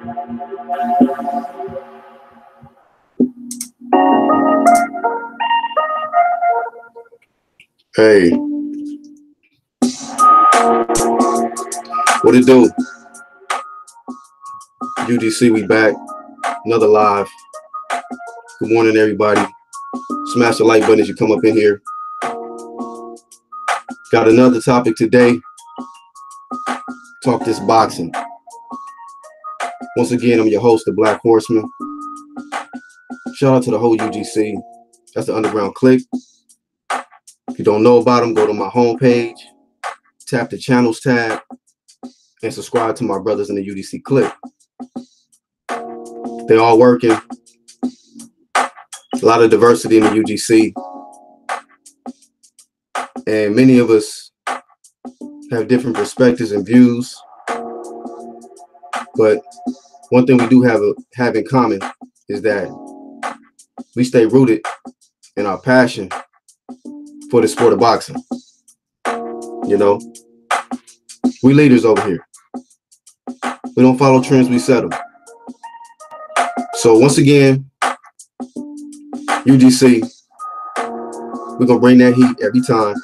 Hey, what it do? UGC, we back. Another live. Good morning, everybody. Smash the like button as you come up in here. Got another topic today. Talk this boxing. Once again, I'm your host, the Black Horseman. Shout out to the whole UGC. That's the Underground Click. If you don't know about them, go to my homepage, tap the channels tab, and subscribe to my brothers in the UGC Click. They all working. A lot of diversity in the UGC. And many of us have different perspectives and views. But one thing we do have in common is that we stay rooted in our passion for the sport of boxing. You know, we leaders over here. We don't follow trends, we set them. So once again, UGC, we're gonna bring that heat every time.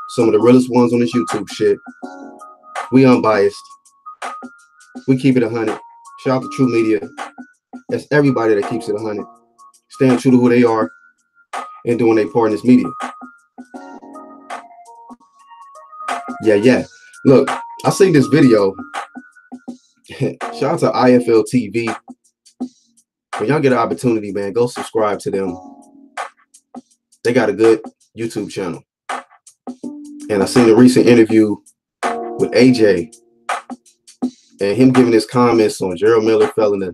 Some of the realest ones on this YouTube shit. We unbiased. We keep it 100. Shout out to True Media. That's everybody that keeps it 100. Staying true to who they are and doing their part in this media. Yeah. Look, I seen this video. Shout out to IFL TV. When y'all get an opportunity, man, go subscribe to them. They got a good YouTube channel. And I seen a recent interview with AJ and him giving his comments on Gerald Miller failing the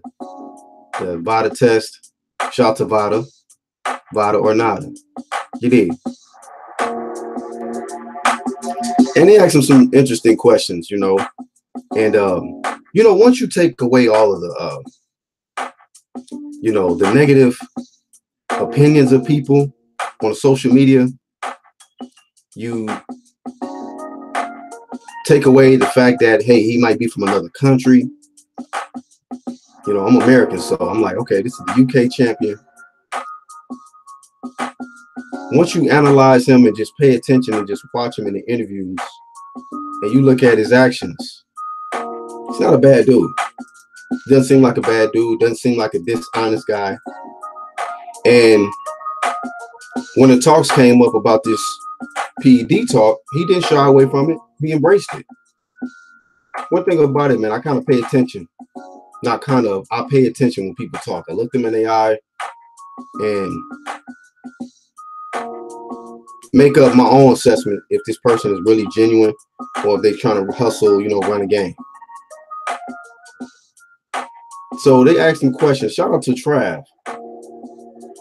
VADA test. Shout out to VADA or nada. You did. And they asked him some interesting questions, you know. And, you know, once you take away all of the, you know, the negative opinions of people on social media, you take away the fact that, hey, he might be from another country. You know, I'm American, so I'm like, okay, this is the UK champion. Once you analyze him and just pay attention and just watch him in the interviews and you look at his actions, he's not a bad dude. Doesn't seem like a bad dude. Doesn't seem like a dishonest guy. And when the talks came up about this PED talk, he didn't shy away from it. He embraced it. One thing about it, man, I kind of pay attention. Not kind of. I pay attention when people talk. I look them in the eye and make up my own assessment if this person is really genuine or if they're trying to hustle, you know, run a game. So they asked him questions. Shout out to Trav,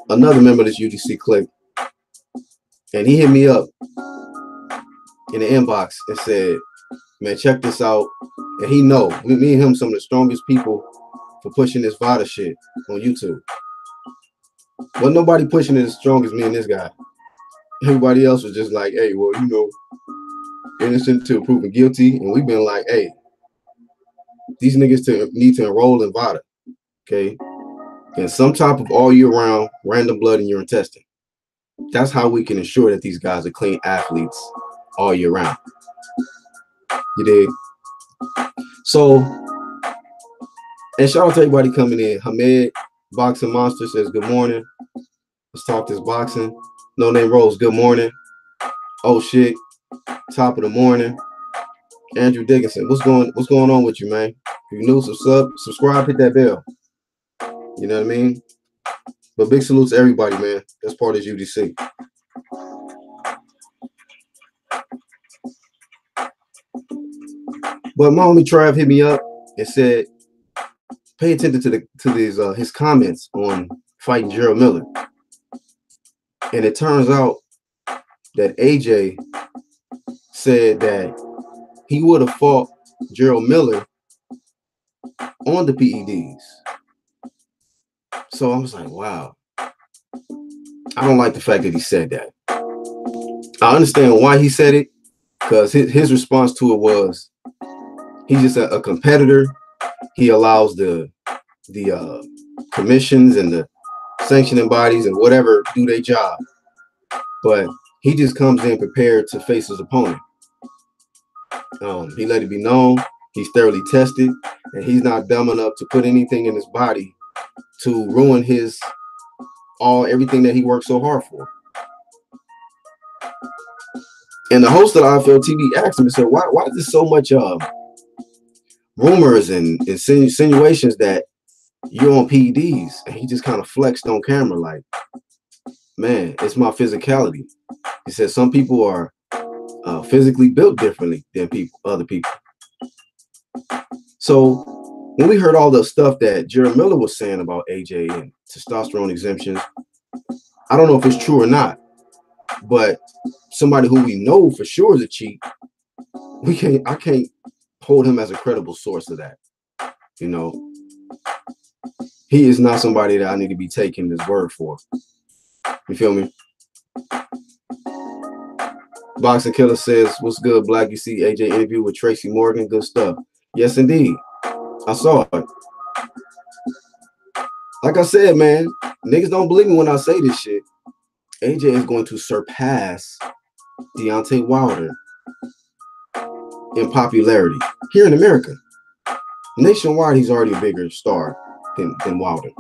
another member of this UGC clique. And he hit me up in the inbox and said, man, check this out. And he know, me and him, some of the strongest people for pushing this VADA shit on YouTube. Wasn't nobody pushing it as strong as me and this guy. Everybody else was just like, hey, well, you know, innocent till proven guilty. And we've been like, hey, these niggas need to enroll in VADA, okay? And some type of all year round random blood in urine testing. That's how we can ensure that these guys are clean athletes all year round. You dig? So, and shout out to everybody coming in. Hamed, Boxing Monster, says, good morning. Let's talk this boxing. No Name Rose, good morning. Oh shit, top of the morning. Andrew Dickinson, what's going on with you, man? If you're new, subscribe, hit that bell. You know what I mean? But big salute to everybody, man. That's part of UGC. But my homie Trav hit me up and said, pay attention to his comments on fighting Gerald Miller. And it turns out that AJ said that he would have fought Gerald Miller on the PEDs. So I was like, wow. I don't like the fact that he said that. I understand why he said it, because his response to it was, he's just a competitor he allows the commissions and the sanctioning bodies and whatever do their job, but he just comes in prepared to face his opponent. He let it be known he's thoroughly tested, and he's not dumb enough to put anything in his body to ruin his everything that he worked so hard for. And the host of the IFL TV asked him and said, why is there so much rumors and insinuations that you're on PEDs? And he just kind of flexed on camera like, man, it's my physicality. He said some people are physically built differently than other people. So when we heard all the stuff that Jared Miller was saying about AJ and testosterone exemptions, I don't know if it's true or not, but somebody who we know for sure is a cheat, I can't hold him as a credible source of that. You know, he is not somebody that I need to be taking his word for. You feel me? Boxing Killer says, what's good, Black? You see AJ interview with Tracy Morgan? Good stuff. Yes, indeed. I saw it. Like I said, man, niggas don't believe me when I say this shit. AJ is going to surpass Deontay Wilder in popularity here in America. Nationwide, he's already a bigger star than Wilder.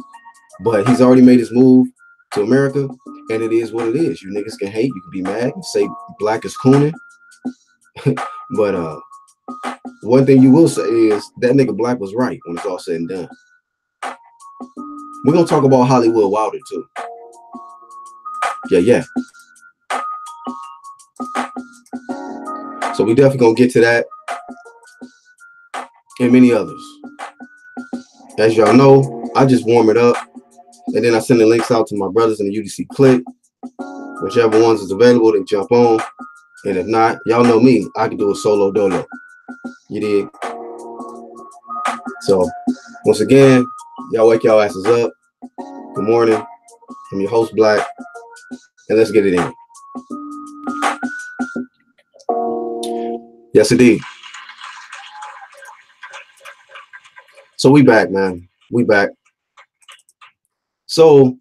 But he's already made his move to America, and it is what it is. You niggas can hate, you can be mad, you say Black is cooning. But one thing you will say is that nigga Black was right when it's all said and done. We're going to talk about Hollywood Wilder, too. Yeah. So we definitely going to get to that and many others. As y'all know, I just warm it up, and then I send the links out to my brothers in the UDC clique. Whichever ones is available, they jump on. And if not, y'all know me. I can do a solo dolo. You dig? So, once again, y'all wake y'all asses up. Good morning. I'm your host, Black. And let's get it in. Yes, indeed. So we back, man. We back. So,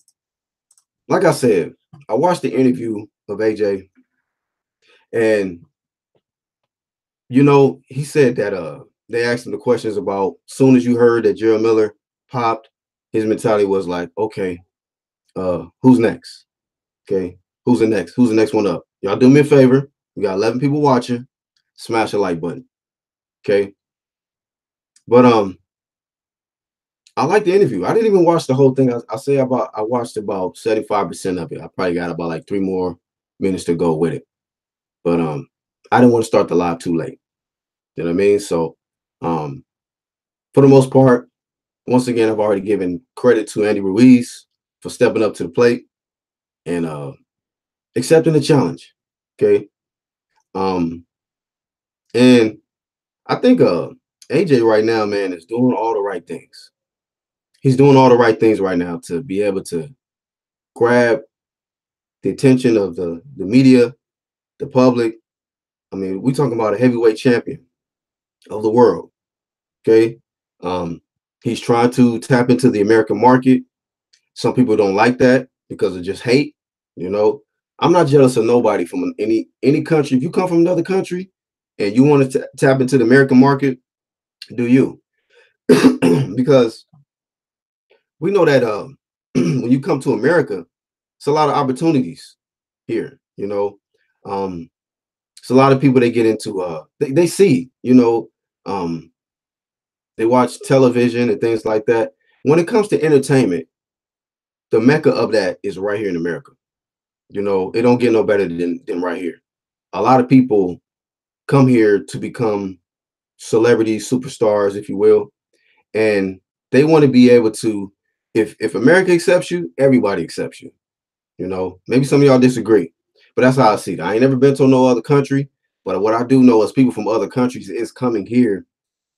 like I said, I watched the interview of AJ, and you know, he said that they asked him the questions about soon as you heard that Jared Miller popped, his mentality was like, okay, who's next? Okay, who's the next? Who's the next one up? Y'all do me a favor. We got 11 people watching. Smash the like button. Okay. But I like the interview. I didn't even watch the whole thing. I watched about 75% of it. I probably got about like 3 more minutes to go with it. But I didn't want to start the live too late. You know what I mean? So for the most part, once again, I've already given credit to Andy Ruiz for stepping up to the plate and accepting the challenge. Okay. And I think AJ right now, man, is doing all the right things. He's doing all the right things right now to be able to grab the attention of the media, the public. I mean, we're talking about a heavyweight champion of the world. Okay. He's trying to tap into the American market. Some people don't like that because of just hate. You know, I'm not jealous of nobody from any country. If you come from another country and you want to tap into the American market, do you? Because we know that when you come to America, it's a lot of opportunities here. You know, it's a lot of people they get into. They see, you know, they watch television and things like that. When it comes to entertainment, the mecca of that is right here in America. You know, it don't get no better than right here. A lot of people come here to become celebrities, superstars, if you will, and they want to be able to. If America accepts you, everybody accepts you. You know, maybe some of y'all disagree, but that's how I see it. I ain't never been to no other country, but what I do know is people from other countries is coming here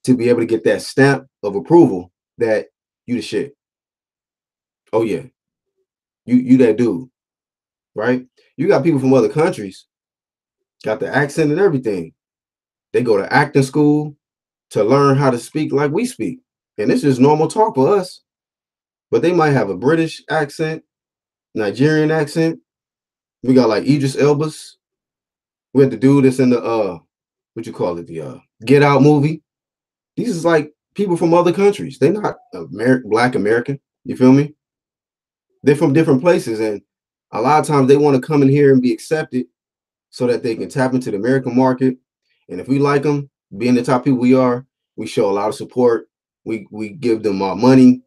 to be able to get that stamp of approval that you the shit. Oh yeah, you that dude, right? You got people from other countries, got the accent and everything. They go to acting school to learn how to speak like we speak. And this is normal talk for us. But they might have a British accent, Nigerian accent. We got like Idris Elba's. We had the dude that's in the what you call it, the Get Out movie. These is like people from other countries. They're not Black American. You feel me? They're from different places, and a lot of times they want to come in here and be accepted so that they can tap into the American market. And if we like them, being the top people we are, we show a lot of support. We give them money,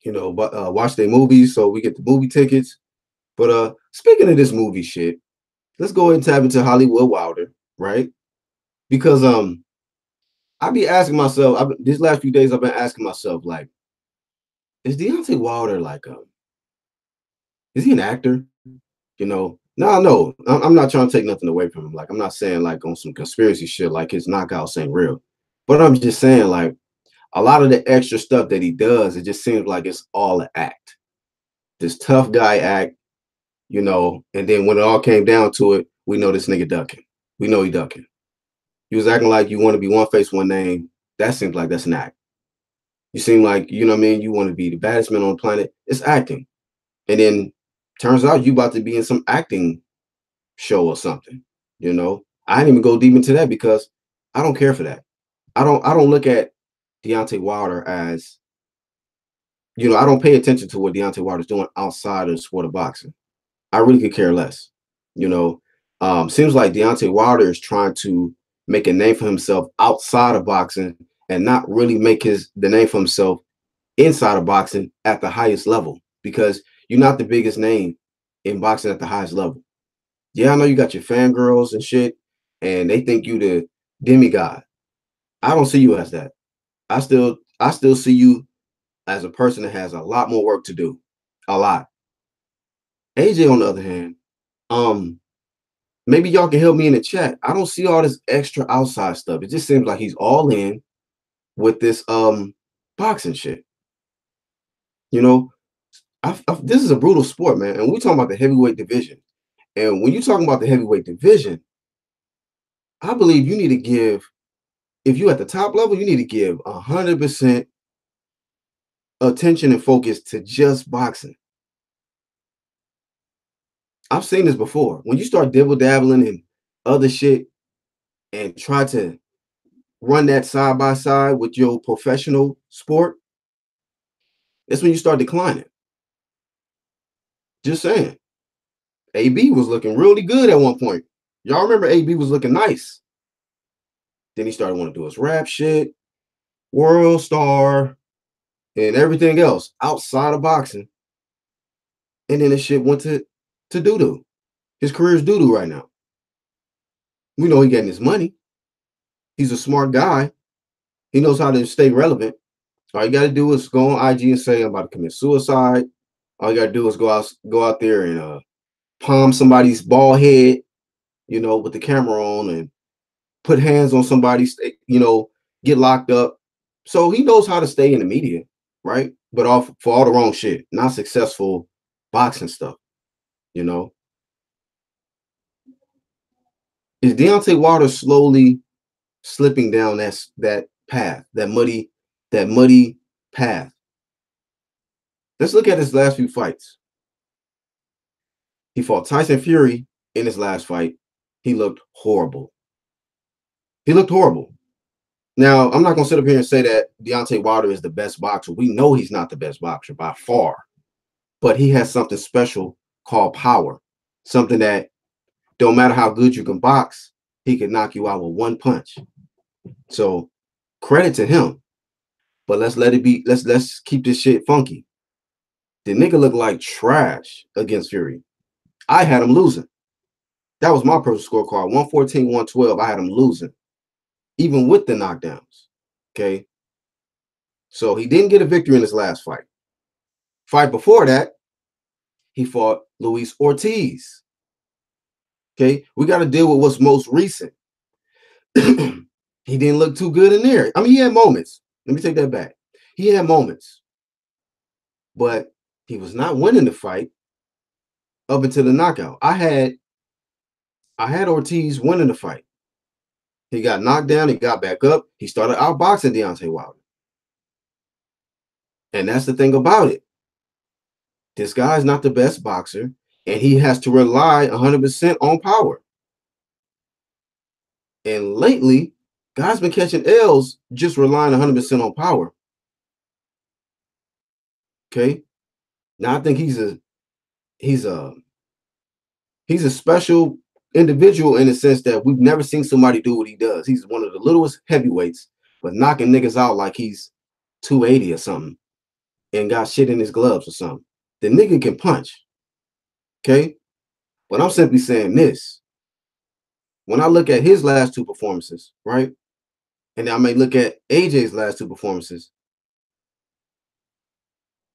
you know, but watch their movies, so we get the movie tickets. But speaking of this movie shit, let's go ahead and tap into Hollywood Wilder, right? Because I be asking myself, these last few days I've been asking myself, like, is Deontay Wilder like is he an actor? You know, no, I'm not trying to take nothing away from him. Like, I'm not saying like on some conspiracy shit, like his knockouts ain't real. But I'm just saying, like, a lot of the extra stuff that he does, it just seems like it's all an act. This tough guy act, you know, and then when it all came down to it, we know this nigga ducking. We know he ducking. He was acting like you want to be one face, one name. That seems like that's an act. You seem like, you know what I mean, you want to be the baddest man on the planet. It's acting. And then turns out you about to be in some acting show or something. You know, I didn't even go deep into that because I don't care for that. I don't look at Deontay Wilder as, you know, I don't pay attention to what Deontay Wilder's doing outside of the sport of boxing. I really could care less. You know, seems like Deontay Wilder is trying to make a name for himself outside of boxing and not really make the name for himself inside of boxing at the highest level, because you're not the biggest name in boxing at the highest level. Yeah, I know you got your fangirls and shit, and they think you the demigod. I don't see you as that. I still see you as a person that has a lot more work to do. A lot. AJ, on the other hand, um, maybe y'all can help me in the chat. I don't see all this extra outside stuff. It just seems like he's all in with this boxing shit. You know, this is a brutal sport, man. And we're talking about the heavyweight division. And when you're talking about the heavyweight division, I believe you need to give, if you're at the top level, you need to give 100% attention and focus to just boxing. I've seen this before. When you start dibble dabbling in other shit and try to run that side by side with your professional sport, that's when you start declining. Just saying. AB was looking really good at one point. Y'all remember AB was looking nice. Then he started wanting to do his rap shit, world star, and everything else outside of boxing. And then the shit went to doo-doo. His career's doo-doo right now. We know he getting his money. He's a smart guy. He knows how to stay relevant. All you gotta do is go on IG and say I'm about to commit suicide. All you gotta do is go out there and palm somebody's bald head, you know, with the camera on, and put hands on somebody's, you know, get locked up. So he knows how to stay in the media, right? But for all the wrong shit, not successful boxing stuff, you know. Is Deontay Wilder slowly slipping down that path, that muddy path? Let's look at his last few fights. He fought Tyson Fury in his last fight. He looked horrible. He looked horrible. Now, I'm not going to sit up here and say that Deontay Wilder is the best boxer. We know he's not the best boxer by far, but he has something special called power, something that don't matter how good you can box, he can knock you out with one punch. So credit to him, but let's let it be. Let's keep this shit funky. The nigga looked like trash against Fury. I had him losing. That was my personal scorecard, 114, 112. I had him losing, even with the knockdowns. Okay. So he didn't get a victory in his last fight. Fight before that, he fought Luis Ortiz. Okay. We got to deal with what's most recent. He didn't look too good in there. I mean, he had moments. Let me take that back. He had moments, but he was not winning the fight up until the knockout. I had Ortiz winning the fight. He got knocked down. He got back up. He started outboxing Deontay Wilder. And that's the thing about it. This guy's not the best boxer, and he has to rely 100% on power. And lately, guys been catching L's just relying 100% on power. Okay. Now I think he's a he's a special individual in the sense that we've never seen somebody do what he does. He's one of the littlest heavyweights, but knocking niggas out like he's 280 or something and got shit in his gloves or something. The nigga can punch. Okay. But I'm simply saying this. When I look at his last two performances, right? And I may look at AJ's last two performances.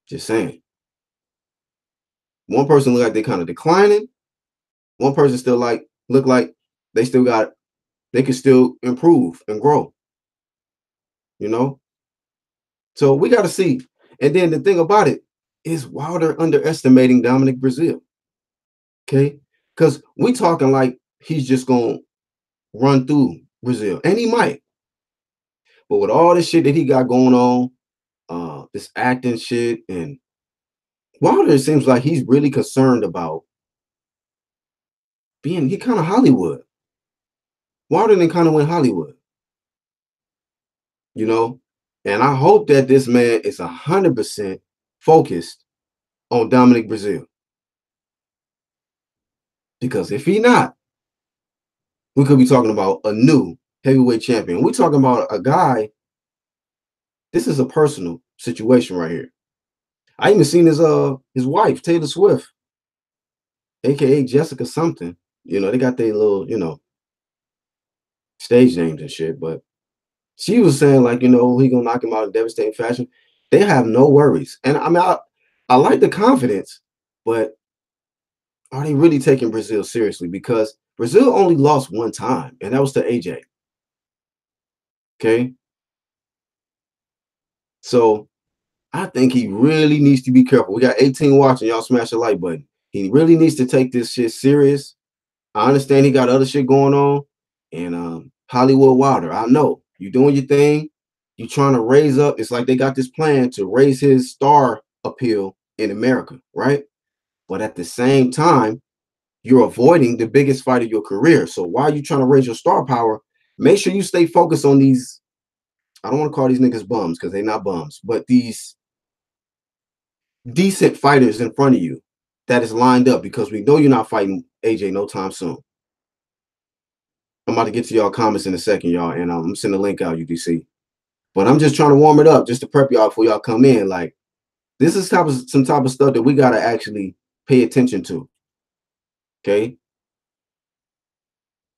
Just saying. One person look like they kind of declining. One person still look like they can still improve and grow. You know? So we got to see. And then the thing about it is Wilder underestimating Dominic Breazeale. Okay? Because we talking like he's just gonna run through Breazeale. And he might. But with all this shit that he got going on, this acting shit, and Wilder, it seems like he's really concerned about he kind of Hollywood. Wilder then kind of went Hollywood, you know? And I hope that this man is 100% focused on Dominic Breazeale. Because if he not, we could be talking about a new heavyweight champion. We're talking about a guy. This is a personal situation right here. I even seen his wife, Taylor Swift, aka Jessica something. You know, they got their little, stage names and shit, but she was saying like, he gonna knock him out in devastating fashion. They have no worries. And I mean, I like the confidence, but are they really taking Breazeale seriously? Because Breazeale only lost one time, and that was to AJ. Okay. So I think he really needs to be careful. We got 18 watching. Y'all smash the like button. He really needs to take this shit serious. I understand he got other shit going on. And Hollywood Wilder, I know you doing your thing. You trying to raise up. It's like they got this plan to raise his star appeal in America, right? But at the same time, you're avoiding the biggest fight of your career. So while you trying to raise your star power, make sure you stay focused on these. I don't want to call these niggas bums because they're not bums, but these decent fighters in front of you that is lined up, because we know you're not fighting AJ no time soon. I'm about to get to y'all comments in a second, y'all, and I'm sending a link out, UDC. But I'm just trying to warm it up just to prep y'all before y'all come in. Like, this is some type of stuff that we got to actually pay attention to. Okay.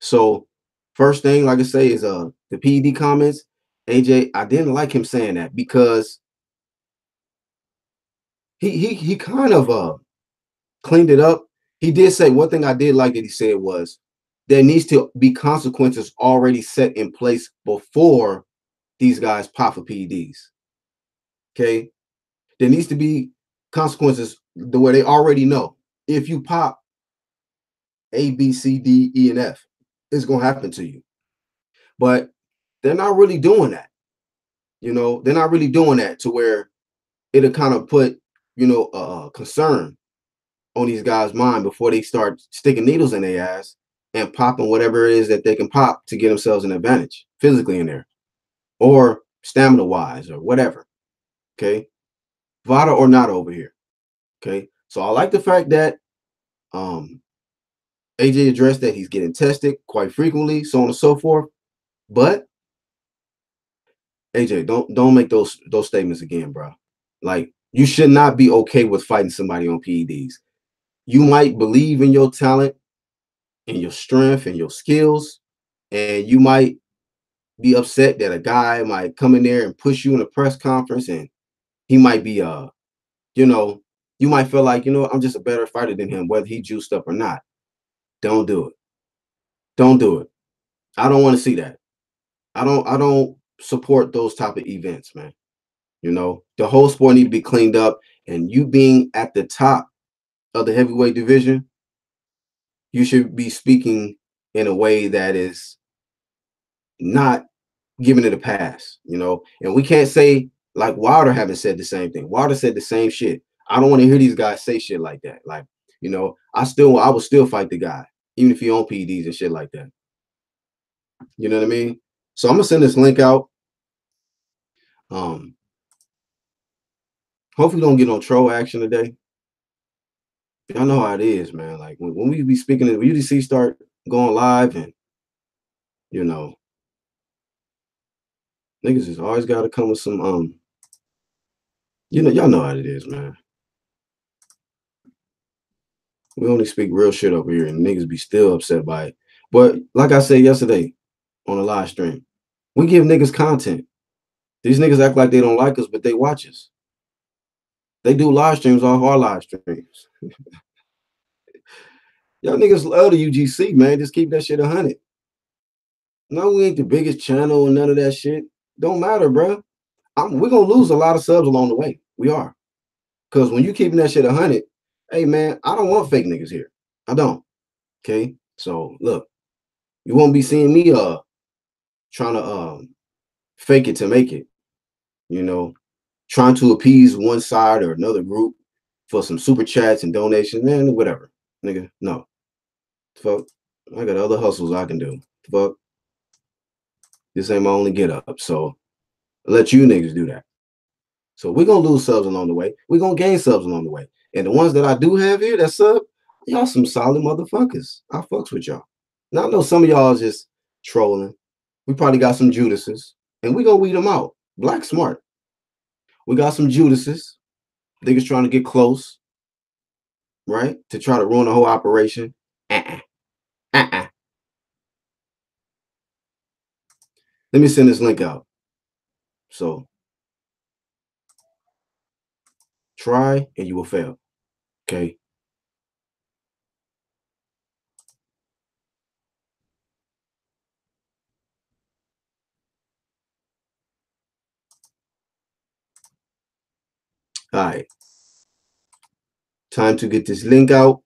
So first thing, like I say, is the PED comments. AJ, I didn't like him saying that because he kind of cleaned it up. He did say one thing I did like that he said was there needs to be consequences already set in place before these guys pop for PEDs. Okay. There needs to be consequences the way they already know. If you pop A, B, C, D, E, and F, it's going to happen to you. But they're not really doing that. They're not really doing that to where it'll kind of put, concern on these guys' mind before they start sticking needles in their ass and popping whatever it is that they can pop to get themselves an advantage physically in there or stamina wise or whatever. Okay. Vada or not over here. Okay. So I like the fact that AJ addressed that he's getting tested quite frequently, so on and so forth. But AJ, don't make those statements again, bro. Like, you should not be okay with fighting somebody on PEDs. You might believe in your talent and your strength and your skills, and you might be upset that a guy might come in there and push you in a press conference, and he might be you might feel like, I'm just a better fighter than him, whether he juiced up or not. Don't do it. Don't do it. I don't want to see that. I don't support those type of events, man. The whole sport need to be cleaned up, and you being at the top of the heavyweight division, you should be speaking in a way that is not giving it a pass, and we can't say Like Wilder haven't said the same thing. Wilder said the same shit. I don't want to hear these guys say shit like that. Like, you know, I would still fight the guy, even if he own PEDs and shit like that. You know what I mean? So I'm gonna send this link out. Hopefully don't get no troll action today. Y'all know how it is, man. Like when we be speaking, when UDC start going live, and you know, niggas just always got to come with some you know, y'all know how it is, man. We only speak real shit over here, and niggas be still upset by it. But like I said yesterday on a live stream, we give niggas content. These niggas act like they don't like us, but they watch us. They do live streams off our live streams. Y'all niggas love the UGC, man. Just keep that shit 100. No, we ain't the biggest channel and none of that shit. Don't matter, bro. We're gonna lose a lot of subs along the way. We are. Because when you keeping that shit 100, hey, man, I don't want fake niggas here. I don't. Okay? So, look, you won't be seeing me trying to fake it to make it. You know, trying to appease one side or another group for some super chats and donations, man, whatever. Nigga, no. Fuck. I got other hustles I can do. Fuck. This ain't my only get up. So, I'll let you niggas do that. So we're gonna lose subs along the way. We're gonna gain subs along the way. And the ones that I do have here that sub, y'all some solid motherfuckers. I fucks with y'all. Now I know some of y'all just trolling. We probably got some Judases, and we gonna weed them out. Black smart. We got some Judases. Niggas trying to get close, right? To try to ruin the whole operation. Let me send this link out. So try and you will fail. Okay. All right. Time to get this link out.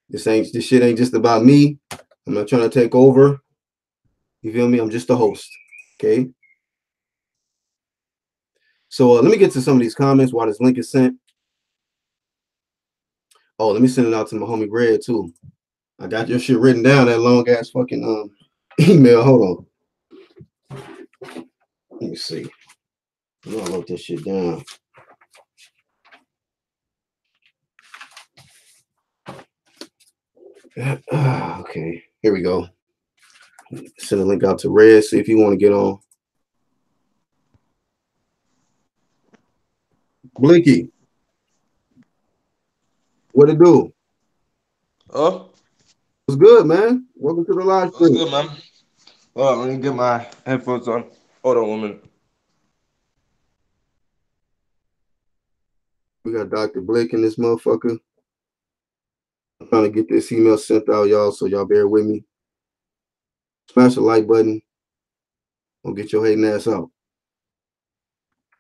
This shit ain't just about me. I'm not trying to take over. You feel me? I'm just the host. Okay. So let me get to some of these comments while this link is sent. Oh, let me send it out to my homie Red too. I got your shit written down, that long ass fucking email. Hold on. Let me see. I know I wrote this shit down. Okay, here we go. Send a link out to Red. See if you want to get on. Blinky, what it do? Oh, What's good, man? Welcome to the live what's stream. good, man? Well, let me get my headphones on. Hold on 1 minute. We got Dr. Blake in this motherfucker. I'm trying to get this email sent out, y'all, so y'all bear with me. Smash the like button. Gonna get your hating ass out.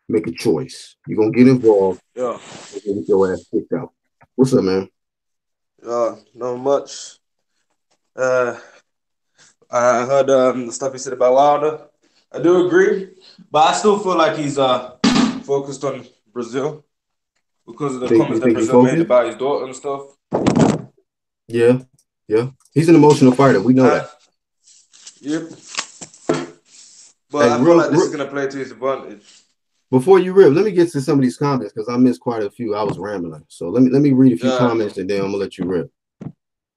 Make a choice. You're gonna get involved Yeah, and get your ass kicked out. What's up, man? not much. Uh, I heard the stuff he said about Wilder. I do agree, but I still feel like he's focused on Brazil because of the You comments that think he Brazil made focused? about his daughter and stuff. Yeah, yeah. He's an emotional fighter. We know Uh, that. yep. But Hey, I feel like this is real gonna play to his advantage. before you rip, let me get to some of these comments because I missed quite a few. I was rambling. So let me read a few Yeah. comments and then I'm gonna let you rip.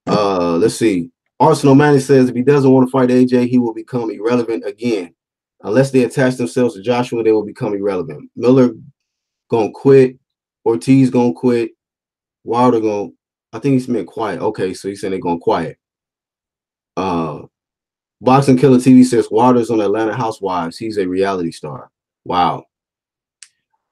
Let's see. Arsenal Manning says if he doesn't want to fight AJ, he will become irrelevant again. Unless they attach themselves to Joshua, they will become irrelevant. Miller gonna quit. Ortiz gonna quit. Wilder gonna, I think he's meant quiet. Okay, so he's saying they're going quiet. Boxing Killer TV says Wilder's on Atlanta Housewives. He's a reality star. Wow.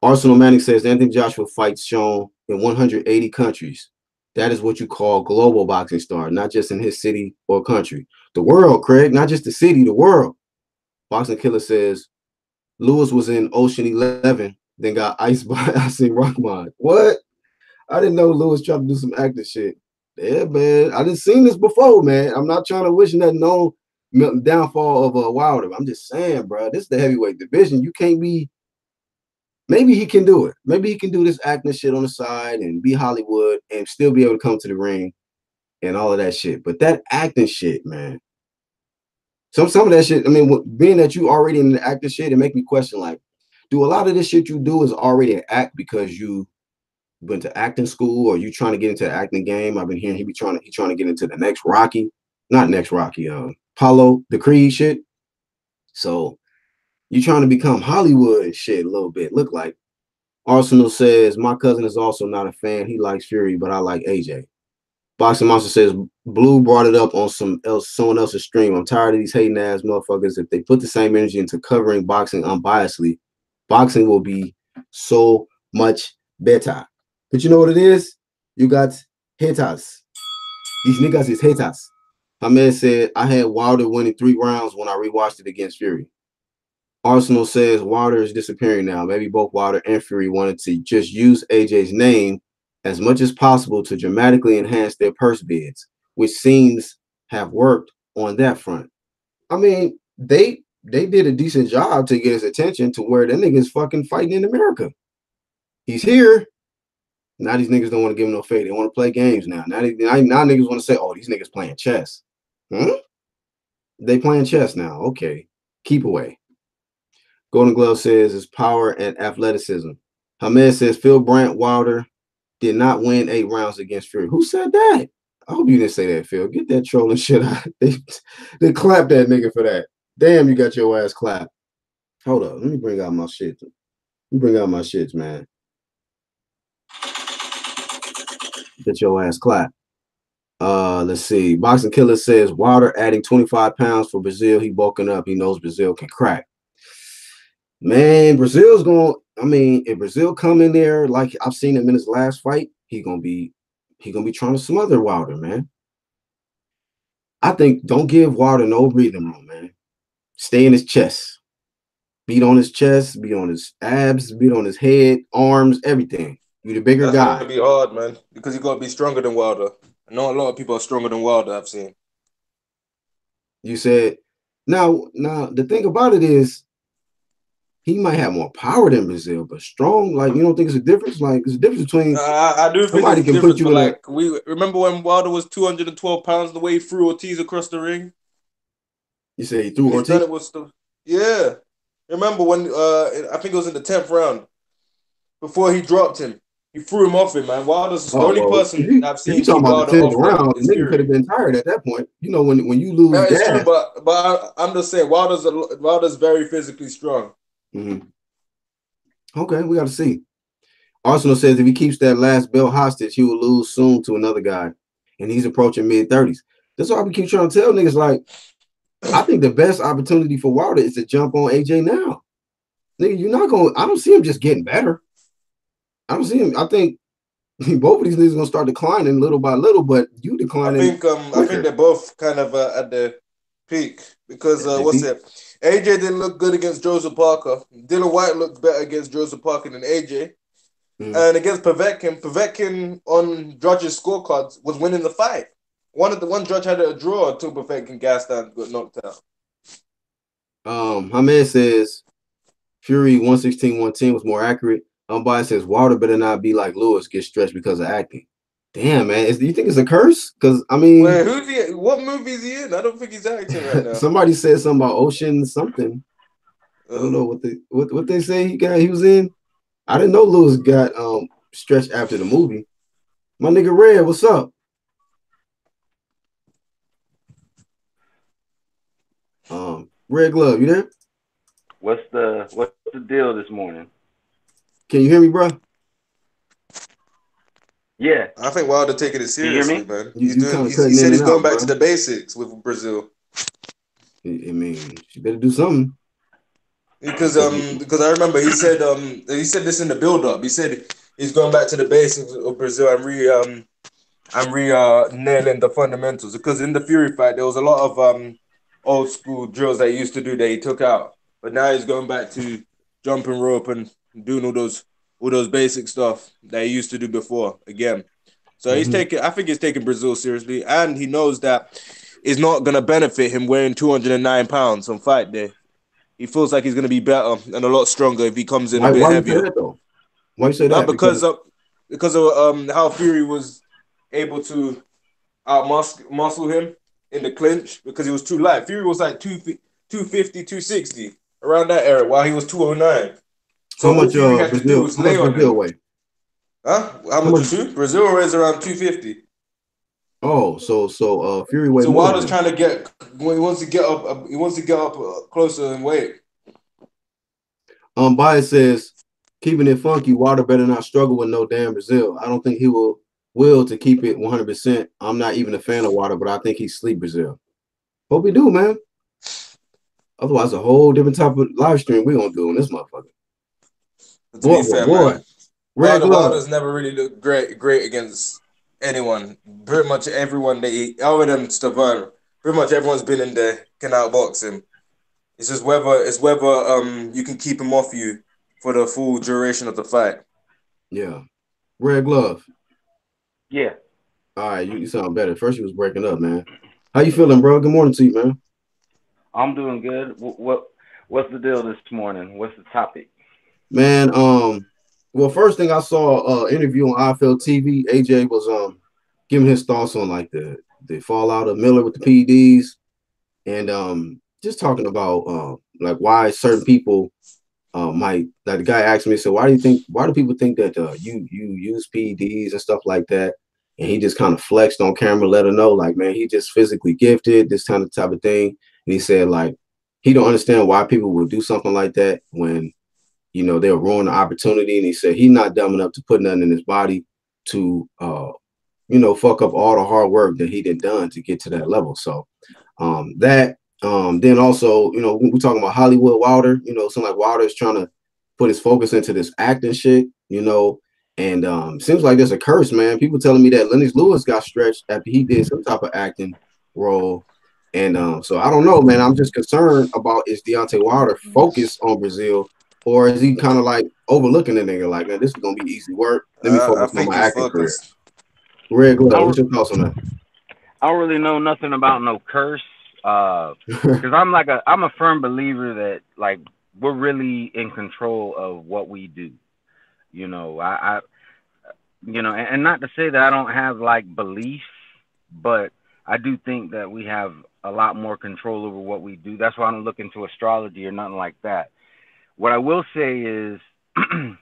Arsenal Manning says Anthony Joshua fights shown in 180 countries. That is what you call global boxing star, not just in his city or country. The world, Craig, not just the city, the world. Boxing Killer says Lewis was in Ocean 11, then got iced by Asim Rahman. What? I didn't know Lewis tried to do some acting shit. Yeah, man. I didn't seen this before, man. I'm not trying to wish nothing on downfall of a Wilder. I'm just saying, bro, this is the heavyweight division. You can't be maybe he can do it. Maybe he can do this acting shit on the side and be Hollywood and still be able to come to the ring and all of that shit. But that acting shit, man. Some of that shit, I mean, being that you already in the acting shit, it make me question, like, do a lot of this shit you do is already an act because you went to acting school or you trying to get into the acting game? I've been hearing he trying to get into the next Rocky, not next Rocky, Apollo, the Creed shit. So you trying to become Hollywood shit a little bit, look like. Arsenal says, my cousin is also not a fan. He likes Fury, but I like AJ. Boxing Monster says, Blue brought it up on someone else's stream. I'm tired of these hating ass motherfuckers. If they put the same energy into covering boxing unbiasedly, boxing will be so much better. But you know what it is? You got haters. These niggas is haters. Hamed said, I had Wilder winning 3 rounds when I rewatched it against Fury. Arsenal says Wilder is disappearing now. Maybe both Wilder and Fury wanted to just use AJ's name as much as possible to dramatically enhance their purse bids, which seems have worked on that front. I mean, they did a decent job to get his attention to where that nigga's fucking fighting in America. He's here. Now these niggas don't want to give him no fade. They want to play games now. Now niggas want to say, oh, these niggas playing chess. They playing chess now. Okay. Keep away. Golden Glove says it's power and athleticism. Hamed says Phil Brandt Wilder did not win 8 rounds against Fury. Who said that? I hope you didn't say that, Phil. Get that trolling shit out. They clapped that nigga for that. Damn, you got your ass clapped. Hold up. Let me bring out my shit. Let me bring out my shits, man. Get your ass clapped. Let's see. Boxing Killer says Wilder adding 25 pounds for Breazeale. He bulking up. He knows Breazeale can crack. Man, Breazeale's going. I mean, if Breazeale come in there like I've seen him in his last fight, he gonna be trying to smother Wilder, man. I think don't give Wilder no breathing room, man. Stay in his chest. Beat on his chest, beat on his abs, beat on his head, arms, everything. You the bigger guy. That's gonna be hard, man, because you gotta be stronger than Wilder. I know a lot of people are stronger than Wilder, I've seen. You said now the thing about it is he might have more power than Breazeale, but strong, like you don't think it's a difference? Like it's a difference between I do think somebody it's can put you in like we remember when Wilder was 212 pounds the way he threw Ortiz across the ring. You say he threw Ortiz? It was yeah. Remember when I think it was in the 10th round before he dropped him. He threw him off him, man. Wilder's the only person I've seen keep Wilder off round. The nigga could have been tired at that point. You know, when you lose that is gas. true, but I'm just saying Wilder's very physically strong. Mm-hmm. Okay, we got to see. Arsenal says if he keeps that last belt hostage, he will lose soon to another guy, and he's approaching mid-30s. That's why we keep trying to tell niggas, like, I think the best opportunity for Wilder is to jump on AJ now. Nigga, you're not going. I don't see him just getting better. I don't see him. I think both of these niggas gonna start declining little by little, but you declining. I think they're both kind of at the peak because AJ didn't look good against Joseph Parker. Dylan White looked better against Joseph Parker than AJ. And against Povetkin on judges' scorecards was winning the fight. One judge had a draw until Povetkin gassed out and got knocked out. Hamed says Fury 116-110 was more accurate. Unbiased says Wilder better not be like Lewis, get stretched because of acting. Damn, man. Do you think it's a curse? Because I mean, wait, what movie is he in? I don't think he's acting right now. Somebody said something about Ocean something. I don't know what they say he was in. I didn't know Lewis got stretched after the movie. My nigga Red, what's up? Red Glove, you there? What's the deal this morning? Can you hear me, bro? Yeah. I think Wilder taking it seriously, man. He said he's going back to the basics with Breazeale. I mean, you better do something. Because I remember he said this in the build up. He said he's going back to the basics of Breazeale and nailing the fundamentals. Because in the Fury fight there was a lot of old school drills that he used to do that he took out. But now he's going back to jumping rope and doing all those basic stuff that he used to do before again. So I think he's taking Breazeale seriously, and he knows that it's not gonna benefit him weighing 209 pounds on fight day. he feels like he's going to be better and a lot stronger if he comes in a Why bit you say heavier. that though? Why you say that? Because of how Fury was able to out muscle him in the clinch because he was too light. Fury was like 250, 260 around that era while he was 209. So how all much Fury had to do Breazeale? was How much lay on Breazeale him. weigh? Huh? How How much much? is he? Breazeale weighs around 250. Oh, so Fury weigh So more Wilder's than him. trying to get when he wants to get up. He wants to get up closer in weight. Bias says, keeping it funky, Wilder better not struggle with no damn Breazeale. I don't think he will to keep it 100%. I'm not even a fan of Wilder, but I think he's sleep Breazeale. Hope we do, man. Otherwise, a whole different type of live stream we gonna do on this motherfucker. But to Boy, be boy, fair, boy. man, Red glove. Wilder's never really looked great against anyone. Pretty much everyone other than Stavern, pretty much everyone's been in there can outbox him. It's just whether you can keep him off you for the full duration of the fight. Yeah. Red glove. Yeah, All right, you sound better. First, you was breaking up, man. How you feeling, bro? Good morning to you, man. I'm doing good. What's the deal this morning? What's the topic? Man, well, first thing I saw interview on IFL TV, AJ was giving his thoughts on like the fallout of Miller with the PEDs and just talking about like why certain people might like the guy asked me, so why do people think that you use PEDs and stuff like that? And he just kind of flexed on camera, let her know, like, man, he just physically gifted, this kind of type of thing. And he said, like, he don't understand why people would do something like that when they'll ruin the opportunity. And he said he's not dumb enough to put nothing in his body to fuck up all the hard work that he done to get to that level. So then also, we're talking about Hollywood Wilder, something like Wilder is trying to put his focus into this acting shit, and seems like there's a curse, man. People telling me that Lennox Lewis got stretched after he did some type of acting role. And so I don't know, man. I'm just concerned about is Deontay Wilder focused on Breazeale, or is he kind of like overlooking the nigga? Like, man, this is gonna be easy work. Let me I focus on think my he's acting career. focused. Red I glove. don't, What's your thoughts on that? I don't really know nothing about no curse. Because I'm a firm believer that like we're really in control of what we do. I and not to say that I don't have like beliefs, but I do think that we have a lot more control over what we do. That's why I don't look into astrology or nothing like that. What I will say is, and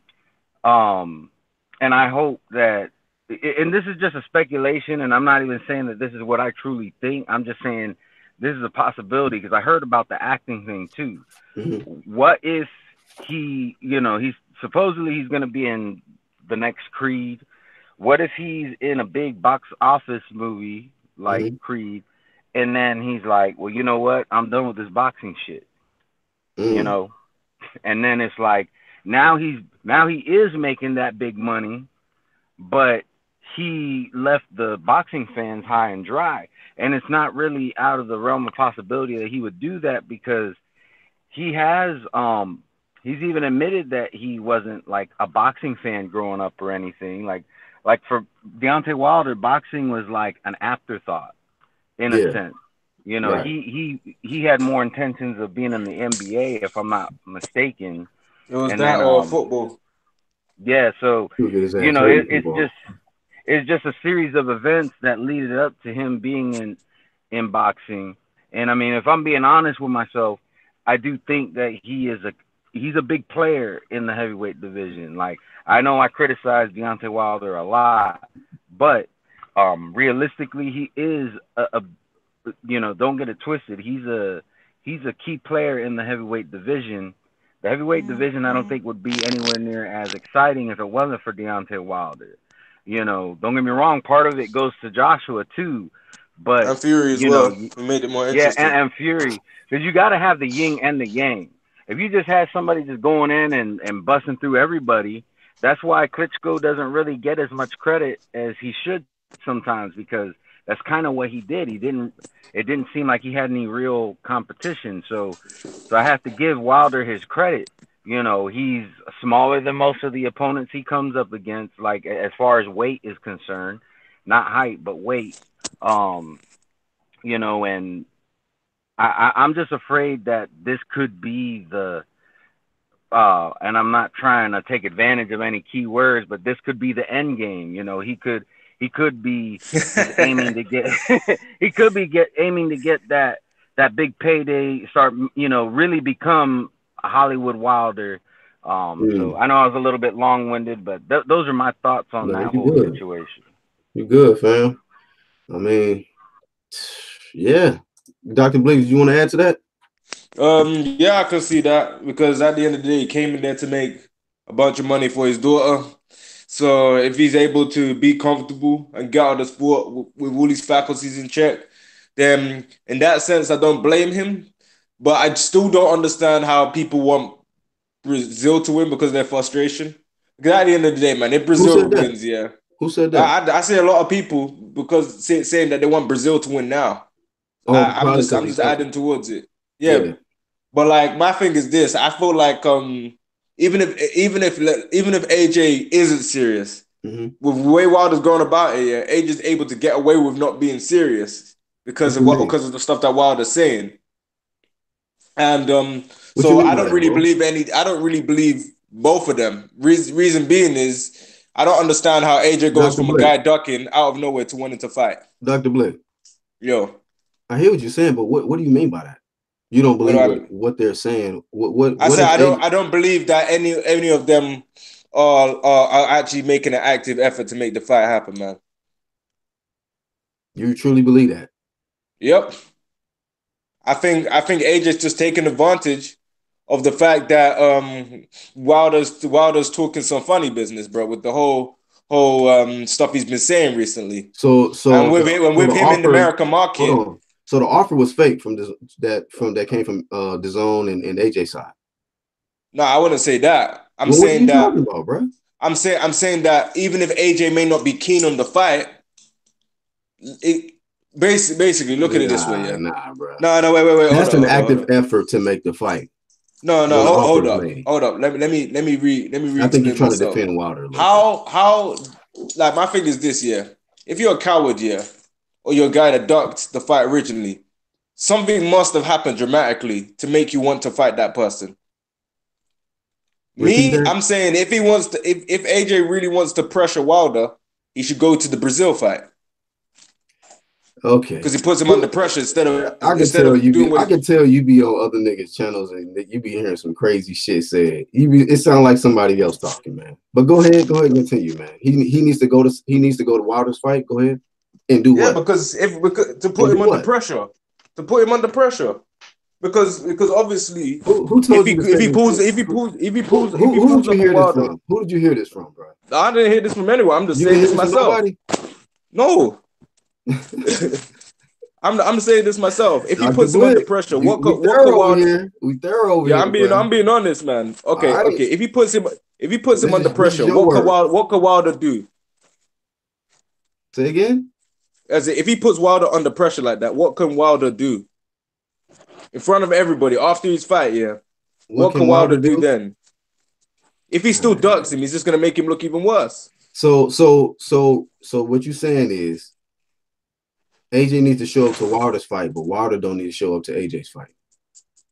I hope that, and this is just a speculation, and I'm not even saying that this is what I truly think. I'm just saying this is a possibility because I heard about the acting thing too. Mm-hmm. What if he's supposedly he's going to be in the next Creed? What if he's in a big box office movie like Mm-hmm. Creed, and then he's like, well, you know what? I'm done with this boxing shit, Mm. and then it's like now he is making that big money, but he left the boxing fans high and dry, and it's not really out of the realm of possibility that he would do that because he has he's even admitted that he wasn't like a boxing fan growing up or anything. Like for Deontay Wilder, boxing was like an afterthought in a Yeah. sense. Right. He had more intentions of being in the NBA if I'm not mistaken. It was And that then or football. yeah, so He'll get his ass hurt in football. it's just a series of events that lead up to him being in boxing. And I mean, if I'm being honest with myself, I do think that he's a big player in the heavyweight division. Like I know I criticize Deontay Wilder a lot, but realistically, he is a don't get it twisted. He's a key player in the heavyweight division. The heavyweight division, I don't think would be anywhere near as exciting if it wasn't for Deontay Wilder. Don't get me wrong. Part of it goes to Joshua too, but And Fury as well. We made it more yeah, interesting. and Fury, because you got to have the yin and the yang. If you just had somebody just going in and busting through everybody, that's why Klitschko doesn't really get as much credit as he should sometimes because that's kind of what he did. It didn't seem like he had any real competition. So I have to give Wilder his credit. He's smaller than most of the opponents he comes up against, like as far as weight is concerned, not height, but weight. And I'm just afraid that this could be the and I'm not trying to take advantage of any key words, but this could be the end game. You know, he could be just aiming to get he could be aiming to get that big payday, start, you know, really become a Hollywood Wilder. So I know I was a little bit long winded, but those are my thoughts on No, that you whole good. situation. You good, fam. I mean, yeah. Dr. Bliggs, you want to add to that? Yeah, I could see that because at the end of the day, he came in there to make a bunch of money for his daughter. So if he's able to be comfortable and get out of the sport with all his faculties in check, then in that sense, I don't blame him. But I still don't understand how people want Brazil to win because of their frustration. Because at the end of the day, man, if Who said Brazil that? wins, yeah. Who said that? I see a lot of people because saying that they want Brazil to win now. Oh, I'm probably just because I'm he's just talking. adding towards it. Yeah, Yeah. but like my thing is this, I feel like even if AJ isn't serious, with the way Wilder's going about it, yeah, AJ's able to get away with not being serious What you mean? because of the stuff that Wilder's saying. And What you so mean by that, bro? I don't really believe both of them. Reason being is I don't understand how AJ goes Dr. from a Blake. guy ducking out of nowhere to wanting to fight. Dr. Blake. Yo, I hear what you're saying, but what do you mean by that? You don't what do believe I mean? what they're saying. What I what said if AJ, I don't believe that any of them are actually making an active effort to make the fight happen, man. you truly believe that? Yep. I think AJ's just taking advantage of the fact that Wilder's talking some funny business, bro, with the whole stuff he's been saying recently. So And with the him in the offer, American hold market, on. So the offer was fake from this that came from DAZN and AJ side. no, I wouldn't say that. I'm Well, what are saying you that talking about, bro? I'm saying that even if AJ may not be keen on the fight, it basically look at it this way, yeah. Nah, bro. No, wait, That's an active hold on. effort to make the fight No, when the offer hold is up, made. hold up. Let me I think you're re-explain trying to myself. defend Wilder a little bit. How like my thing is this, yeah. If you're a coward, yeah, or you're a guy that ducked the fight originally, something must have happened dramatically to make you want to fight that person. Repeat Me, that. I'm saying if he wants to, if AJ really wants to pressure Wilder, he should go to the Breazeale fight Okay. because he puts him under pressure instead of doing what I can tell you be on other niggas' channels and that you be hearing some crazy shit said. It sounds like somebody else talking, man. But go ahead and continue, man. He needs to go to Wilder's fight. Go ahead and do what? because to And put do him under what? pressure, because obviously Who told you to say this? if he Who did pulls you up on hear this Wilder, from? Who did you hear this from, bro? I didn't hear this from anyone. I'm just You saying didn't this hear this from myself. nobody? No. I'm saying this myself. If he Dr. puts him under Blick, pressure, we what could thorough over Wilder? here. We thorough over Yeah, here, bro. I'm being honest, man. Okay, All right. okay. If he puts him under This is pressure, your word. What could Wilder do? Say again? If he puts Wilder under pressure like that, what can Wilder do? In front of everybody after his fight, yeah. What can Wilder do then? If he still ducks him, he's just gonna make him look even worse. So what you're saying is AJ needs to show up to Wilder's fight, but Wilder don't need to show up to AJ's fight.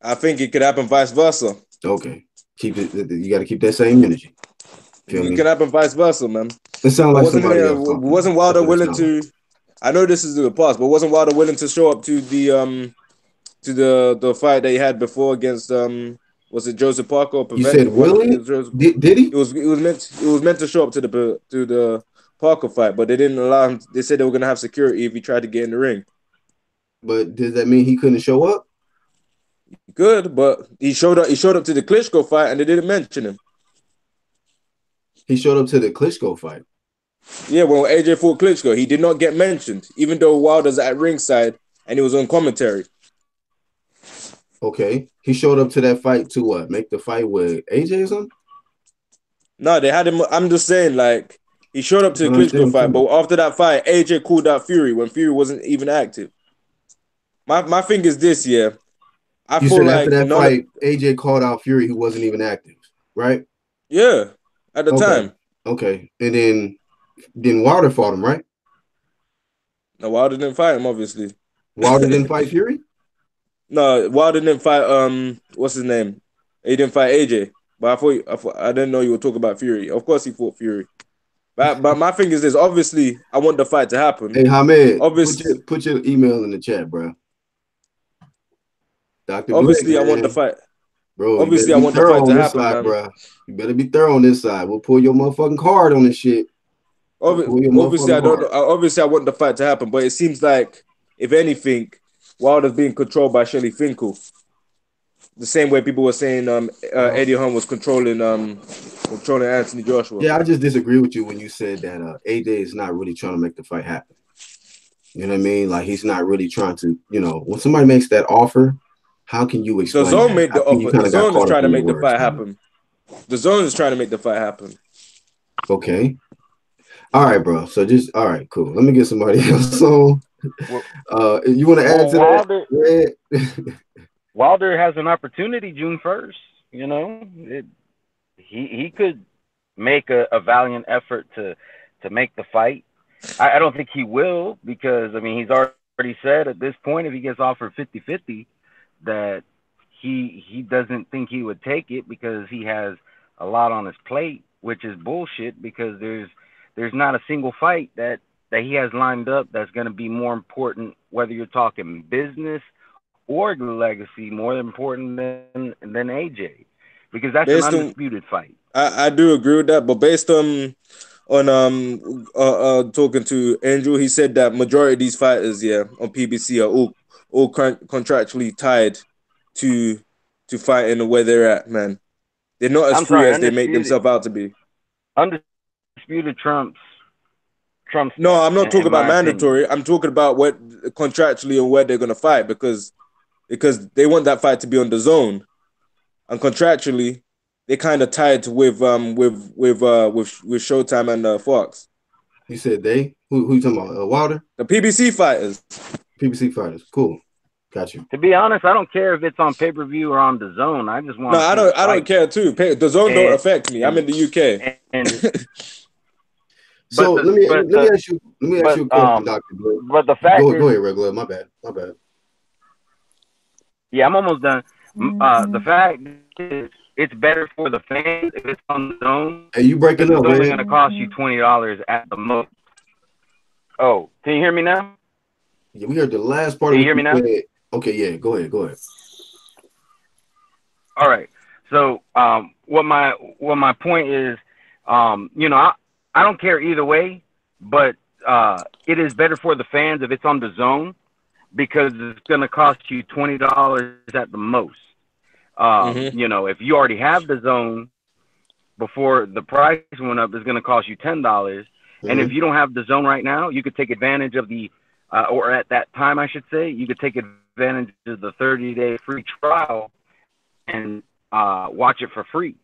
I think it could happen vice versa. Okay. Keep it. You got to keep that same energy. Feel me? It could happen vice versa, man. It sounds like somebody else talking. Wasn't Wilder willing to? I know this is the past, but wasn't Wilder willing to show up to the fight that he had before against was it Joseph Parker or You said willing? Did he? It was meant to show up to the Parker fight, but they didn't allow him. They said they were gonna have security if he tried to get in the ring. But does that mean he couldn't show up? Good, but he showed up. He showed up to the Klitschko fight, and they didn't mention him. He showed up to the Klitschko fight. Yeah, when AJ fought Klitschko, he did not get mentioned, even though Wilder's at ringside and he was on commentary. Okay. He showed up to that fight to what? Make the fight with AJ or something? No, they had him. I'm just saying, like, he showed up to the Klitschko fight, but after that fight, AJ called out Fury when Fury wasn't even active. My thing is this, yeah. You said after that fight, AJ called out Fury who wasn't even active, right? Yeah, at the time. Okay. And then Wilder fought him, right? No, Wilder didn't fight him, obviously. Wilder didn't fight Fury? No, Wilder didn't fight. What's his name? He didn't fight AJ. But I didn't know you were talking about Fury. Of course, he fought Fury. But my thing is this. Obviously, I want the fight to happen. Hey, Hamed, Obviously, put your email in the chat, bro. Dr. Blick, obviously, I want the man. fight. Bro, you better Obviously, I be want the thorough fight to on this happen, side, man. bro. You better be thorough on this side. We'll pull your motherfucking card on this shit. Obviously, I don't. Obviously, I want the fight to happen, but it seems like, if anything, Wilder's being controlled by Shelly Finkel. The same way people were saying Eddie Hearn was controlling Anthony Joshua. Yeah, I just disagree with you when you said that AJ is not really trying to make the fight happen. You know what I mean? Like, he's not really trying to, when somebody makes that offer, how can you explain The Zone that? made the offer. The Zone is trying to make the fight happen. The Zone is trying to make the fight happen. Okay. All right, bro. So all right, cool. Let me get somebody else on. You want to add to that? Wilder has an opportunity June 1st. He could make a valiant effort to make the fight. I don't think he will, because he's already said at this point, if he gets offered 50-50, that he doesn't think he would take it, because he has a lot on his plate, which is bullshit, because there's not a single fight that he has lined up that's going to be more important, whether you're talking business or legacy, more important than AJ, because that's an undisputed fight. I do agree with that, but based on talking to Andrew, he said that majority of these fighters, on PBC are all contractually tied to fighting where they're at, man. They're not as free as they make themselves out to be. Undisputed trumps. No, I'm not talking about mandatory. I'm talking about what contractually and where they're gonna fight, because they want that fight to be on the Zone, and contractually they kind of tied with Showtime and Fox. You said they? Who you talking about? Wilder? The PBC fighters. PBC fighters. Cool. Got you. To be honest, I don't care if it's on pay-per-view or on the Zone. I just want. No, I don't care too. The Zone don't affect me. I'm in the UK. So let me ask you a question, Dr. Blue. But the fact go ahead, regular. My bad. Yeah, I'm almost done. The fact is, it's better for the fans if it's on the Zone. Hey, you breaking up, man? It's only going to cost you $20 at the most. Oh, can you hear me now? Yeah, we heard the last part. Can you hear me now? Okay, yeah, go ahead. All right. So, what my point is, I don't care either way, but it is better for the fans if it's on the Zone, because it's going to cost you $20 at the most. If you already have the Zone before the price went up, it's going to cost you $10. And if you don't have the Zone right now, you could take advantage of or at that time, I should say, you could take advantage of the 30-day free trial and watch it for free.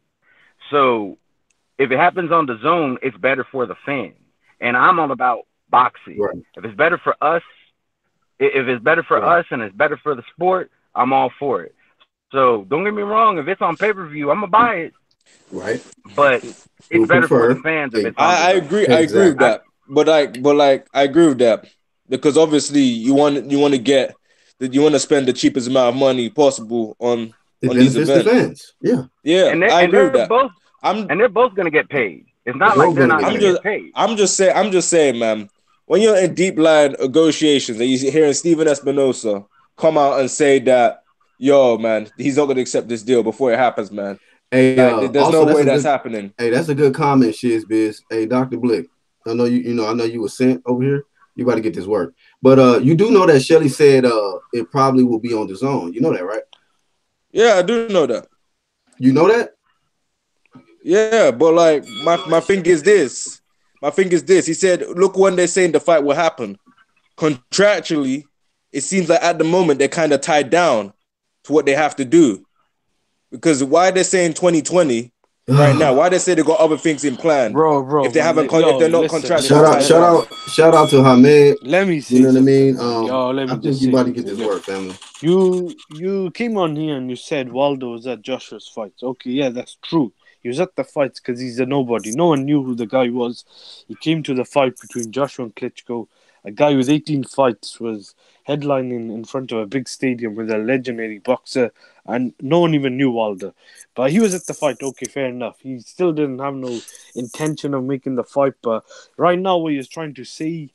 So if it happens on the Zone, it's better for the fans. And I'm all about boxing. Right. If it's better for us, us and it's better for the sport, I'm all for it. So don't get me wrong, if it's on pay-per-view, I'm gonna buy it. Right. But it's better for the fans if it's on I agree with that. But I agree with that, because obviously you want to spend the cheapest amount of money possible on these events. Yeah. And I agree with that. And they're both gonna get paid. It's not like they're not gonna get paid. I'm just saying, man. When you're in deep line negotiations and you're hearing Steven Espinosa come out and say that, yo, man, he's not gonna accept this deal before it happens, man. Hey, there's no way that's happening. Hey, that's a good comment, Shizbiz. Hey, Dr. Blick, I know I know you were sent over here. You got to get this work. But you do know that Shelly said it probably will be on the Zone. You know that, right? Yeah, I do know that. You know that? Yeah, but like my thing is this. He said, look, when they're saying the fight will happen, contractually, it seems like at the moment they're kind of tied down to what they have to do. Because why they're saying 2020 right now? Why they say they got other things in plan? Bro. If they haven't, if they're not contractually. Shout out to Hamed. Let me see. You know what I mean? Let me I think you about to get this work, family. You came on here and you said Waldo was at Joshua's fights. Okay, yeah, that's true. He was at the fights because he's a nobody. No one knew who the guy was. He came to the fight between Joshua and Klitschko, A guy with 18 fights was headlining in front of a big stadium with a legendary boxer, and no one even knew Wilder. But he was at the fight, okay, fair enough. He still didn't have no intention of making the fight, but right now what he's trying to say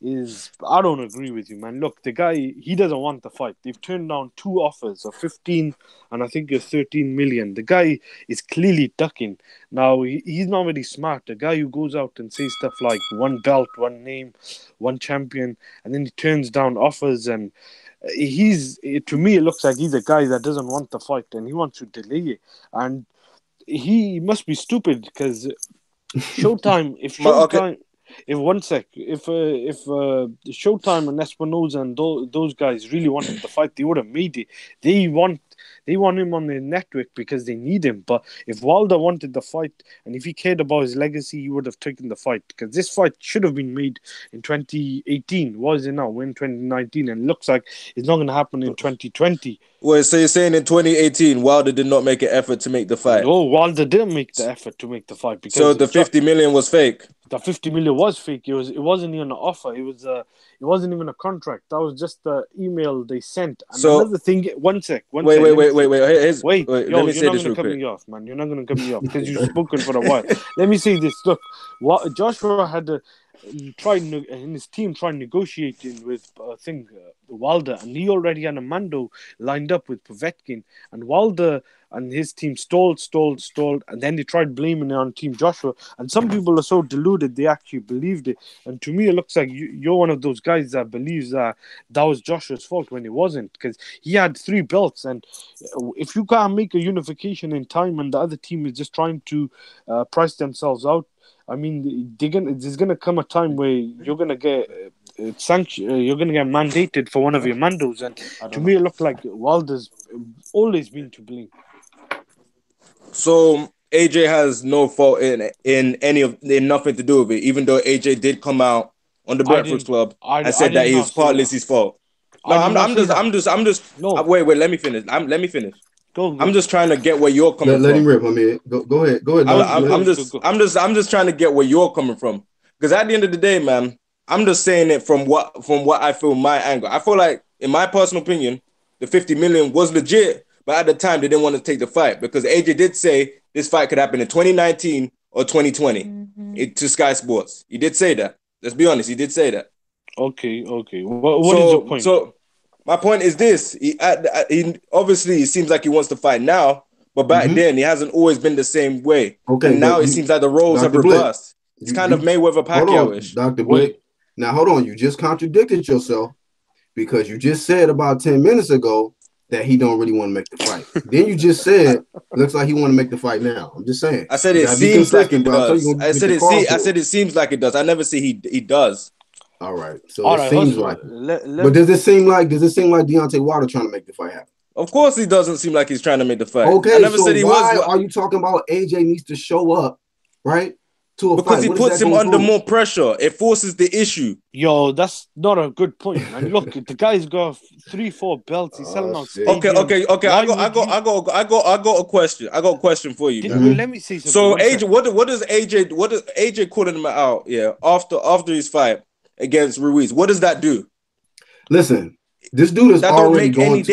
is, I don't agree with you, man. Look, the guy, he doesn't want the fight. They've turned down 2 offers of 15 and I think it's 13 million. The guy is clearly ducking. Now, he's not very smart. The guy who goes out and says stuff like one belt, one name, one champion, and then he turns down offers, and to me, it looks like he's a guy that doesn't want the fight and he wants to delay it. And he must be stupid because Showtime, if Showtime, if one sec, if Showtime and Espinoza and those guys really wanted the fight, they would have made it. They want him on their network because they need him. But if Wilder wanted the fight and if he cared about his legacy, he would have taken the fight, because this fight should have been made in 2018. What is it now? We're in 2019, and it looks like it's not going to happen in 2020. Wait, so you're saying in 2018, Wilder did not make an effort to make the fight? No, Wilder didn't make the effort to make the fight, because so the 50 million was fake. The 50 million was fake. It wasn't even an offer. It wasn't even a contract. That was just the email they sent. And so another thing, one sec. Wait. Yo, let me say this real quick. Cut me off, man. You're not going to cut me off because you've spoken for a while. Let me say this. Look, Joshua had and his team tried negotiating with Wilder, and he already had a Mando lined up with Povetkin, and Wilder and his team stalled, and then they tried blaming it on Team Joshua, and some people are so deluded they actually believed it. And to me, it looks like you're one of those guys that believes that was Joshua's fault when it wasn't, because he had 3 belts, and if you can't make a unification in time and the other team is just trying to price themselves out, I mean, there's gonna come a time where you're gonna get you're gonna get mandated for one of your Mandos, and to me, it looked like Wilder's always been to blame. So AJ has no fault in nothing to do with it, even though AJ did come out on the Breakfast Club and said that he was partly his fault. No, I'm just. No. Wait. Let me finish. Let me finish. Go. I'm just trying to get where you're coming from. Let him rip. I mean, go ahead. I'm just trying to get where you're coming from, because at the end of the day, man, I'm just saying it from what I feel my angle. I feel like, in my personal opinion, the 50 million was legit, but at the time they didn't want to take the fight because AJ did say this fight could happen in 2019 or 2020 to Sky Sports. He did say that. Let's be honest, he did say that. Okay. What is your point? So my point is this: he obviously it seems like he wants to fight now, but back then he hasn't always been the same way. Okay, and now it seems like the roles have reversed. It's kind of Mayweather Pacquiao-ish. Dr. Blake. Now hold on, you just contradicted yourself, because you just said about 10 minutes ago that he don't really want to make the fight. Then you just said looks like he want to make the fight now. I'm just saying. I said it seems like it does. I said it seems like it does. I never say he does. All right. So it seems like but does it seem like Deontay Wilder trying to make the fight happen? Of course he doesn't seem like he's trying to make the fight. Okay, I never said he was. Why are you talking about AJ needs to show up, right? Because he puts him under more pressure. It forces the issue. Yo, that's not a good point, man. Look, the guy's got 3-4 belts. He's selling out stadiums. Okay. I got a question. I got a question for you. Let me say something. So AJ, what does AJ calling him out? Yeah, after his fight against Ruiz, what does that do? Listen, this dude is already going.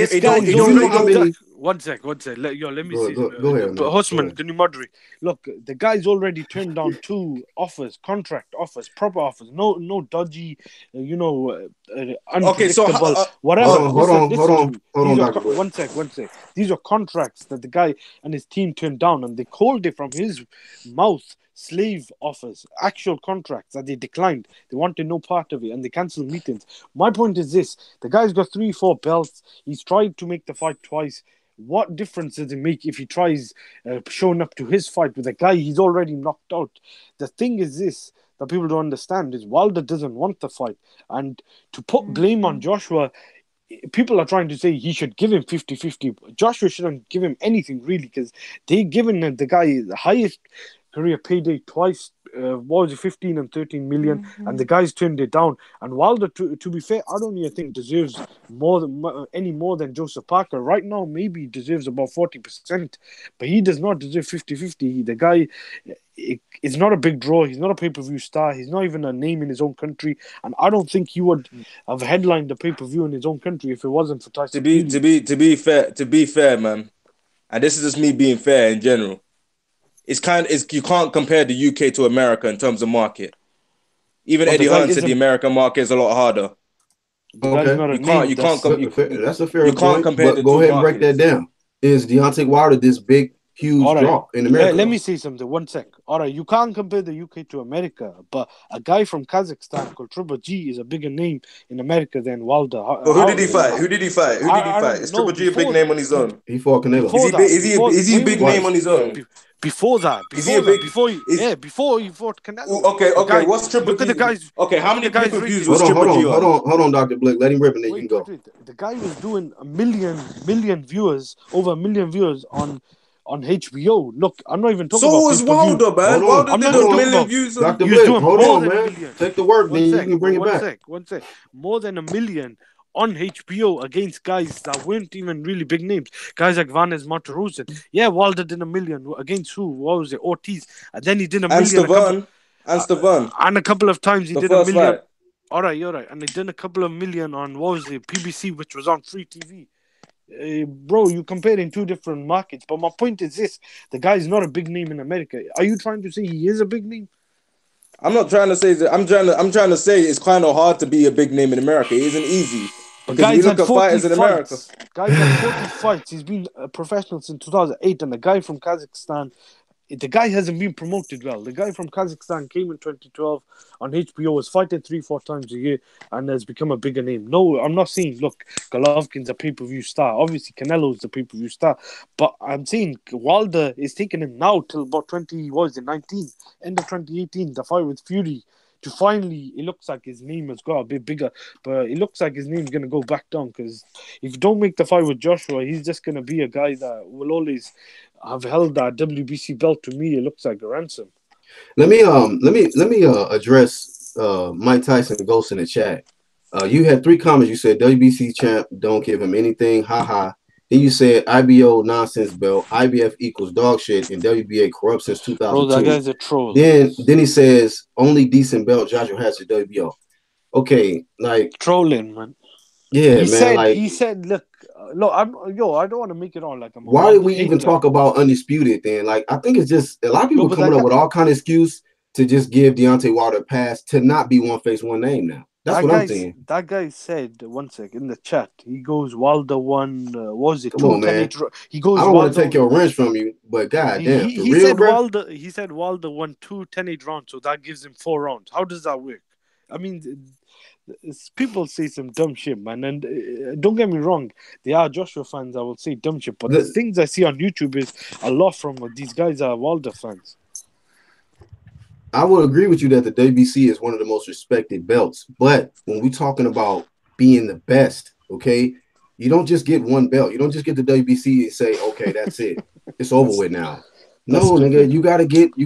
One sec. Let me see. Go ahead. But Hosman, can you moderate? Look, the guy's already turned down 2 offers, contract offers, proper offers. No dodgy, unpredictable. Okay, so whatever. Hold on, Dr. One sec. These are contracts that the guy and his team turned down, and they called it from his mouth slave offers, actual contracts that they declined. They wanted no part of it, and they cancelled meetings. My point is this: the guy's got 3-4 belts. He's tried to make the fight twice. What difference does it make if he tries showing up to his fight with a guy he's already knocked out? The thing is this that people don't understand is Wilder doesn't want the fight. And to put blame on Joshua, people are trying to say he should give him 50-50. Joshua shouldn't give him anything, really, because they've given the guy the highest career payday twice what was it, 15 and 13 million, and the guys turned it down. And Wilder, to be fair, I don't even think deserves any more than Joseph Parker. Right now, maybe he deserves about 40%, but he does not deserve 50-50. The guy is not a big draw. He's not a pay-per-view star. He's not even a name in his own country, and I don't think he would have headlined the pay-per-view in his own country if it wasn't for Tyson Fury. To be fair, man, and this is just me being fair in general. You can't compare the UK to America in terms of market. Even But Eddie Hearn said the American market is a lot harder. The guy's not a name. That's a fair you can't point. compare But the go two ahead and break markets. that down. Is Deontay Wilder this big, huge All right. draw in America? Let me say something. 1 sec. All right, you can't compare the UK to America, but a guy from Kazakhstan called Triple G is a bigger name in America than Wilder. But who did he fight? Who did he fight? Is Triple G a big name on his own? He fought Canelo. Is he a big name on his own? Before he fought Canelo. Okay. What's Triple G? Look at the guys. Okay, how many pay-per-views was Hold Triple G on? Hold on, Dr. Blick. Let him rip and then you can go. The guy was doing a million viewers, over 1 million viewers on HBO. Look, I'm not even talking about. So was Wilder, man. Wilder did a million views. Dr. Blick, hold on, man. Take the work, then you can bring it back. One sec. More than 1 million on HBO against guys that weren't even really big names. Guys like Vanes Martirosyan. Yeah, Wilder did 1 million against who? What was it? Ortiz. And then he did 1 million. And Stefan. And a couple of times he did 1 million. Fight. All right, you're right. And he did a couple of million on, what was it? PBC, which was on free TV. Bro, you comparing two different markets. But my point is this: the guy is not a big name in America. Are you trying to say he is a big name? I'm not trying to say that. I'm trying to say it's kind of hard to be a big name in America. It isn't easy. Because you look at fighters in America. Guys had 40 fights. He's been a professional since 2008, and the guy from Kazakhstan. The guy hasn't been promoted well. The guy from Kazakhstan came in 2012 on HBO, was fighting 3-4 times a year, and has become a bigger name. No, I'm not saying, look, Golovkin's a pay-per-view star. Obviously, Canelo's a pay-per-view star. But I'm saying Wilder is taking him now till about 19, end of 2018, the fight with Fury. To finally, it looks like his name has got a bit bigger, but it looks like his name's going to go back down, because if you don't make the fight with Joshua, he's just going to be a guy that will always have held that WBC belt. To me, it looks like a ransom. Let me address Mike Tyson Ghost in the chat. You had 3 comments. You said WBC champ, don't give him anything, haha. Then you said IBO nonsense belt, IBF equals dog shit, and WBA corrupt since 2002. Bro, that guy's a troll. Then he says only decent belt Joshua has is WBO. Okay, like trolling, man. Yeah, he said, look, I don't want to make it all like I'm. Why did we even talk about Undisputed then? Like, I think it's just a lot of people coming up with all kind of excuse to just give Deontay Wilder a pass to not be one face, one name now. That's what I'm saying. That guy said, 1 sec, in the chat, he goes, Wilder won, what was it? Come on, man. He goes, I don't want to take your wrench from you, but goddamn, he said Wilder won 2 10-8 rounds, so that gives him 4 rounds. How does that work? I mean, people say some dumb shit, man, and don't get me wrong, there are Joshua fans that will say dumb shit, but the things I see on YouTube is a lot from these guys are Wilder fans. I would agree with you that the WBC is one of the most respected belts, but when we're talking about being the best, okay, you don't just get one belt. You don't just get the WBC and say, okay, that's it. It's over with now. No, nigga, you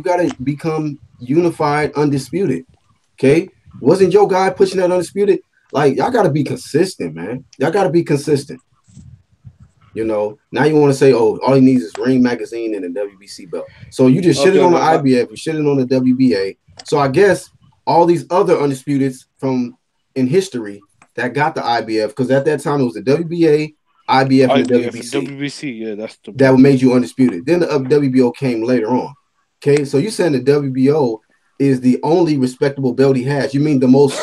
gotta become unified, undisputed. Okay? Wasn't your guy pushing that undisputed? Like, y'all gotta be consistent, man. Y'all gotta be consistent. You know, now you want to say, oh, all he needs is Ring Magazine and a WBC belt. So you just shitted on the IBF, you shitted on the WBA. So I guess all these other undisputeds from in history that got the IBF, because at that time it was the WBA, IBF, and the WBC. WBC, yeah, that's the that made you undisputed. Then the WBO came later on. Okay, so you're saying the WBO is the only respectable belt he has. You mean the most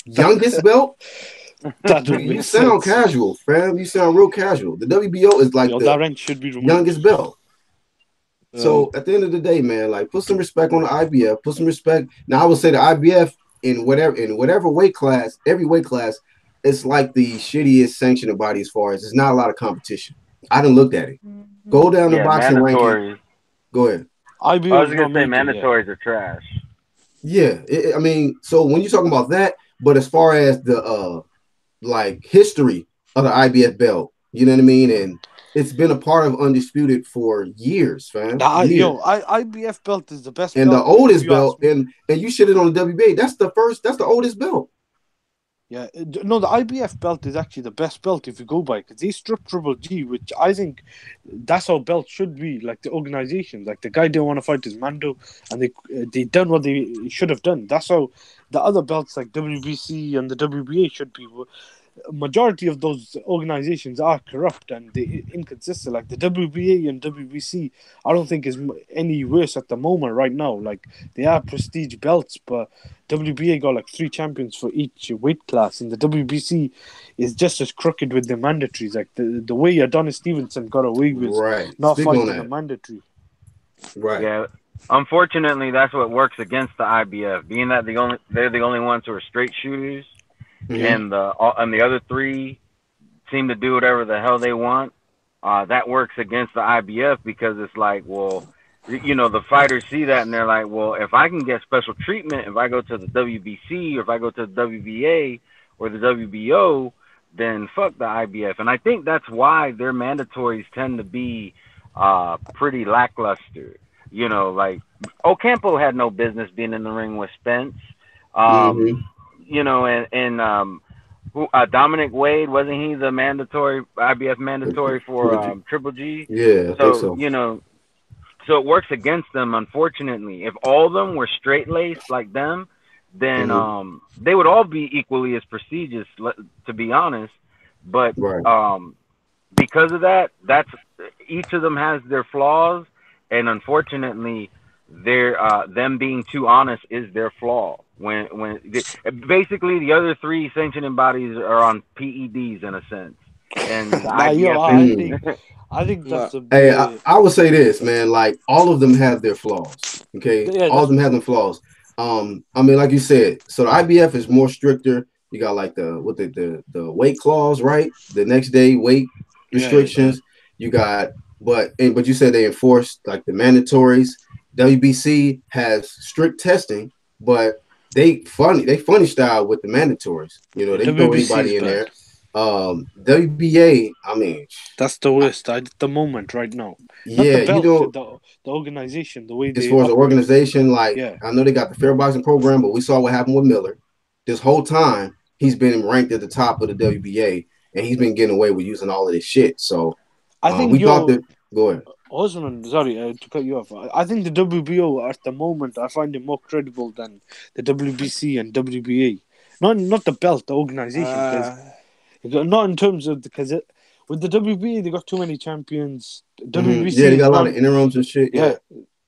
youngest belt? You sound casual, fam. You sound real casual. The WBO is like the rank should be youngest belt. So at the end of the day, man, like put some respect on the IBF. Put some respect. Now I would say the IBF in whatever weight class, every weight class, it's like the shittiest sanctioning body as far as there's not a lot of competition. I done looked at it. Go down the boxing ranking. Go ahead. I was gonna say mandatories are trash. Yeah, I mean, so when you're talking about that, but as far as the like history of the IBF belt, you know what I mean, and it's been a part of Undisputed for years, fam. Years. IBF belt is the best And belt. the oldest if you ask belt, me. and you shit it on the WBA. That's the oldest belt. Yeah, no, the IBF belt is actually the best belt if you go by, because they stripped Triple G, which I think that's how belts should be. Like the organization, like the guy didn't want to fight his Mando, and they done what they should have done. That's how the other belts like WBC and the WBA should be. Majority of those organizations are corrupt and they inconsistent. Like the WBA and WBC, I don't think is any worse at the moment right now. Like they are prestige belts, but WBA got like 3 champions for each weight class, and the WBC is just as crooked with the mandatories. Like the way Adonis Stevenson got away with not Speak on fighting a that. mandatory. Right. Yeah. Unfortunately, that's what works against the IBF, being that they're the only ones who are straight shooters, and the other 3 seem to do whatever the hell they want. That works against the IBF because it's like, well, the fighters see that and they're like, well, if I can get special treatment, if I go to the WBC or if I go to the WBA or the WBO, then fuck the IBF. And I think that's why their mandatories tend to be pretty lackluster. Like Ocampo had no business being in the ring with Spence. Dominic Wade, wasn't he the IBF mandatory for Triple G? Yeah, I think so. So it works against them, unfortunately. If all of them were straight laced like them, then they would all be equally as prestigious, to be honest. But because of that, each of them has their flaws, and unfortunately, them being too honest is their flaw. Basically the other 3 sanctioning bodies are on PEDs in a sense, and I think that's a Hey, I would say this, man. Like all of them have their flaws. Okay, Yeah, all of them have their flaws. I mean, like you said, so the IBF is more stricter. You got like the weight clause, right? The next day weight restrictions. You got, but you said they enforced like the mandatories. WBC has strict testing, but they funny style with the mandatories. They throw anybody in there. WBA, I mean, that's the worst at the moment right now. Yeah, Not the belt, the organization, the way as far as the organization, like I know they got the fair boxing program, but we saw what happened with Miller. This whole time he's been ranked at the top of the WBA, and he's been getting away with using all of this shit. So I think we thought that. Go ahead. Osman, sorry to cut you off. I think the WBO at the moment I find it more credible than the WBC and WBA. Not the belt, the organization. Not in terms of because with the WBA they got too many champions. WBC, they got a lot of interims and shit. Yeah,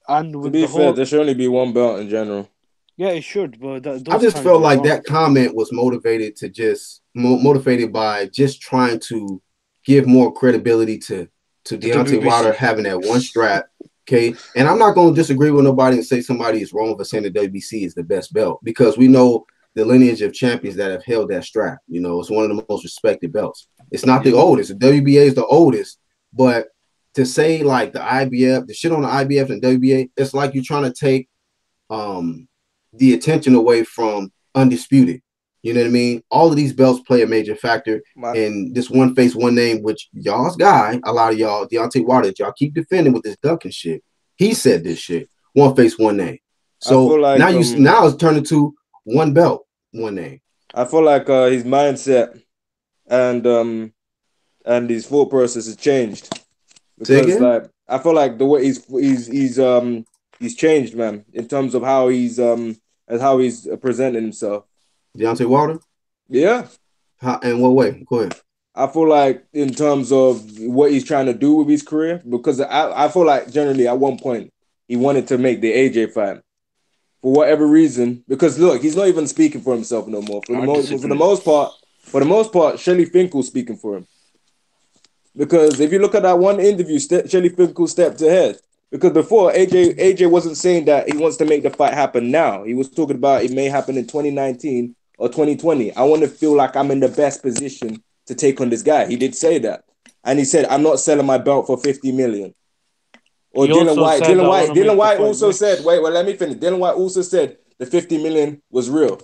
and to be fair, there should only be one belt in general. Yeah, it should, but I just felt like that comment was motivated by just trying to give more credibility to Deontay Wilder having that one strap. Okay, and I'm not going to disagree with nobody and say somebody is wrong for saying the WBC is the best belt, because we know the lineage of champions that have held that strap. It's one of the most respected belts. It's not the oldest. The WBA is the oldest, but to say like the IBF, the shit on the IBF and WBA, it's like you're trying to take the attention away from Undisputed. You know what I mean? All of these belts play a major factor in this one face, one name, which y'all's guy, a lot of y'all, Deontay Wilder, that y'all keep defending with this Duncan shit. He said this shit. One face, one name. So like, now it's turned into one belt, one name. I feel like his mindset and his thought process has changed. Because like I feel like the way he's changed, man, in terms of how he's presenting himself. Deontay Wilder? Yeah. In what way? Go ahead. I feel like in terms of what he's trying to do with his career, because I feel like generally at one point he wanted to make the AJ fight. For whatever reason, because look, he's not even speaking for himself no more. For the most part, Shelly Finkel's speaking for him. Because if you look at that one interview, Shelly Finkel stepped ahead. Because before, AJ wasn't saying that he wants to make the fight happen now. He was talking about it may happen in 2019 or 2020. I want to feel like I'm in the best position to take on this guy. He did say that. And he said, I'm not selling my belt for $50 million. Or Dylan White also said, let me finish. Dylan White also said the $50 million was real.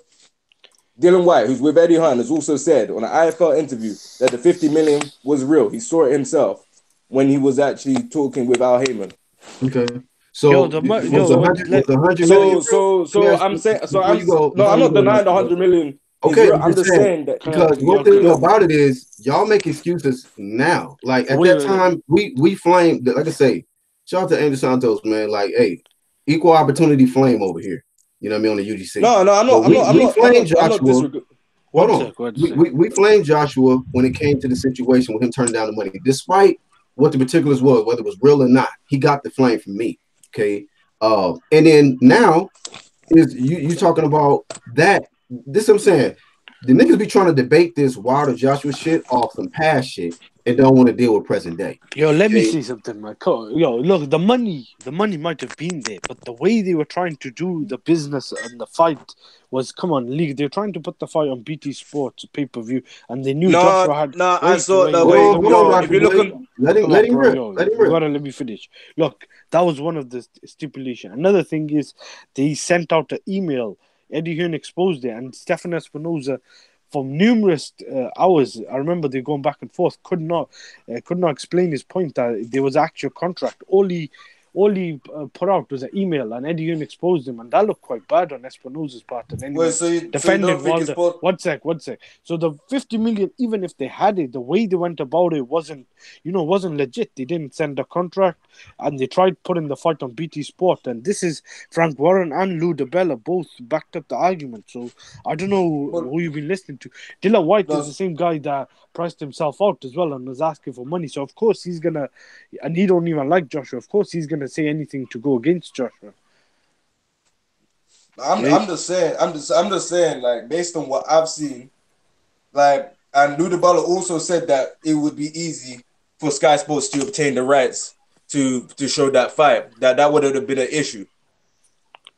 Dylan White, who's with Eddie Hearn, has also said on an IFL interview that the $50 million was real. He saw it himself. when he was actually talking with Al Heyman. Okay. So Yo, was the hundred was the 100 million So real? Let me ask I'm you saying, before you go. no, Before I'm you not go, denying the Joshua. 100 million is Okay, real. I'm I'm just just saying saying that. because one yo, thing Look, about it is y'all make excuses now. Like at that wait. time, we flamed. Like I say, shout out to Andrew Santos, man. Like, hey, equal opportunity flame over here. You know what I mean on the UGC. no, But we flamed Joshua. disregarding. Hold One on. sec. We flamed Joshua when it came to the situation with him turning down the money, despite what the particulars was, whether it was real or not. He got the flame from me. Okay. And then now is you talking about that. This is what I'm saying. The niggas be trying to debate this Wilder Joshua shit off some past shit and don't want to deal with present day. Yo, let me Okay? say something, man. Yo, look, the money might have been there, but the way they were trying to do the business and the fight was, come on, league. They're trying to put the fight on BT Sports pay-per-view, and they knew Joshua had. No, I Wait, saw that wait, way. wait. Let Hold me on, Yo, finish. if Joshua. you look Wait. on, Let Come on, him bro. rip. Yo, Let him you rip. gotta let me finish. Look, that was one of the stipulation. Another thing is they sent out an email. Eddie Hearn exposed it, and Stefan Espinosa, for numerous hours, I remember they going back and forth, could not explain his point that there was actual contract. All he put out was an email, and Eddie Hearn exposed him, and that looked quite bad on Espinosa's part. And then he wait, was so you defending don't think it's Wilder. possible? One sec. So the 50 million, even if they had it, the way they went about it wasn't legit. They didn't send a contract, and they tried putting the fight on BT Sport. And this is Frank Warren and Lou DiBella both backed up the argument. So I don't know But who you've been listening to. Dillian White is no, the same guy that priced himself out as well and was asking for money. So of course he's gonna, and he don't even like Joshua. Of course he's gonna say anything to go against Joshua. Yeah, I'm just saying, I'm just saying, like based on what I've seen, like, and Ludabala also said that it would be easy for Sky Sports to obtain the rights to show that fight. That would have been an issue.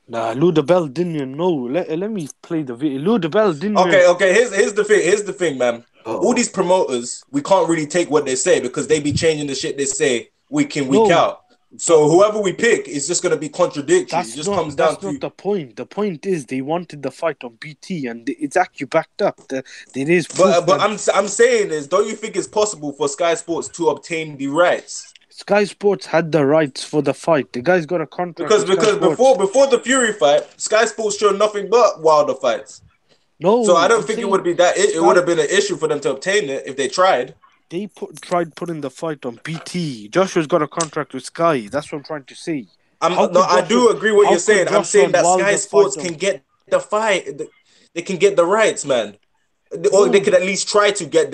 nah, Lou DiBella didn't even know. Let me play the video. Lou DiBella didn't even. Okay. Here's the thing. Here's the thing, man. All Oh, these promoters, we can't really take what they say because they be changing the shit they say week in, week No, out. but So whoever we pick is just gonna be contradictory. It just comes down that's not to. the point. The point is they wanted the fight on BT, and it's actually backed up. There is proof But that I'm saying is, don't you think it's possible for Sky Sports to obtain the rights? Sky Sports had the rights for the fight. The guy's got a contract with Sky Because Sports. before the Fury fight, Sky Sports showed nothing but Wilder fights. So I No, don't I'm think it would saying be that it would Sky. have been an issue for them to obtain it if they tried. They tried putting the fight on BT. Joshua's got a contract with Sky. That's what I'm trying to say. How could I Joshua? do agree what How you're could saying. I'm Joshua saying and that Sky Wilder Sports fight can on? get the fight. They can get the rights, man. Or they No, could at least try to get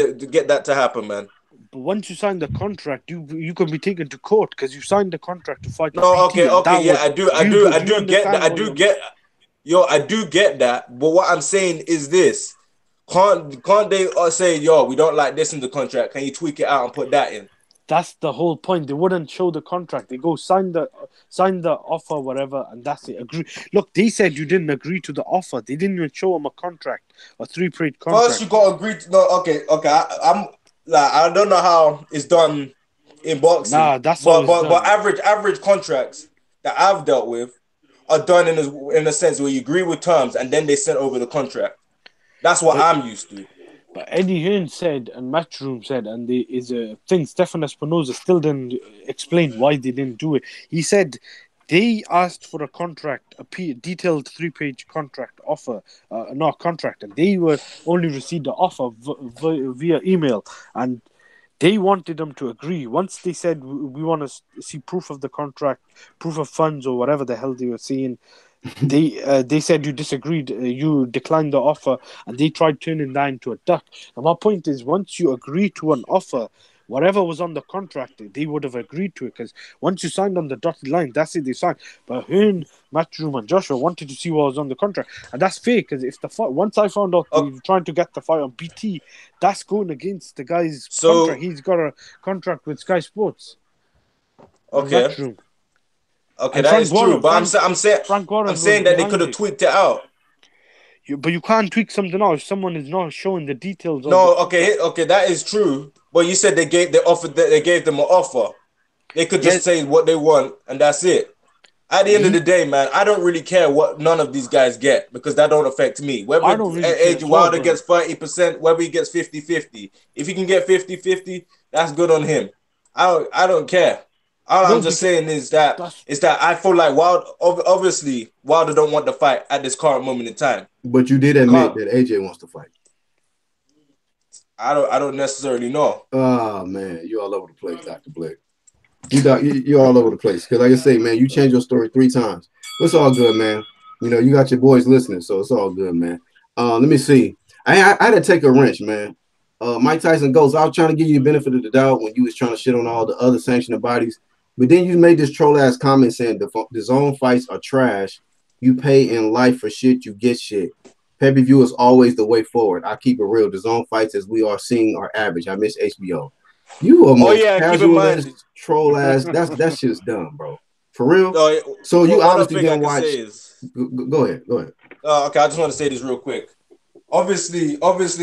that to happen, man. but once you sign the contract, you can be taken to court because you signed the contract to fight on No, BT, and that yeah, was. Do I you do get that. understand what I'm? I do get that. But what I'm saying is this: can't they say, yo, we don't like this in the contract? Can you tweak it out and put that in? That's the whole point. They wouldn't show the contract. They go sign the offer, whatever, and that's it. Agree. Look, they said you didn't agree to the offer. They didn't even show them a contract, a 3-page First, contract. you gotta agree. No, okay. I'm like, I don't know how it's done in boxing, Nah, that's how it's but done. average contracts that I've dealt with are done in a sense where you agree with terms and then they send over the contract. That's what But I'm used to. But Eddie Hearn said, and Matchroom said, and there is a thing, Stefan Espinosa still didn't explain why they didn't do it. He said they asked for a contract, detailed 3-page contract offer, not contract, and they were only received the offer via email, and they wanted them to agree. Once they said, we want to see proof of the contract, proof of funds, or whatever the hell they were saying, they said you disagreed, you declined the offer, and they tried turning that into a duck. And my point is, once you agree to an offer, whatever was on the contract, they would have agreed to it. Because once you signed on the dotted line, that's it. They signed. But Hearn, Matchroom, and Joshua wanted to see what was on the contract, and that's fake. Because if the fight, once I found out they Okay, were trying to get the fight on BT, that's going against the guy's contract. so He's got a contract with Sky Sports and okay, Matchroom. okay, And that is true. But Frank I'm Warren was saying that they could behind have it. tweaked it out. But you can't tweak something out if someone is not showing the details of the No, contract. okay, that is true. But you said they gave them an offer. They could Yeah, just say what they want and that's it. At the end of the he, day, man, I don't really care what none of these guys get because that don't affect me. I Whether don't really care AJ as well, Wilder but gets 30%, whether he gets 50-50. If he can get 50-50, that's good on him. I don't care. All No, I'm just because saying is that that's I feel like obviously Wilder don't want the fight at this current moment in time. But you did admit Because that AJ wants to fight. I don't necessarily know. Oh man, you all over the place, Dr. Blake. You're all over the place. Because like I say, man, you changed your story 3 times. But it's all good, man. You know, you got your boys listening, so it's all good, man. Let me see. I had to take a wrench, man. Mike Tyson goes, I was trying to give you the benefit of the doubt when you was trying to shit on all the other sanctioning bodies. But then you made this troll ass comment saying the zone fights are trash. You pay in life for shit, you get shit. Pay-per-view is always the way forward. I keep it real. The zone fights as we are seeing are average. I miss HBO. You are Oh most yeah, keep in casual ass, mind. troll ass. That's just dumb, bro. For real. So you Well, one obviously thing I didn't can watch. say is, Go ahead. Go ahead. okay, I just want to say this real quick. Obviously,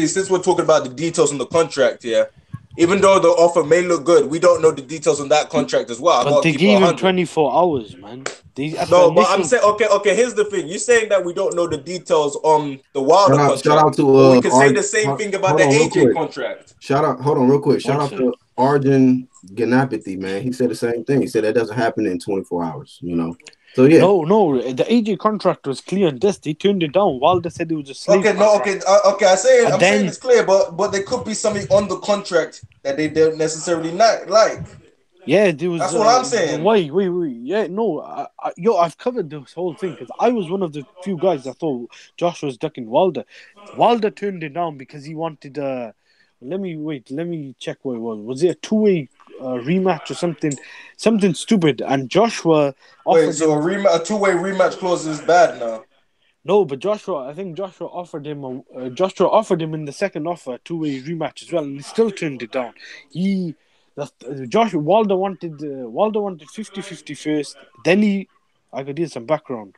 since we're talking about the details on the contract here, even though the offer may look good, we don't know the details on that contract as well. I but gotta they keep it gave him 100. 24 hours, man. They at the No, but I'm initial saying okay. Here's the thing: you're saying that we don't know the details on the Wilder Shout out contract, to but we can say Arj. the same thing about Hold the on, real AJ quick. contract. Hold on, real quick. Shout one out sec. to Arjun Ganapathy, man. He said the same thing. He said that doesn't happen in 24 hours. You know. So yeah. No, the AJ contract was clear and this. They turned it down. Wilder said it was a slave Okay, no, contract. okay. And I'm saying then it's clear, but there could be something on the contract that they don't necessarily not like. yeah, there was. That's what I'm saying. Wait. Yeah, no. I've covered this whole thing because I was one of the few guys that thought Josh was ducking Wilder. Wilder turned it down because he wanted. Let me check what it was. Was it a two-way rematch or something? Something stupid. And Joshua Wait, offered so him. a two-way rematch clause is bad now. No, but I think Joshua offered him. Joshua offered him in the second offer a two-way rematch as well, and he still turned it down. Joshua Walder wanted 50-50 first. Then I could hear some background.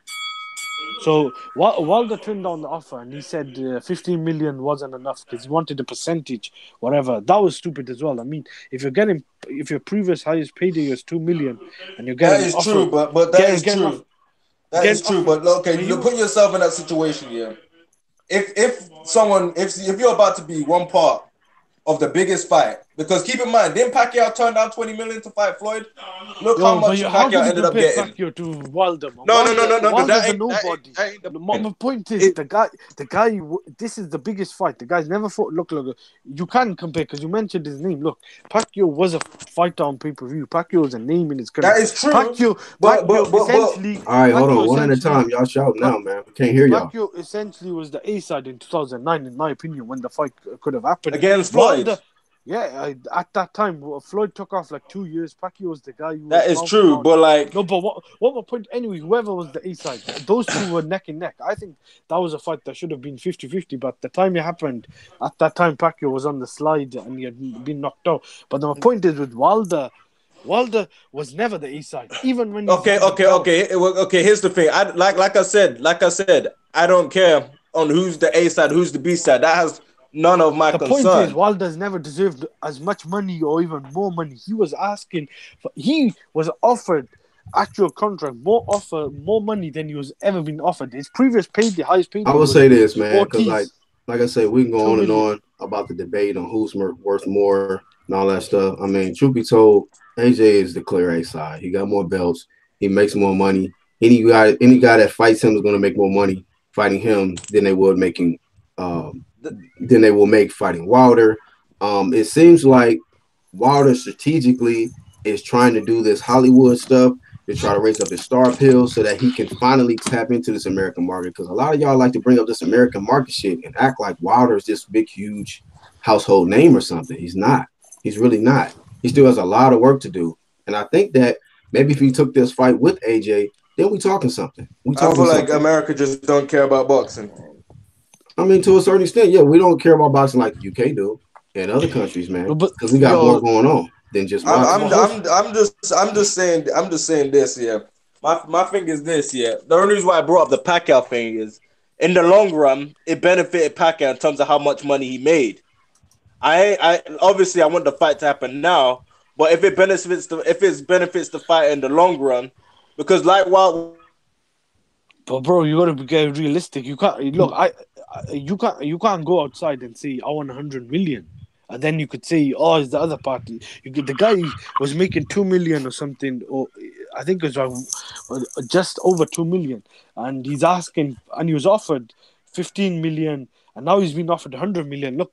So Walder turned down the offer, and he said 15 million wasn't enough because he wanted a percentage, whatever. That was stupid as well. I mean, if your previous highest payday was 2 million, and you're That getting is offer, true, but that is getting off, true. That is getting true. offered. But okay, But you put yourself in that situation here. If you're about to be one part of the biggest fight, because keep in mind, didn't Pacquiao turn down 20 million to fight Floyd? Look how much How Pacquiao can you ended up compare getting. Pacquiao to Wilder, man? No. Wilder's That a ain't nobody. that ain't the point. My point is, It, the guy. This is the biggest fight. The guy's never fought. Look. You can compare because you mentioned his name. Look, Pacquiao was a fighter on pay-per-view. Pacquiao was a name in his that country. is true. Pacquiao, But All right, hold Pacquiao on. One at a essentially, time. Y'all shout Pa- now, man. We can't hear y'all. Pacquiao essentially was the A side in 2009, in my opinion, when the fight could have happened. against Floyd. Wilder, yeah, at that time, Floyd took off like 2 years. Pacquiao was the guy who was That is pound for true. pound. But like No, but what my point, anyway, whoever was the A side, those two were neck and neck. I think that was a fight that should have been 50-50, but the time it happened, at that time, Pacquiao was on the slide and he had been knocked out. But my point is with Wilder was never the A side, even when he's on the belt. okay. Here's the thing. Like I said, I don't care on who's the A side, who's the B side. That has none of my The point is, concern. Wilder's never deserved as much money or even more money. He was offered actual contract, more money than he was ever been offered. His previous the highest I payday will was say this, man, because Ortiz, like I say, we can go 2 on and million. on about the debate on who's worth more and all that stuff. I mean, truth be told, AJ is the clear A side. He got more belts. He makes more money. Any guy that fights him is going to make more money fighting him than they would making than they will make fighting Wilder. It seems like Wilder strategically is trying to do this Hollywood stuff to try to raise up his star appeal so that he can finally tap into this American market. Because a lot of y'all like to bring up this American market shit and act like Wilder is this big, huge household name or something. He's not. He's really not. He still has a lot of work to do. And I think that maybe if he took this fight with AJ, then we talking something. We I talking feel like something. America just don't care about boxing. I mean, to a certain extent, yeah, we don't care about boxing like the UK do and other countries, man, No, but because we got more going on than just boxing. I'm just saying this here. My thing is this here. The only reason why I brought up the Pacquiao thing is in the long run, it benefited Pacquiao in terms of how much money he made. I obviously I want the fight to happen now, but if it benefits the fight in the long run, because like while But bro, you gotta get realistic. You can't look. You can't go outside and say I want 100 million. And then you could say, oh, it's the other party. The guy was making 2 million or something, or I think it was just over 2 million, and he's asking, and he was offered 15 million, and now he's been offered 100 million. Look,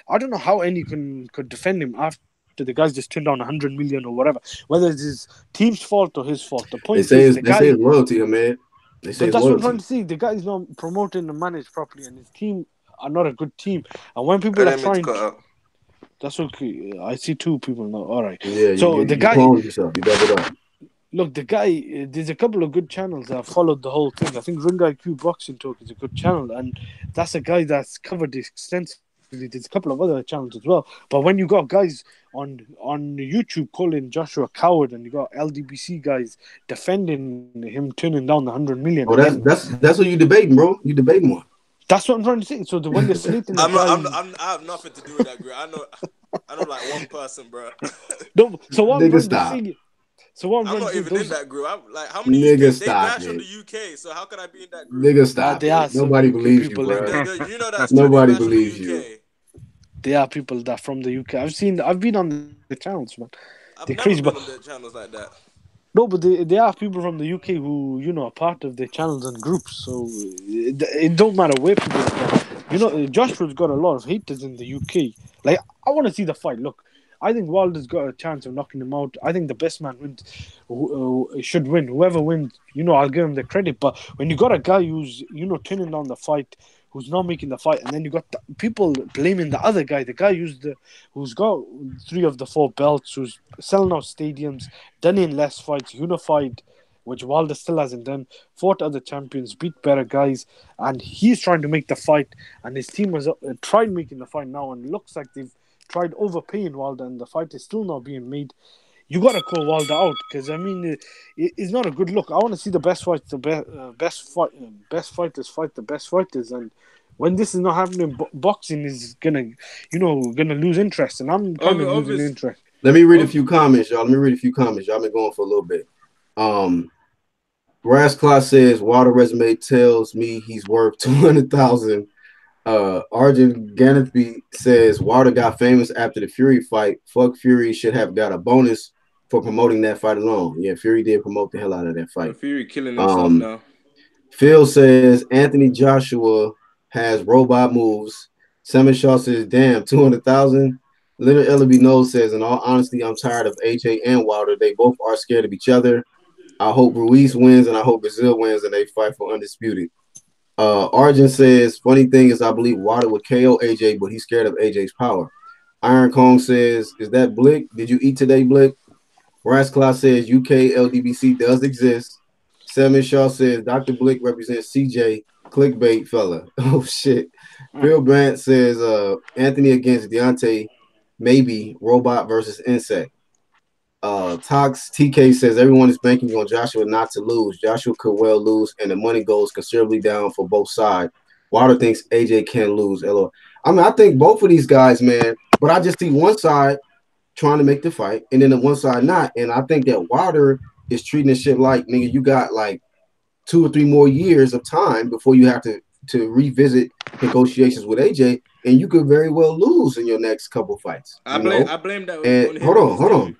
I don't know how any could defend him after the guys just turned down 100 million or whatever. Whether it's his team's fault or his fault. The They point say is, it's the they say guy. it's loyalty, man. They say But it's that's what I'm trying loyalty. to say. The guy is not promoted and managed properly, and his team are not a good team. And when I people are didn't mean to trying, cut out. that's okay. I see two people now. All right. Yeah, So the you guy, cloned yourself. You doubled up. look, the guy. There's a couple of good channels that have followed the whole thing. I think Ring IQ Boxing Talk is a good channel, and that's a guy that's covered this extensively. There's a couple of other channels as well. But when you got guys on YouTube calling Joshua a coward, and you got LDBC guys defending him turning down the 100 million, and Oh, then that's what you debating, bro. You debating one. that's what I'm trying to say. So when they're slating the I'm not. guy, I have nothing to do with that, Grit. I know like one person, bro. no. So what I'm Nigga, trying to stop. say. So what I'm I'm trying to not say, even in those that group. I'm like, how many Nigga, UK? They stop bash on it. the UK, so how can I be in that group? Nigga, stop there are it. some Nobody UK believes you, people in bro. there. You know that's true. They Nobody bash on the believes you. UK. There are people that from the UK. I've been on the channels, man. They're I've crazy, but never been on the channels like that. no, but there are people from the UK who are part of the channels and groups. So it don't matter where people are from. Joshua's got a lot of haters in the UK. Like, I want to see the fight. Look, I think Wilder's got a chance of knocking him out. I think the best man wins, should win. Whoever wins, I'll give him the credit. But when you got a guy who's turning down the fight, who's not making the fight, and then you got people blaming the other guy, the guy who's got 3 of the 4 belts, who's selling out stadiums, done in less fights, unified, which Wilder still hasn't done, fought other champions, beat better guys, and he's trying to make the fight, and his team has tried making the fight now, and looks like they've tried overpaying Wilder, and the fight is still not being made. You gotta call Wilder out, because I mean, it's not a good look. I want to see the best fights, best fighters fight the best fighters, and when this is not happening, boxing is gonna lose interest, and I'm kind of losing Obvious. interest. Let me read a few comments, y'all. Let me read a few comments. Y'all been going for a little bit. Brass Claw says Wilder resume tells me he's worth 200,000. Arjun Ganaphy says Wilder got famous after the Fury fight. Fuck Fury should have got a bonus for promoting that fight alone. Yeah, Fury did promote the hell out of that fight. Fury killing himself now. Phil says Anthony Joshua has robot moves. Salmon Shaw says, damn, 200,000. Leonard Ellaby Knowles says, in all honesty, I'm tired of AJ and Wilder. They both are scared of each other. I hope Ruiz wins and I hope Breazeale wins and they fight for undisputed. Arjun says, funny thing is I believe Wilder would KO AJ, but he's scared of AJ's power. Iron Kong says, is that Blick? Did you eat today, Blick? Rasclaw says UK LDBC does exist. Salmon Shaw says Dr. Blick represents CJ, clickbait fella. Oh shit. Phil Brandt says Anthony against Deontay, maybe robot versus insect. Tox TK says everyone is banking on Joshua not to lose. Joshua could well lose, and the money goes considerably down for both sides. Wilder thinks AJ can lose. LO. I mean, I think both of these guys, man, but I just see one side trying to make the fight, and then the one side not. And I think that Wilder is treating this shit like, nigga, you got like 2 or 3 more years of time before you have to revisit negotiations with AJ, and you could very well lose in your next couple fights. I blame that And on him.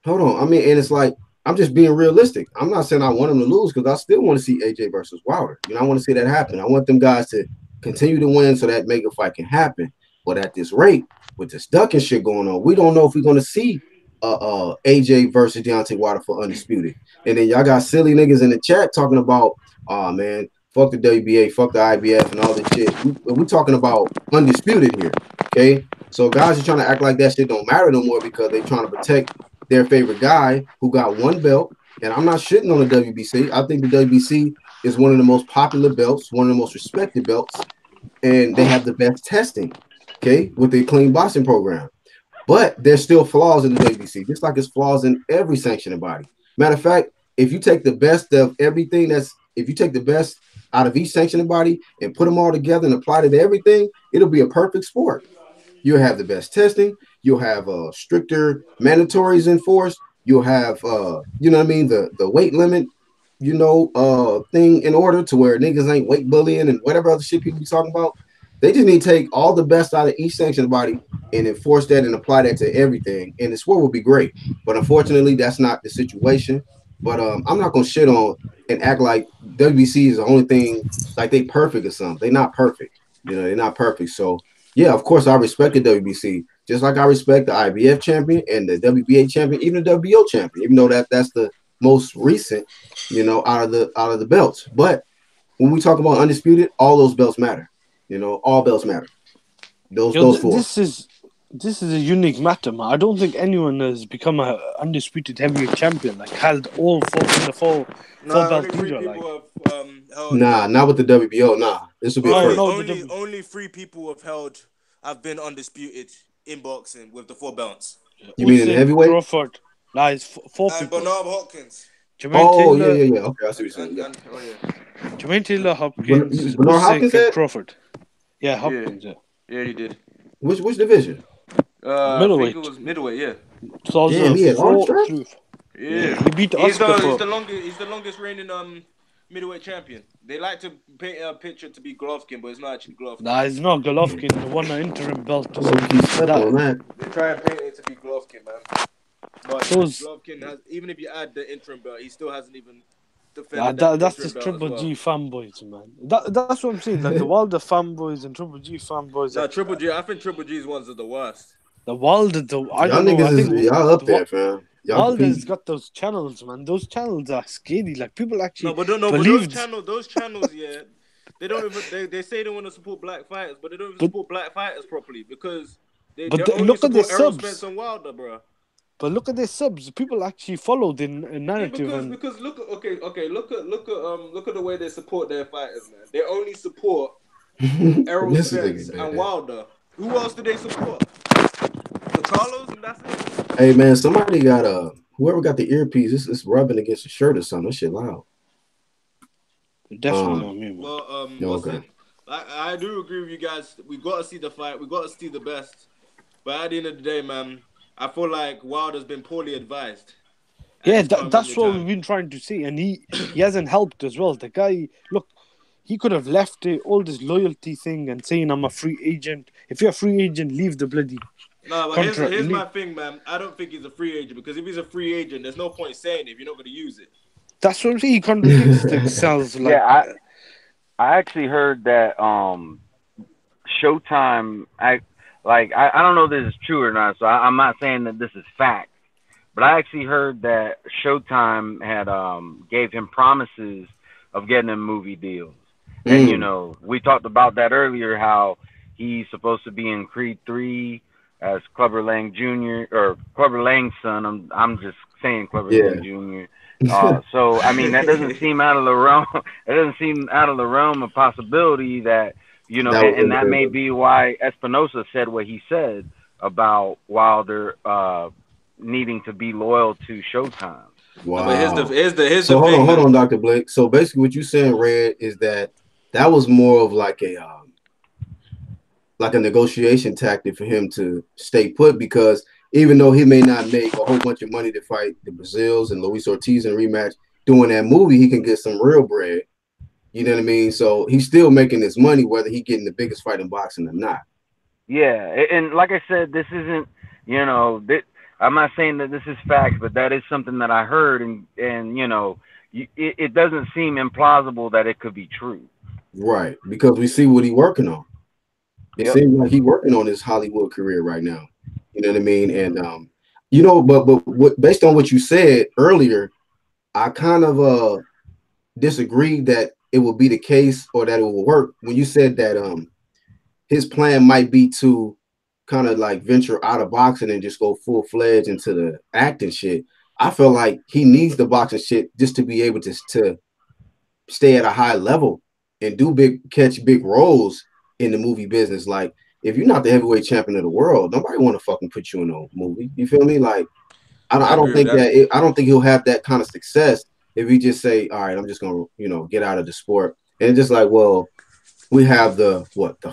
hold on. I mean, and it's like I'm just being realistic. I'm not saying I want him to lose because I still want to see AJ versus Wilder. I want to see that happen. I want them guys to continue to win so that mega fight can happen. But at this rate, with this ducking shit going on, we don't know if we're going to see AJ versus Deontay Wilder for undisputed. And then y'all got silly niggas in the chat talking about, oh man, fuck the WBA, fuck the IBF, and all this shit. We're talking about undisputed here, okay? So guys are trying to act like that shit don't matter no more because they're trying to protect their favorite guy who got one belt. And I'm not shitting on the WBC. I think the WBC is one of the most popular belts, one of the most respected belts, and they have the best testing, okay, with the clean boxing program. But there's still flaws in the WBC, just like there's flaws in every sanctioning body. Matter of fact, if you take the best of everything if you take the best out of each sanctioning body and put them all together and apply it to everything, it'll be a perfect sport. You'll have the best testing. You'll have stricter mandatories enforced. You'll have, the weight limit, thing in order to where niggas ain't weight bullying and whatever other shit people be talking about. They just need to take all the best out of each sanctioned body and enforce that and apply that to everything. And the sport would be great. But unfortunately, that's not the situation. But I'm not gonna shit on and act like WBC is the only thing like they perfect or something. They're not perfect. You know, they're not perfect. So yeah, of course I respect the WBC, just like I respect the IBF champion and the WBA champion, even the WBO champion, even though that's the most recent, you know, out of the belts. But when we talk about undisputed, all those belts matter. You know, all belts matter. Those four. This is a unique matter, man. I don't think anyone has become a undisputed heavyweight champion, like held all four belt only 3 leader. Like, people have held. Nah, not with the WBO. Nah, this will be Only, first. only 3 people have been undisputed in boxing with the 4 belts. You mean in the heavyweight? Crawford. Nah, it's 4 And people. Bernard Hopkins. Taylor, yeah. Okay, I see what you're saying. Jermaine Taylor, Hopkins, Bernard Hopkins, and Crawford. Yeah, Hopkins. Yeah, he did. Which division? Middleweight. I think it was middleweight. Yeah. Damn, he had long strap. Yeah, he beat Oscar. He's the longest reigning middleweight champion. They like to paint a picture to be Golovkin, but it's not actually Golovkin. Nah, it's not Golovkin. The one interim belt. They try and paint it to be Golovkin, man. But Golovkin has, even if you add the interim belt, he still hasn't even defended. That's just Triple G fanboys, man. That's what I'm saying. Like the Wilder fanboys and Triple G fanboys. No, Triple G. I think Triple G's ones are the worst. The Wilder, I don't know. Y'all up there, fam. Wilder's got those channels, man. Those channels are scary. Like people actually but those channels, yeah. They don't even. They say they want to support black fighters, but they don't even support black fighters properly because they only look at support their Errol subs. Spence and Wilder, bro. But look at their subs. People actually follow the narrative. Yeah, because look at the way they support their fighters, man. They only support Errol Spence and Wilder. Who else do they support? The Carlos, and that's it. Hey man, somebody got whoever got the earpiece. It's rubbing against the shirt or something. That shit loud. Definitely not me, man. Well, listen, I do agree with you guys. We got to see the fight. We got to see the best. But at the end of the day, man, I feel like Wilder's been poorly advised. Yeah, that's what we've been trying to see, and he hasn't helped as well. The guy, look, he could have left all this loyalty thing and saying I'm a free agent. If you're a free agent, leave the bloody. No, but here's my thing, man. I don't think he's a free agent because if he's a free agent, there's no point saying it if you're not going to use it. That's what I'm saying. He contradicts himself. Like, yeah, I actually heard that Showtime. I don't know if this is true or not, so I'm not saying that this is fact. But I actually heard that Showtime had gave him promises of getting him movie deals. And you know, we talked about that earlier, how he's supposed to be in Creed 3 as Clubber Lang Jr. or Clubber Lang's son. I'm just saying Clubber Lang Jr. So I mean, that doesn't seem out of the realm. It doesn't seem out of the realm of possibility that, you know, and that may be why Espinosa said what he said about Wilder needing to be loyal to Showtime. Wow. But here's the so hold on, Dr. Blake. So basically, what you're saying, Red, is that was more of like a negotiation tactic for him to stay put, because even though he may not make a whole bunch of money to fight the Breazeales and Luis Ortiz in rematch, doing that movie, he can get some real bread. You know what I mean? So he's still making his money, whether he's getting the biggest fight in boxing or not. Yeah, and like I said, this isn't, you know, I'm not saying that this is fact, but that is something that I heard, and you know, it doesn't seem implausible that it could be true. Right, because we see what he's working on. It seems like he's working on his Hollywood career right now. You know what I mean? And you know, but based on what you said earlier, I kind of disagreed that it will be the case or that it will work when you said that his plan might be to kind of like venture out of boxing and just go full-fledged into the acting shit. I feel like he needs the boxing shit just to be able to stay at a high level and catch big roles in the movie business. Like, if you're not the heavyweight champion of the world, nobody want to fucking put you in a movie. You feel me? Like, I don't think I don't think he'll have that kind of success if he just say, all right, I'm just gonna, you know, get out of the sport. And it's just like, well, we have the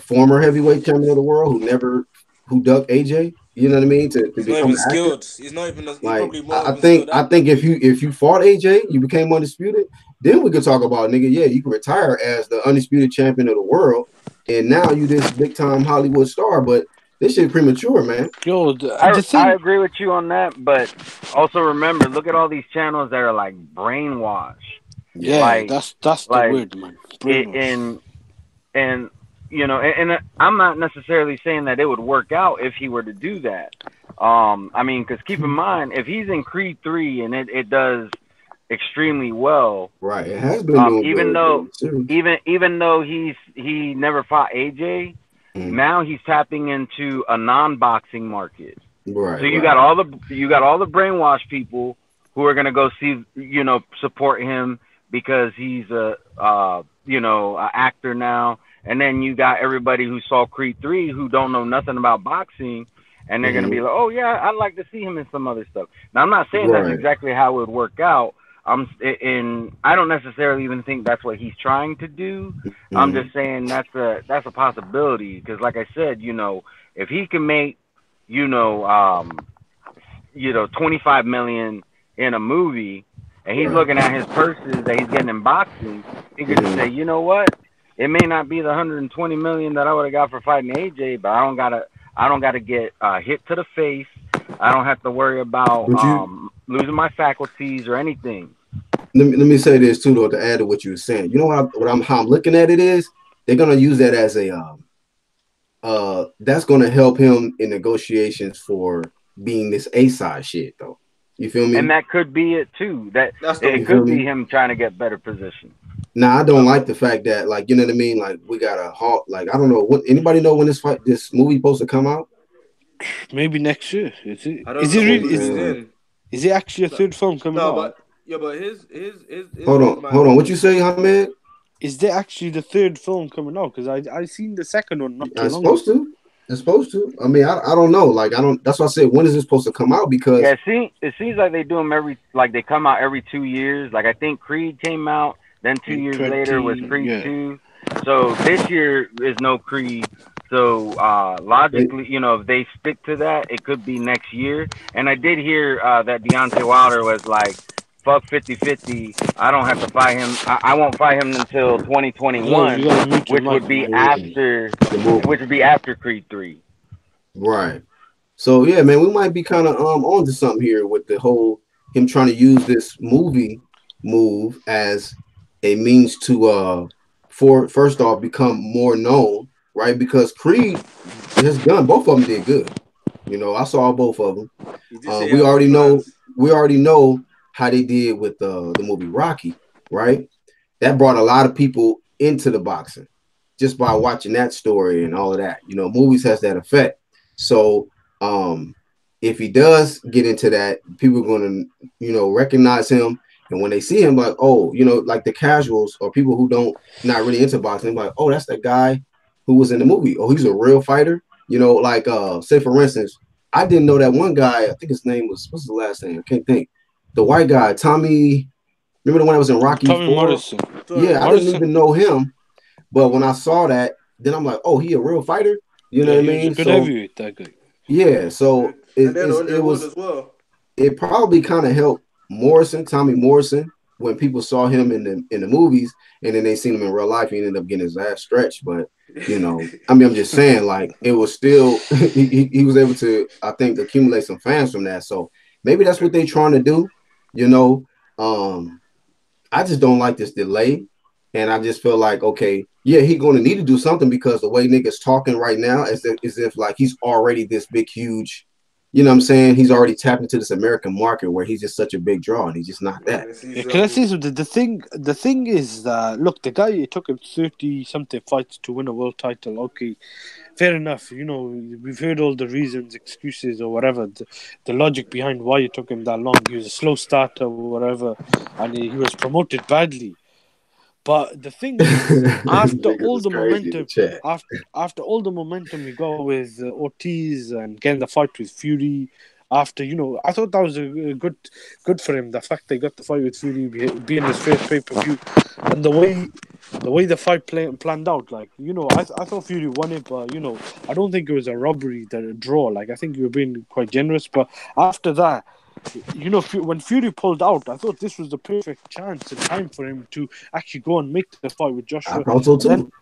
former heavyweight champion of the world who ducked AJ. You know what I mean? To he's not even skilled. He's not even like, probably more. I think if you fought AJ, you became undisputed, then we could talk about, nigga, yeah, you can retire as the undisputed champion of the world and now you this big time Hollywood star, but this shit premature, man. Yo, the I thing, agree with you on that, but also remember, look at all these channels that are like brainwash, yeah, like that's the like word, man. Brainwash. and you know, and I'm not necessarily saying that it would work out if he were to do that. I mean, because keep in mind, if he's in Creed 3 and it does extremely well, Right. It has been doing even good though in the series. even though he never fought AJ, now he's tapping into a non-boxing market. Right. So you got all the brainwashed people who are gonna go see, you know, support him because he's a you know, a actor now, and then you got everybody who saw Creed 3 who don't know nothing about boxing, and they're gonna be like, oh yeah, I'd like to see him in some other stuff. Now I'm not saying that's exactly how it would work out. I don't necessarily even think that's what he's trying to do. I'm just saying that's a possibility because, like I said, you know, if he can make, you know, 25 million in a movie, and he's looking at his purses that he's getting in boxing, he could just say, you know what, it may not be the 120 million that I would have got for fighting AJ, but I don't gotta get hit to the face. I don't have to worry about losing my faculties or anything. Let me say this too, though, to add to what you were saying. You know how I'm looking at it is they're gonna use that as a that's gonna help him in negotiations for being this A-side shit, though. You feel me? And that could be it too. It could be him trying to get better position. Now I don't like the fact that, like, you know what I mean, like we got a halt. Like I don't know what anybody know when this movie supposed to come out? Maybe next year. Is it? I don't Is know it what really? movie he's in. Is it actually a third film coming out? But yeah, but his hold on. What you say, Ahmed? Is there actually the third film coming out? Because I seen the second one not too It's long supposed ago. to. It's supposed to. I mean, I don't know. Like I don't. That's why I said when is it supposed to come out? Because it seems like they do them they come out every 2 years. Like I think Creed came out, then 2 years later was Creed 2. So this year is no Creed. So logically, you know, if they stick to that, it could be next year. And I did hear that Deontay Wilder was like, fuck 50-50. I don't have to fight him. I won't fight him until 2021, which would be after Creed 3. Right. So yeah, man, we might be kind of on to something here with the whole him trying to use this movie move as a means to for first off become more known, right? Because Creed has done both of them did good. You know, I saw both of them. We already know how they did with the movie Rocky, right? That brought a lot of people into the boxing just by watching that story and all of that. You know, movies has that effect. So if he does get into that, people are going to, you know, recognize him. And when they see him, like, oh, you know, like the casuals or people who not really into boxing, like, oh, that's that guy who was in the movie. Oh, he's a real fighter. You know, like, say for instance, I didn't know that one guy. I think his name what's his last name? I can't think. The white guy, Tommy. Remember the one that was in Rocky Tommy 4? Morrison. Yeah, I didn't even know him. But when I saw that, then I'm like, oh, he a real fighter. You know what I mean? Good heavyweight, that guy. Yeah, so it probably kind of helped Tommy Morrison, when people saw him in the movies, and then they seen him in real life. He ended up getting his ass stretched, but you know, I mean, I'm just saying, like, it was still he was able to, I think, accumulate some fans from that. So maybe that's what they're trying to do. You know, I just don't like this delay, and I just feel like, okay, yeah, he's going to need to do something because the way niggas talking right now is if like he's already this big, huge, you know what I'm saying? He's already tapped into this American market where he's just such a big draw, and he's just not that. Yeah, can I say something? The thing is that, look, the guy, it took him 30-something fights to win a world title. Okay, fair enough. You know, we've heard all the reasons, excuses, or whatever, the logic behind why it took him that long. He was a slow starter or whatever, and he was promoted badly. But the thing is, after all the momentum he got with Ortiz and getting the fight with Fury, after, you know, I thought that was a good for him. The fact they got the fight with Fury being his first pay-per-view, and the way the fight planned out, like, you know, I thought Fury won it, but, you know, I don't think it was a robbery, a draw. Like, I think you were being quite generous. But after that, you know, when Fury pulled out, I thought this was the perfect chance and time for him to actually go and make the fight with Joshua. I thought so too.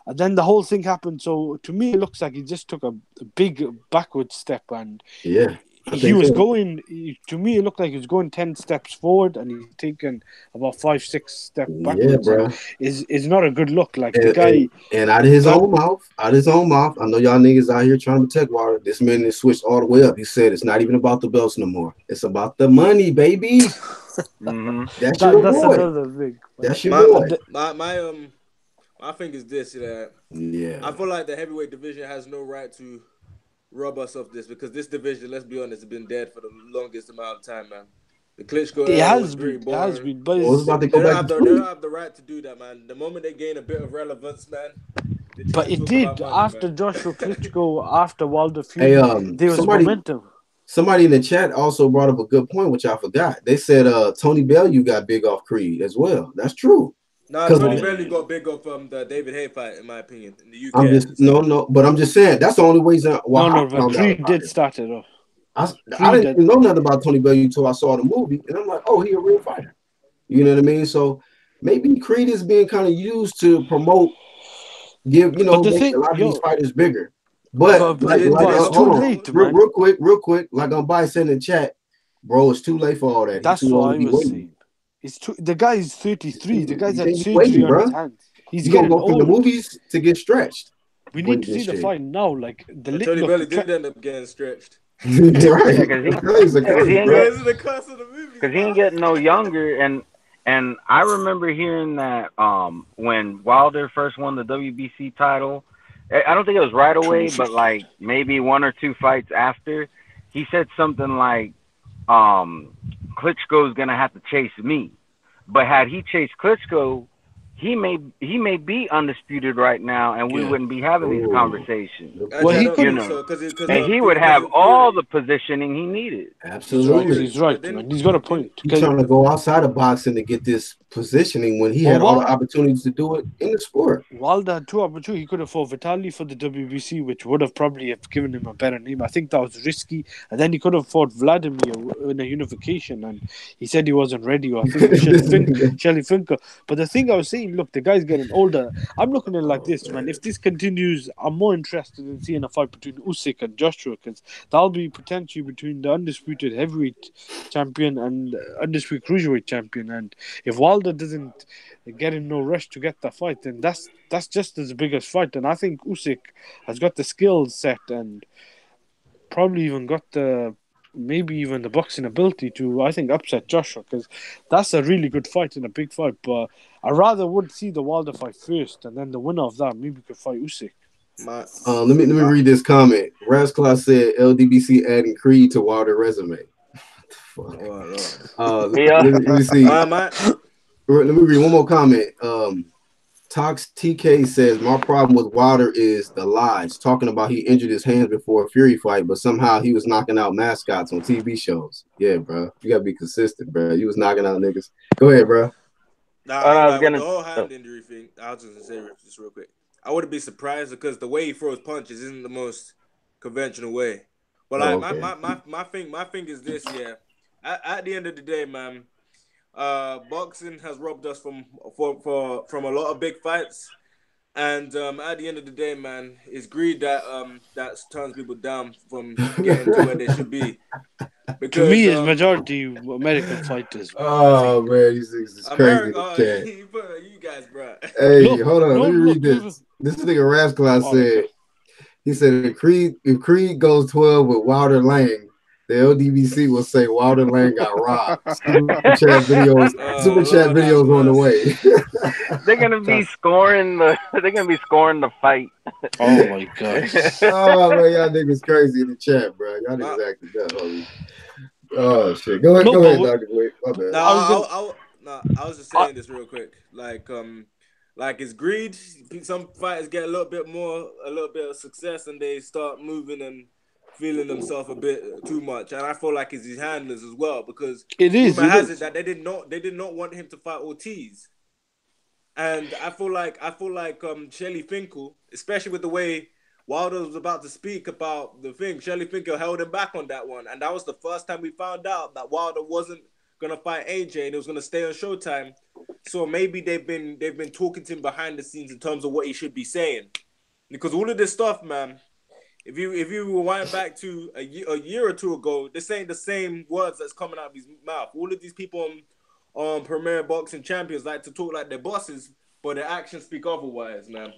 And then the whole thing happened. So to me, it looks like he just took a big backward step, and Yeah, I he think was so. going. To me, it looked like he was going 10 steps forward, and he's taken about 5-6 steps Yeah, backwards, and bro. is not a good look. Like the And, guy, and out of his that own mouth, I know y'all niggas out here trying to protect Wilder. This man is switched all the way up. He said it's not even about the belts no more. It's about the money, baby. Mm-hmm. That's your that's boy. another thing. That's your My boy. my thing is this. Yeah. I feel like the heavyweight division has no right to rob us of this because this division, let's be honest, has been dead for the longest amount of time, man. The Klitschko It era was has pretty been, it has boring. been, but Well, it's it's, about to They go don't back have to the they don't 20. have the right to do that, man. The moment they gain a bit of relevance, man, they try but and it talk about did money, after man. Joshua Klitschko, after Wilder Hey, feud. There was momentum. somebody in the chat also brought up a good point, which I forgot. They said Tony Bellew got big off Creed as well. That's true. Nah, Because Tony Well, Bellew got big up from the David Hay fight, in my opinion, in the UK I'm at just least. no, but I'm just saying that's the only reason why I no, but found out Creed about did him. start it off. I Creed didn't did. even know nothing about Tony Bellew until I saw the movie, and I'm like, oh, he a real fighter. You know what I mean? So maybe Creed is being kind of used to promote, But the make a thing, lot of these fighters bigger. But But like, did it it's help too him hold on, promote? late, man. real quick, like I'm by saying in the chat, bro, it's too late for all that. He That's too old what to I be was waiting. saying. The guy is 33. The guy's You had can't be surgery waiting, on bro. his hands. He's You gonna getting go from the old. movies to get stretched. We need to Waiting see and the shit. fight now. Like the But lit Tony look. Bellew did end up getting stretched. Right. Yeah, because That's crazy, he ain't Bro, get this is the curse of the movies, because he ain't man. getting no younger. And I remember hearing that when Wilder first won the WBC title, I don't think it was right away, but like maybe one or two fights after, he said something like, Klitschko's gonna have to chase me. But had he chased Klitschko, he may be undisputed right now, and we Yeah. wouldn't be having these Ooh, conversations. good Well, Actually, I point. he don't could. You think know, so, because and he would because have in all theory, the positioning he needed. He's right. Absolutely. theory, He's right, man. didn't He's got a didn't point. He's trying to go outside of boxing to get this positioning when he Well, had all the opportunities to do it in the sport. Wilder had two opportunities. He could have fought Vitali for the WBC, which would have probably have given him a better name. I think that was risky. And then he could have fought Vladimir in a unification, and he said he wasn't ready. Or I think it was Shelly Finker. But the thing I was saying, look, the guy's getting older. I'm looking at it like this, man. If this continues, I'm more interested in seeing a fight between Usyk and Joshua, because that'll be potentially between the undisputed heavyweight champion and undisputed cruiserweight champion. And if Wilder doesn't get in no rush to get that fight, then that's just as biggest fight. And I think Usyk has got the skill set and probably even got maybe even the boxing ability to, I think, upset Joshua, because that's a really good fight and a big fight. But I rather would see the Wilder fight first, and then the winner of that maybe could fight Usyk. my Let me read this comment. Rasclaw said LDBC adding Creed to Wilder resume. Fuck. Yeah. Let me see. my Let me read one more comment. Tox TK says my problem with Wilder is the lies, talking about he injured his hands before a Fury fight, but somehow he was knocking out mascots on TV shows. Yeah, bro, you gotta be consistent, bro. You was knocking out niggas. Go ahead, bro. I was like with the gonna. whole hand injury thing, I was just gonna say just real quick. I wouldn't be surprised because the way he throws punches isn't the most conventional way. But like Oh, okay. my thing is this, yeah. At the end of the day, man, boxing has robbed us from a lot of big fights, and at the end of the day, man, it's greed that turns people down from getting to where they should be. To me, Because it's majority American fighters. Oh man, these things is crazy. America, Chat. you guys, bro. Hey, Look, hold on. no, Let me read look. this. This nigga Rascal Oh, said. okay. He said if Creed goes 12 with Wilder Lang, the LDBC will say Wilder Lang got robbed. Super chat Lord have videos on the way. mercy. They're gonna be scoring the. They're gonna be scoring the fight. Oh my god. Oh man, y'all niggas crazy in the chat, bro. Y'all My, niggas acting up, homie. Oh shit. Go ahead, No, go but ahead, Dr. Blake. My bad. no, I was gonna. I was just saying this real quick. Like it's greed. Some fighters get a little bit of success, and they start moving and feeling themselves a bit too much. And I feel like it's his handlers as well, because It is. rumor It has it is. that they did not want him to fight Ortiz. And I feel like Shelly Finkel, especially with the way Wilder was about to speak about the thing, Shelly Finkel held him back on that one, and that was the first time we found out that Wilder wasn't gonna fight AJ, and it was gonna stay on Showtime. So maybe they've been talking to him behind the scenes in terms of what he should be saying, because all of this stuff, man. If you rewind back to a year or two ago, this ain't the same words that's coming out of his mouth. All of these people on Premier Boxing Champions like to talk like they're bosses, but their actions speak otherwise, man.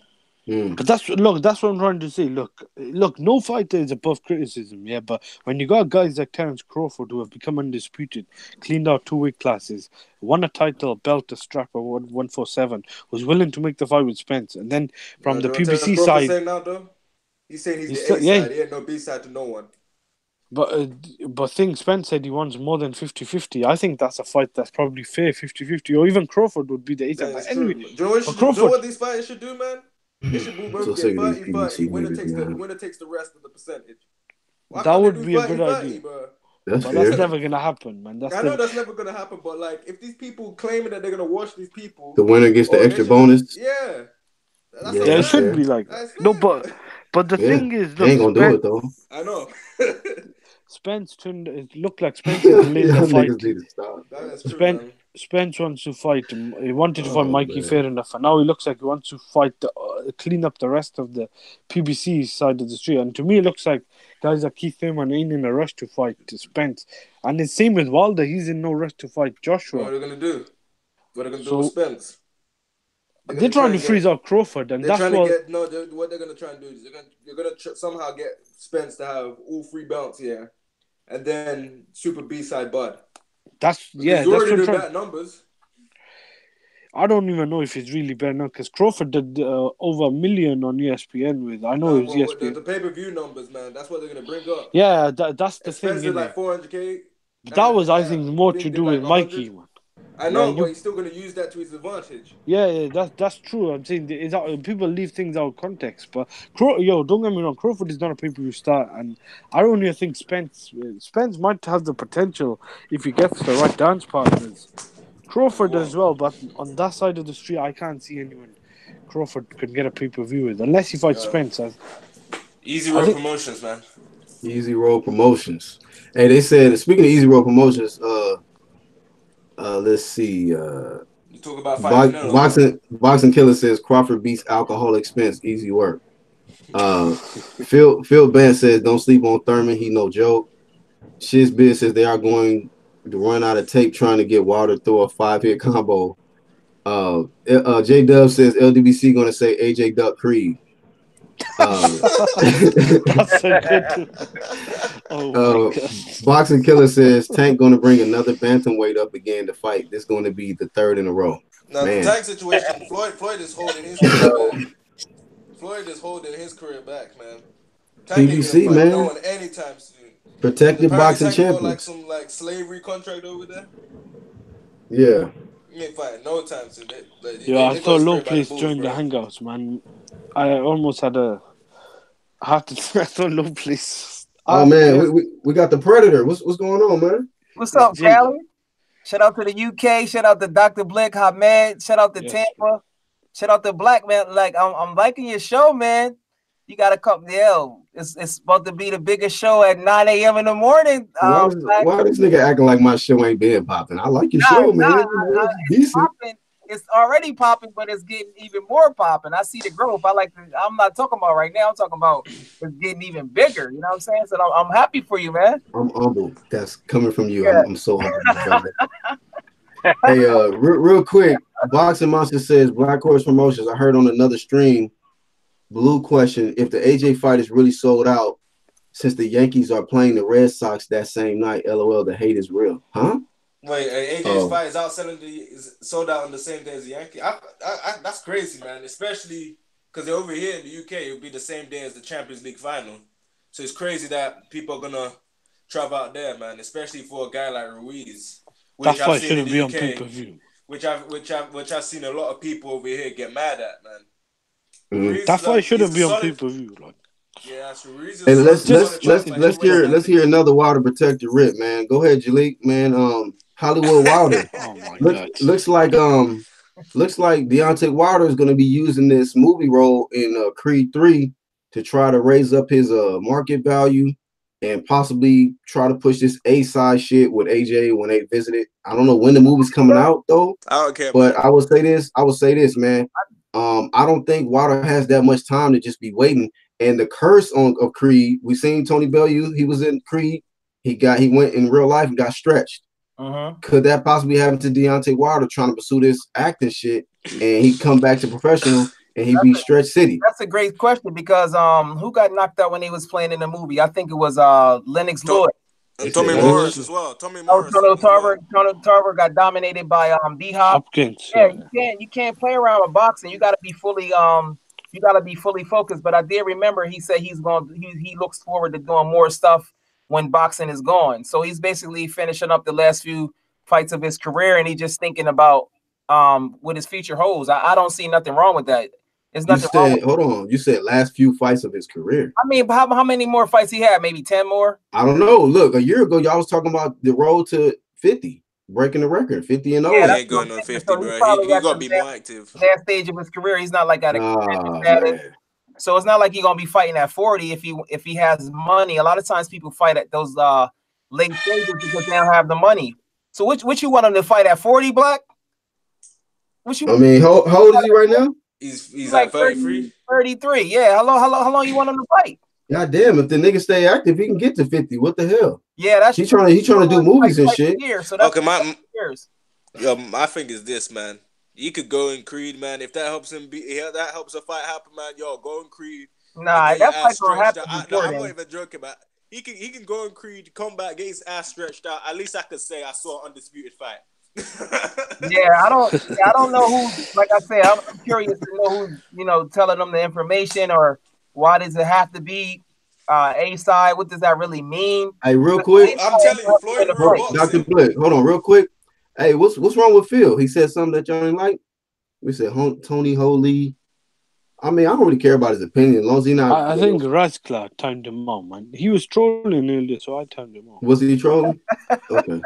But that's what I'm trying to say. Look, no fighter is above criticism, yeah. But when you got guys like Terence Crawford who have become undisputed, cleaned out 2 weight classes, won a title, belt, a strap of 147, was willing to make the fight with Spence, and then from the PBC side, saying now though, he's saying he's the A side. He ain't no B side to no one. But Spence said he wants more than 50-50. I think that's a fight that's probably fair, 50-50, or even Crawford would be the A side. But anyway, do you know what these fighters should do, man? They should both get 30-30. Winner takes the rest of the percentage. That would be a good idea. That's never gonna happen, man. I know that's never gonna happen, but like, if these people claiming that they're gonna watch these people, the winner gets the extra bonus. Yeah, it should be like that. No, but the thing is, look, they ain't gonna do it though. I know. Spence it looked like Spence delayed the fight. That's true, Spence wants to fight him. He wanted to fight Mikey, fair enough, and now he looks like he wants to fight, clean up the rest of the PBC side of the street. And to me, it looks like guys like Keith Thurman ain't in a rush to fight Spence. And the same with Wilder; he's in no rush to fight Joshua. What are they gonna do? What are they gonna do with Spence? They're trying to freeze out Crawford, and that's what. What they're gonna try and do is they're gonna somehow get Spence to have all 3 belts here, and then Super B-side Bud. That's already doing bad numbers. I don't even know if he's really better now, because Crawford did over 1 million on ESPN with. I know it was ESPN. The pay-per-view numbers, man. That's what they're gonna bring up. Yeah, that's the thing. Expensive like 400K. That was, I think, more to do with Mikey, man. I know, but he's still gonna use that to his advantage. Yeah, that's true. I'm saying people leave things out of context, but don't get me wrong. Crawford is not a pay-per-view star, and I don't even think Spence might have the potential if he gets the right dance partners. Crawford as well, but on that side of the street, I can't see anyone Crawford could get a pay-per-view with unless he fights Spence. Easy Road Promotions, man. Easy Road Promotions. Hey, they said, speaking of Easy Road Promotions, let's see. You talk about Boxing Killer says Crawford beats Alcoholic Spence. Easy work. Phil Band says don't sleep on Thurman. He no joke. Shizbiz says they are going to run out of tape trying to get Wilder through a 5-hit combo. J Dub says LDBC going to say AJ Duck Creed. That's so good. Boxing Killer says Tank going to bring another bantamweight up again to fight. This is going to be the 3rd in a row. Now the Tank situation, Floyd is holding his career back. Floyd is holding his career back, man. Tank PBC, man. No one anytime soon. Protected boxing champion. Like some slavery contract over there. Yeah. You ain't fighting no time soon. I saw Low Place during the hangouts, man. I almost had a heart attack. I saw Low Place. Oh man, we got the Predator. What's going on, man? What's up, Cali? Shout out to the UK. Shout out to Dr. Blake Hamed. Shout out to Tampa. Shout out to Black, man. Like I'm liking your show, man. You got to come. It's about to be the biggest show at 9 a.m. in the morning. Why this nigga acting like my show ain't been popping? I like your show, man. It's already popping, but it's getting even more popping. I see the growth. I'm not talking about right now. I'm talking about it's getting even bigger. You know what I'm saying? So I'm happy for you, man. I'm humbled. That's coming from you. Yeah. I'm so humbled. Hey, real quick, Boxing Monster says Black Horse Promotions. I heard on another stream. Blue question: if the AJ fight is really sold out, since the Yankees are playing the Red Sox that same night, LOL, the hate is real, huh? Wait, AJ's fight is sold out on the same day as the Yankees. That's crazy, man. Especially because over here in the UK, it would be the same day as the Champions League final. So it's crazy that people are gonna travel out there, man. Especially for a guy like Ruiz. That fight shouldn't be on pay-per-view. Which I've seen a lot of people over here get mad at, man. That fight shouldn't be on pay-per-view, like. Yeah, so and let's hear another Wilder protected rip, man. Go ahead, Jalik, man. Hollywood Wilder. Oh my God. Looks like Deontay Wilder is going to be using this movie role in Creed 3 to try to raise up his market value and possibly try to push this A-side shit with AJ when they visited. I don't know when the movie's coming out though. I don't care. But Man. I would say this, man. I don't think Wilder has that much time to just be waiting. And the curse of Creed, we seen Tony Bellew. He was in Creed. He went in real life and got stretched. Could that possibly happen to Deontay Wilder trying to pursue this acting shit and he come back to professional and he beat Stretch City? That's a great question because who got knocked out when he was playing in the movie? I think it was Lennox Lewis. And Tommy Morris as well. Tommy Morris. Tarver got dominated by D-Hop. Hopkins. Yeah, you can't play around with boxing. You gotta be fully focused. But I did remember he said he looks forward to doing more stuff when boxing is gone. So he's basically finishing up the last few fights of his career and he's just thinking about what his future holds. I don't see nothing wrong with that. It's nothing wrong. Hold on. You said last few fights of his career. I mean, how many more fights he had? Maybe 10 more? I don't know. Look, a year ago, y'all was talking about the road to 50, breaking the record, 50 and 0. Yeah, ain't going on 50, so bro. He got to be more active. Last stage of his career, he's not like at a so it's not like he's gonna be fighting at 40 if he has money. A lot of times people fight at those late stages because they don't have the money. So which you want him to fight at 40, Black? How old is he right now? He's like 33. 33. Yeah. How long you want him to fight? God damn, if the nigga stay active, he can get to 50. What the hell? Yeah, that's he's trying to do movies and shit. So that's my thing is this, man. You could go in Creed, man. If that helps him that helps a fight happen, man. Yo, go in Creed. Nah, that's like gonna happen. I'm not even joking, man. He can go in Creed, come back, get his ass stretched out. At least I could say I saw an undisputed fight. Yeah, I don't know who. Like I said, I'm curious to know who's telling them the information, or why does it have to be A side? What does that really mean? Hey, real quick, I'm telling you, Floyd, Dr. Blick, hold on, real quick. Hey, what's wrong with Phil? He said something that y'all didn't like. We said Tony Holy. I mean, I don't really care about his opinion as long as he not. I think Razcla timed him out, man. He was trolling earlier, so I timed him out. Was he trolling? Okay.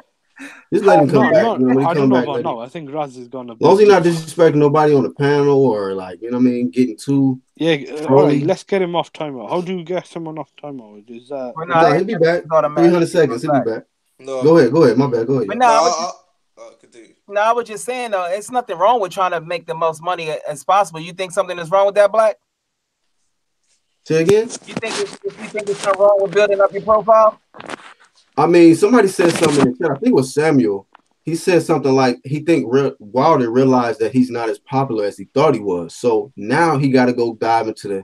Just let him come back. I don't know about now. I think Raz is gonna. As long as he's not disrespecting nobody on the panel or getting too. Yeah, all right, let's get him off timeout. How do you get someone off timeout? Is that? He'll be back. 300 seconds. He'll be back. No. Go ahead. My bad. Go ahead. But I was just saying, it's nothing wrong with trying to make the most money as possible. You think something is wrong with that, Black? Say again? You think it's something wrong with building up your profile? I mean, somebody said something in the chat. I think it was Samuel. He said something like he think Wilder realized that he's not as popular as he thought he was. So now he got to go dive into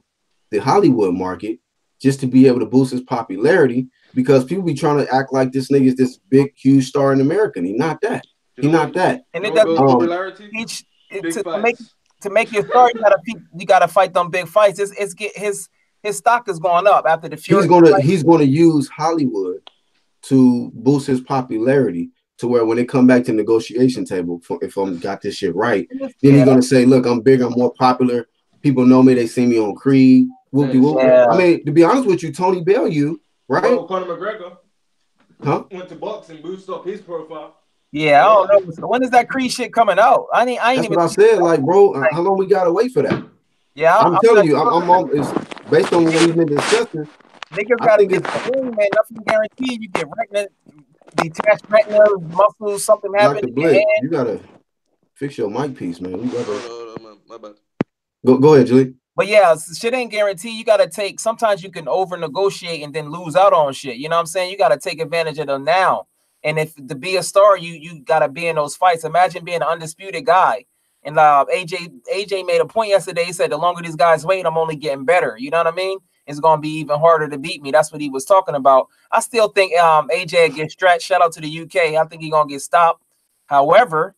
the Hollywood market just to be able to boost his popularity because people be trying to act like this nigga is this big, huge star in America. And he's not that. He's not that. And it doesn't to make your star, you gotta fight them big fights. His stock is going up after the Fury. He's gonna use Hollywood to boost his popularity to where when they come back to the negotiation table, if I got this shit right, then he's gonna say, "Look, I'm bigger, I'm more popular. People know me. They see me on Creed." Yeah. I mean, to be honest with you, Tony Bellew, right? Conor McGregor, went to boxing, boosted up his profile. Yeah, I don't know. So when is that Creed shit coming out? I ain't That's even. What I said, like, bro, how long we gotta wait for that? Yeah, I'm telling you, it's based on what we've been discussing. Niggas gotta get the ring, man. Nothing guaranteed. You get retina, detached retina, muscles, something happens. You gotta fix your mic piece, man. You gotta. My bad. Go ahead, Julie. But yeah, shit ain't guaranteed. You gotta take. Sometimes you can over negotiate and then lose out on shit. You know what I'm saying? You gotta take advantage of them now. And if to be a star, you gotta be in those fights. Imagine being an undisputed guy. And AJ made a point yesterday. He said, the longer these guys wait, I'm only getting better. You know what I mean? It's gonna be even harder to beat me. That's what he was talking about. I still think AJ gets stretched. Shout out to the UK. I think he's gonna get stopped. However,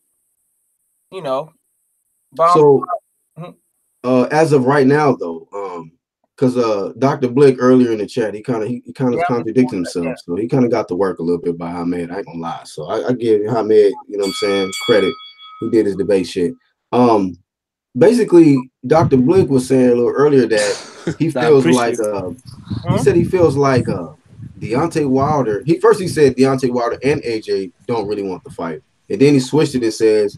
as of right now, though, because Dr. Blick earlier in the chat, he kind of contradicted himself. Yeah. So he kind of got to work a little bit by Hamed. I ain't gonna lie. So I give Hamed, you know what I'm saying, credit. He did his debate shit. Basically, Dr. Blick was saying a little earlier that he feels like he said he feels like Deontay Wilder. He said Deontay Wilder and AJ don't really want the fight. And then he switched it and says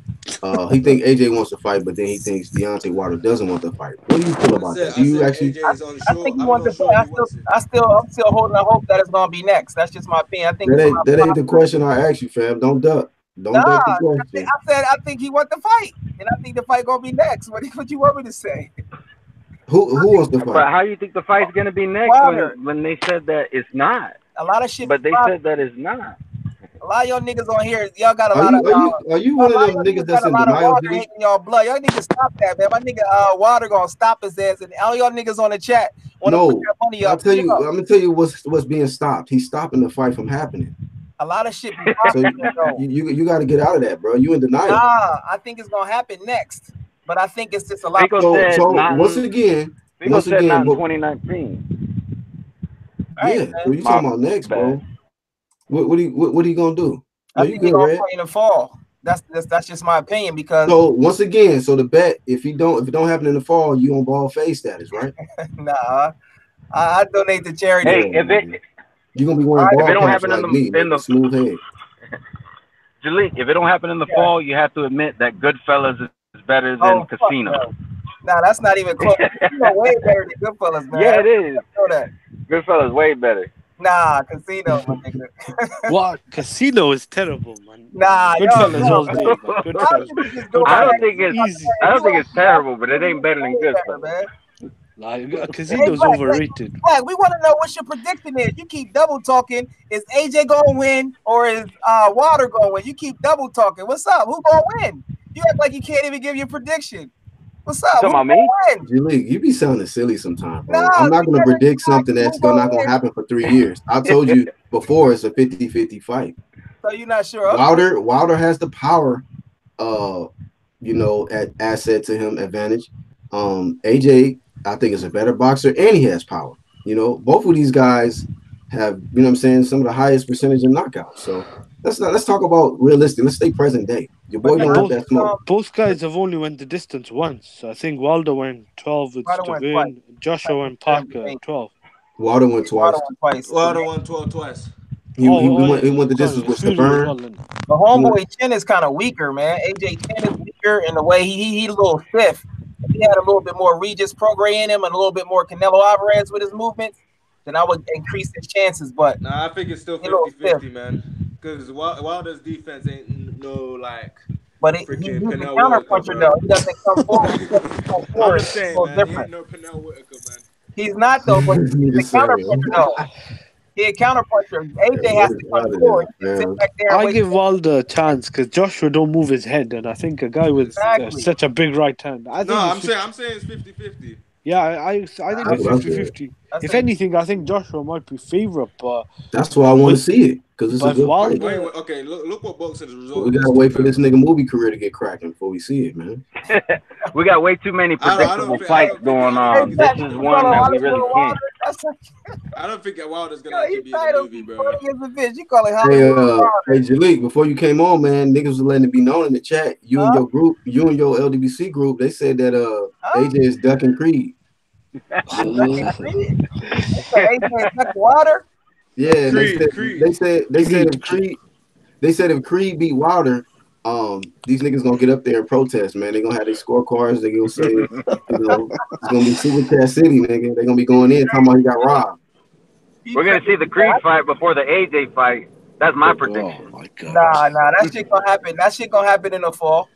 He think AJ wants to fight, but then he thinks Deontay Wilder doesn't want to fight. What do you feel about that? Do you actually? AJ is I unsure. think he I'm wants not to sure fight. he wants it. I'm still holding a hope that it's gonna be next. That's just my opinion. I think it's That ain't the question I asked you, fam. Don't duck. Don't duck the question. I said I think he wants to fight, and I think the fight gonna be next. What you want me to say? Who wants to fight? But how you think the fight's gonna be next when they said that it's not? A lot of shit. But they said that it's not. A lot of y'all niggas on here, y'all got a Are lot of. Are you one of them niggas that's in denial? Water hating y'all blood. Y'all need to stop that, man. My nigga Water gonna stop his ass, and all y'all niggas on the chat want to put their money up. I'm gonna tell you what's being stopped. He's stopping the fight from happening. A lot of shit. So you got to get out of that, bro. You in denial. Nah, I think it's gonna happen next, but I think it's just a lot. So once again, not in 2019. Yeah, so you talking about next, bro? What are you gonna do? I think he's gonna fight in the fall. That's just my opinion because. So once again, so the bet if it don't happen in the fall, you on ball face status, right? Nah, I donate to charity. Hey, you're gonna be wearing ball if it don't caps happen like in the smooth head. Jalik, if it don't happen in the fall, you have to admit that Goodfellas is better than Casino. Nah, that's not even close. Casino way better than Goodfellas, man. Yeah, it is. I know that. Goodfellas way better. Nah, Casino, my nigga. What? Casino is terrible, man. Nah, Goodfellas all day, man. Goodfellas. I don't think it's terrible, but it ain't better than Goodfellas, man. Like, Casino's overrated. Black, we want to know what your prediction is. You keep double talking. Is AJ gonna win or is Water gonna win? You keep double talking. What's up? Who gonna win? You act like you can't even give your prediction. What's up? Who about me? You be sounding silly sometimes, bro. Nah, I'm not gonna predict something that's not gonna happen for 3 years. I told you before it's a 50-50 fight. So you're not sure? Wilder has the power, at asset to him advantage. AJ, I think, is a better boxer and he has power. Both of these guys have, some of the highest percentage of knockouts. So let's talk about realistic. Let's stay present day. Your boy don't have that smoke. Both guys have only went the distance once. I think Wilder went 12 with Stiverne. Joshua went Parker 12. Wilder went twice. Wilder won 12 twice. He went the distance with Stiverne. The homeboy chin is kind of weaker, man. AJ chin is weaker in the way he's a little stiff. If he had a little bit more Regis Prograis in him and a little bit more Canelo Alvarez with his movements, then I would increase his chances. But I think it's still 50-50, man. Because Wilder's defense ain't no like. But he's a counterpuncher though. He doesn't come forward. I'm just saying, man. He ain't no Pernell Whitaker, man. He's not though, but he's a counterpuncher though. He's a counterpuncher. AJ has to come forward. I give Wilder a chance because Joshua don't move his head, and I think a guy with such a big right hand. I'm saying it's 50-50. Yeah, I think it's 50-50. If anything, I think Joshua might be favorite, but that's why I want to see it because it's a good fight. Wait, okay, look what boxing is result. We gotta wait for this nigga movie career to get cracking before we see it, man. We got way too many predictable fights going on. This is one that we really can't. I don't think Wilder's gonna actually be in the movie, bro. Hey, Jalik, before you came on, man, niggas was letting it be known in the chat. You and your group, you and your LDBC group, they said that AJ is ducking Creed. Water? Yeah, they said if Creed beat Wilder, these niggas gonna get up there and protest, man. They gonna have their scorecards. They gonna say, it's gonna be Super Cat City, nigga. They gonna be going in talking about he got robbed. We're gonna see the Creed fight before the AJ fight. That's my prediction. Oh my God. Nah, that shit gonna happen. That shit gonna happen in the fall.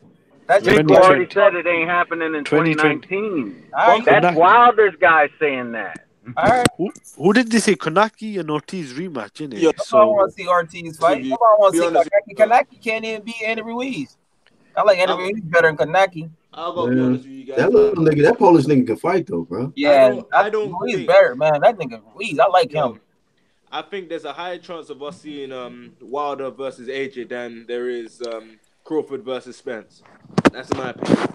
Vic already said it ain't happening in 2019. Right. That's Wilder's guy saying that. All right. Who did they say? Konaki and Ortiz rematch, innit? Yeah, I want to see Ortiz fight. I want to see Konaki. Konaki can't even beat Andy Ruiz. I like Andy Ruiz better than Konaki. I'll go be honest with you guys. That little nigga, that Polish nigga can fight though, bro. Yeah, I don't Ruiz better, man. That nigga Ruiz, I like him. I think there's a higher chance of us seeing Wilder versus AJ than there is Crawford versus Spence. That's my opinion.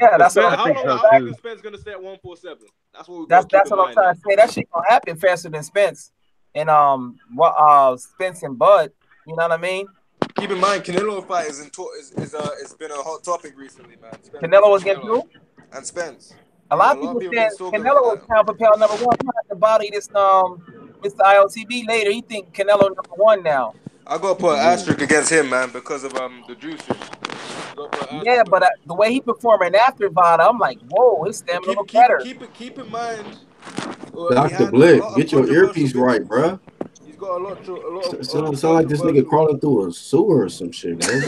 Yeah, that's what How long is Spence gonna stay at 147? That's what that's what I'm trying to say. That shit gonna happen faster than Spence and Spence and Bud. You know what I mean? Keep in mind, Canelo fight it's been a hot topic recently, man. Canelo was getting through, and Spence. A lot of people said Canelo was pound for pound number one. He had to body this Mr. ILTB later. He think Canelo number one now. I gotta put an asterisk against him, man, because of the juices. Yeah, but the way he performing after Vada, I'm like, whoa, his stamina look better. Keep in mind, Dr. Blick, get your earpiece right, bro. He's got a lot of Sound like this nigga crawling through a sewer or some shit, bro.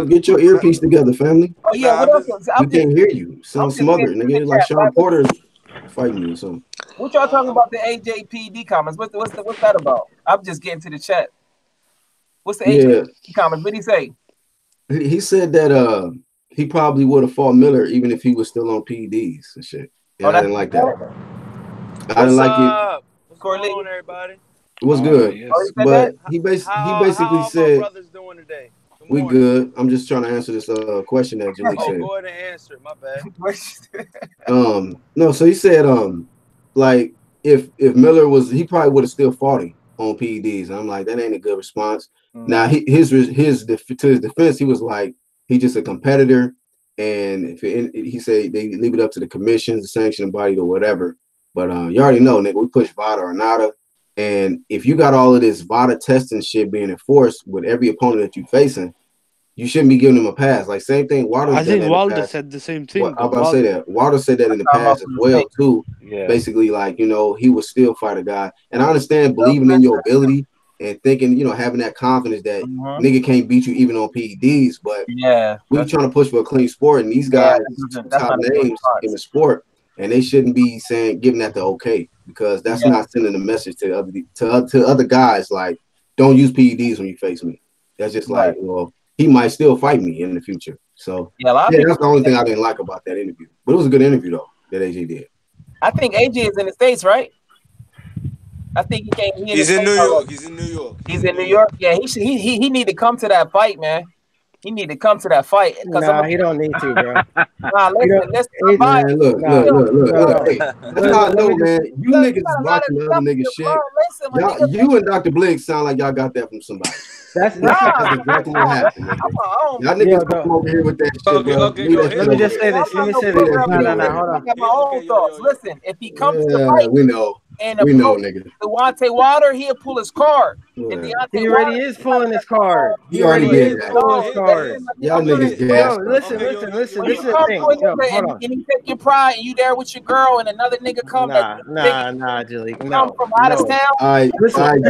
Get your Look. earpiece together, family. Oh yeah, Nah, what else? We can't hear you. Sound smothered, nigga. Like Sean Porter fighting you or something. What y'all talking about the AJPD comments? What's that about? I'm just getting to the chat. What's the AJPD comments? What did he say? He said that he probably would have fought Miller even if he was still on PEDs and shit. Yeah, I didn't like that. I didn't like it. What's going on, everybody? It was good, yes. but he basically said, my brothers doing today? "We good." I'm just trying to answer this question that Jalik said. Go ahead and answer it. My bad. No. So he said, like if Miller was, he probably would have still fought him on PEDs. And I'm like, that ain't a good response. Now to his defense, he was like, he's just a competitor, and he said they leave it up to the commissions, the sanctioning body, or whatever. But you already know, nigga, we push VADA or nada. And if you got all of this VADA testing shit being enforced with every opponent that you're facing, you shouldn't be giving them a pass. Like same thing. I think Wilder said the same thing. I'm about to say that. Wilder said that in the past as well too. Yeah. Basically, like, you know, he would still fight a guy. And I understand believing in your ability and thinking, you know, having that confidence that nigga can't beat you even on PEDs. But we trying to push for a clean sport, and these guys top names in the sport, and they shouldn't be giving that the okay, because that's not sending a message to other guys like, don't use PEDs when you face me. That's just like, well, he might still fight me in the future. So that's the only thing I didn't like about that interview. But it was a good interview though that AJ did. I think AJ is in the States, right? I think he came. He's in New York. He's in New York. He's in New York. Yeah, he need to come to that fight, man. He need to come to that fight. Nah, he don't need to, bro. Nah, listen. Look. Hey, that's how I know, man. You niggas is watching the other niggas shit. You and Dr. Blake sound like y'all got that from somebody. That's exactly what happened. Y'all niggas come over here with that shit, bro. Let me just say this. No, hold on. I got my own thoughts. Listen, if he comes to the fight, we know. And nigga. Deontay Wilder, he'll pull his card. And he already is pulling his card. He already did that. Pulling his card. Y'all niggas gas. Listen. This is the thing. Hold on. And you take your pride, and you there with your girl, and another nigga come. Nah, Julie. No. From out of town. All right, you sound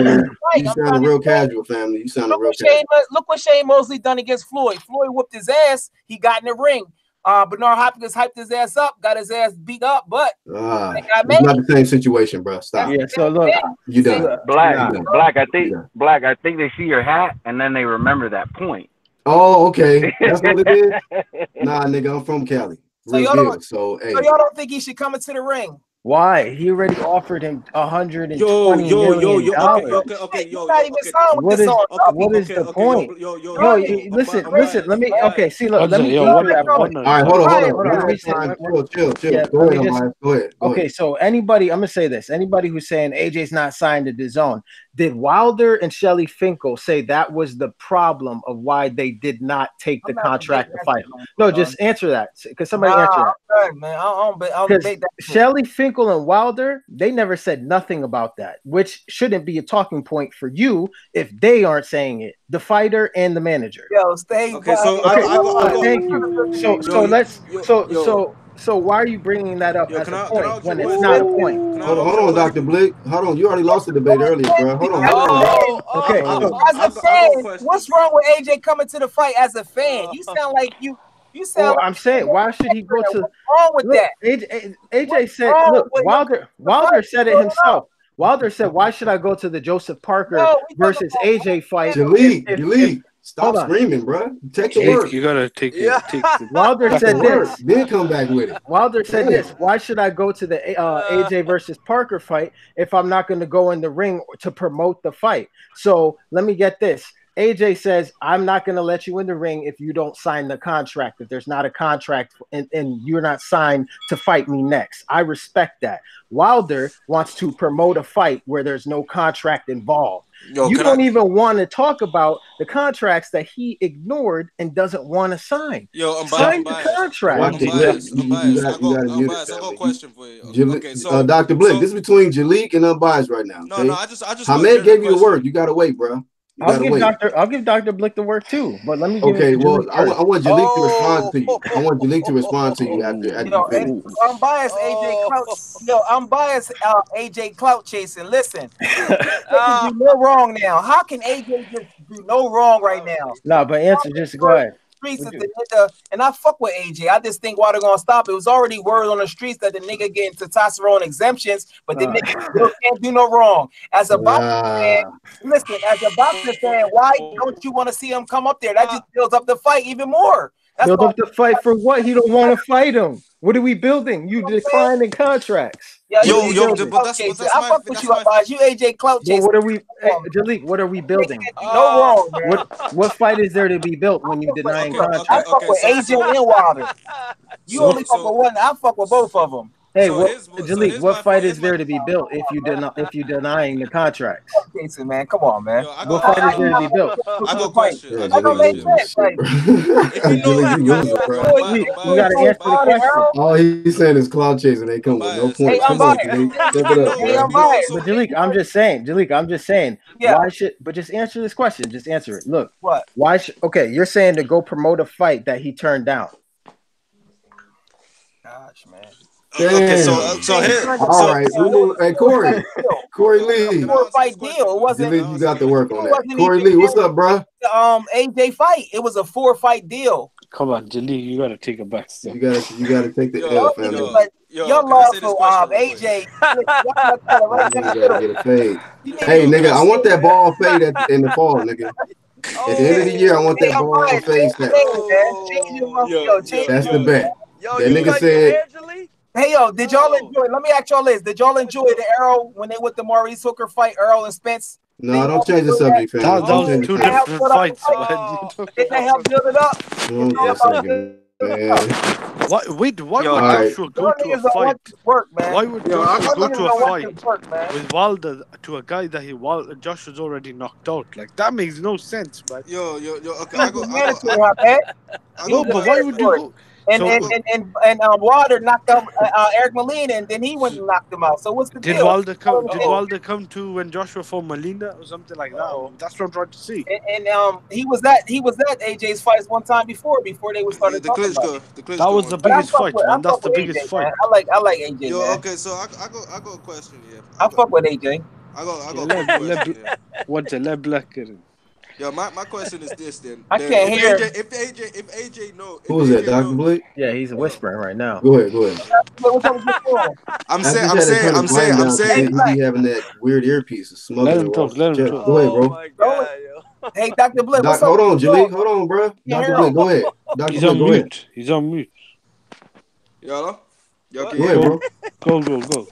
real casual, family. You sound real casual. Look what Shane Mosley done against Floyd. Floyd whooped his ass. He got in the ring. Bernard Hopkins hyped his ass up, got his ass beat up, but it's not the same situation, bro. Stop. Yeah, so look, you done. Black. I think they see your hat and then they remember that point. Oh, okay. That's what it is. Nah, nigga, I'm from Cali. So y'all don't think he should come into the ring? Why? He already offered him $120 million. Okay. What is the point? Listen. Let me. Okay, see, look. Let me. All right, hold on. Chill. Go ahead. Okay, so anybody, I'm gonna say this. Anybody who's saying AJ's not signed to DAZN, did Wilder and Shelly Finkel say that was the problem of why they did not take the contract to fight? No, just answer that, because somebody answer that. Because Shelly Finkel and Wilder, they never said nothing about that, which shouldn't be a talking point for you if they aren't saying it. The fighter and the manager. Okay, so thank you. So why are you bringing that up as a point when it's not a point? Hold on, Dr. Blick. Hold on. You already lost the debate earlier, bro. Hold on. Okay. As a fan, what's wrong with AJ coming to the fight as a fan? You sound like you. I'm saying, why should he go to? What's wrong with that? AJ said, look, Wilder said it himself. Wilder said, why should I go to the Joseph Parker versus AJ fight? Delete. Stop screaming, bro. Take the word. You gotta take the Wilder said this. Then come back with it. Wilder said this. Why should I go to the AJ versus Parker fight if I'm not going to go in the ring to promote the fight? So let me get this. AJ says, I'm not going to let you in the ring if you don't sign the contract, if there's not a contract and you're not signed to fight me next. I respect that. Wilder wants to promote a fight where there's no contract involved. You don't even want to talk about the contracts that he ignored and doesn't want to sign. Sign the contract. I'm biased. I got a question for you. Okay, so Dr. Blick, this is between Jalik and Unbiased right now. No, I just Hamed gave you the word. You gotta wait, bro. You gotta wait. I'll give Dr. Blick the work too, but let me give Okay, it to well, Jalek I first. want Jalek to respond to you. I want Jalek to respond to you after Yo, you finish. I'm biased, AJ Clout. Yo, I'm biased, AJ Clout chasing. Listen, AJ do no wrong now. How can AJ just do no wrong right now? No, but answer, just go ahead. Streets and I fuck with AJ. I just think why they're gonna stop. It was already word on the streets that the nigga getting testosterone exemptions, but the nigga still can't do no wrong. As a boxer fan, listen, as a boxer fan, why don't you want to see him come up there? That just builds up the fight even more. Build up the fight for what? He don't want to fight him. What are we building? You declining contracts. Yeah, but that's I fuck with you, Abbas. You AJ Clout Well, chasing. what are we, Jalek? What are we building? No wrong, man. What fight is there to be built when you denying contracts? I fuck with AJ and Wilder. You only fuck with one. I fuck with both of them. Hey, Jalek, what fight is there to be built if you denying the contracts? Jason, man, come on, man. What fight is there to be built? I got a question. Yeah, I don't make sense. Like, you gotta answer the question. All he's saying is cloud chasing. They come with no points. Come on, Jalek. Step it up, bro. But Jalek, I'm just saying. Yeah. Why should? But just answer this question. Just answer it. Look. What? Why should? Okay, you're saying to go promote a fight that he turned down. Gosh, man. Okay, so here. All right, hey Corey Lee. 4-fight deal. It wasn't. Jalek, you got to work on that. Corey Lee, what's up, bro? AJ fight. It was a 4-fight deal. Come on, Jalek, you gotta take it back. You gotta take the L, family. Your loss for AJ. You gotta get a fade. Hey, nigga, I want that ball fade in the fall, nigga. At the end of the year, I want that ball fade. That's the bet. That nigga said. Hey yo, did y'all enjoy? Let me ask y'all this: did y'all enjoy the Errol when they with the Maurice Hooker fight, Errol and Spence? No, don't change the subject, fam. That was two different fights. Did they help build it up? Why would Joshua go to a fight? Why would Joshua go to a fight with Wilder to a guy that Joshua's already knocked out? Like that makes no sense, man. Yo. Okay, I go. No, but why would you go? And Wilder knocked out Eric Molina, and then he went and knocked him out. So what's the deal? Did Wilder come to when Joshua fought Molina or something like that? That's what I'm trying to see. And he was at AJ's fights one time before they were started talking about it. That was the biggest fight, man. That's the biggest fight. Man. I like AJ. Yo, man. okay, so I got a question here. I fuck with AJ. I got a question here. What's a left black? Yo, my question is this then. I can't hear. If AJ know. Who is that, Dr. Blake? Yeah, he's whispering right now. Go ahead. I'm saying. He be having that weird earpiece. Let him talk. Go ahead, bro. Oh my God, yo. Hey, Dr. Blake. Hold on, Jalek. Hold on, bro. Dr. Blake, go ahead. He's on mute. He's on mute. Yo, go ahead, bro. Go.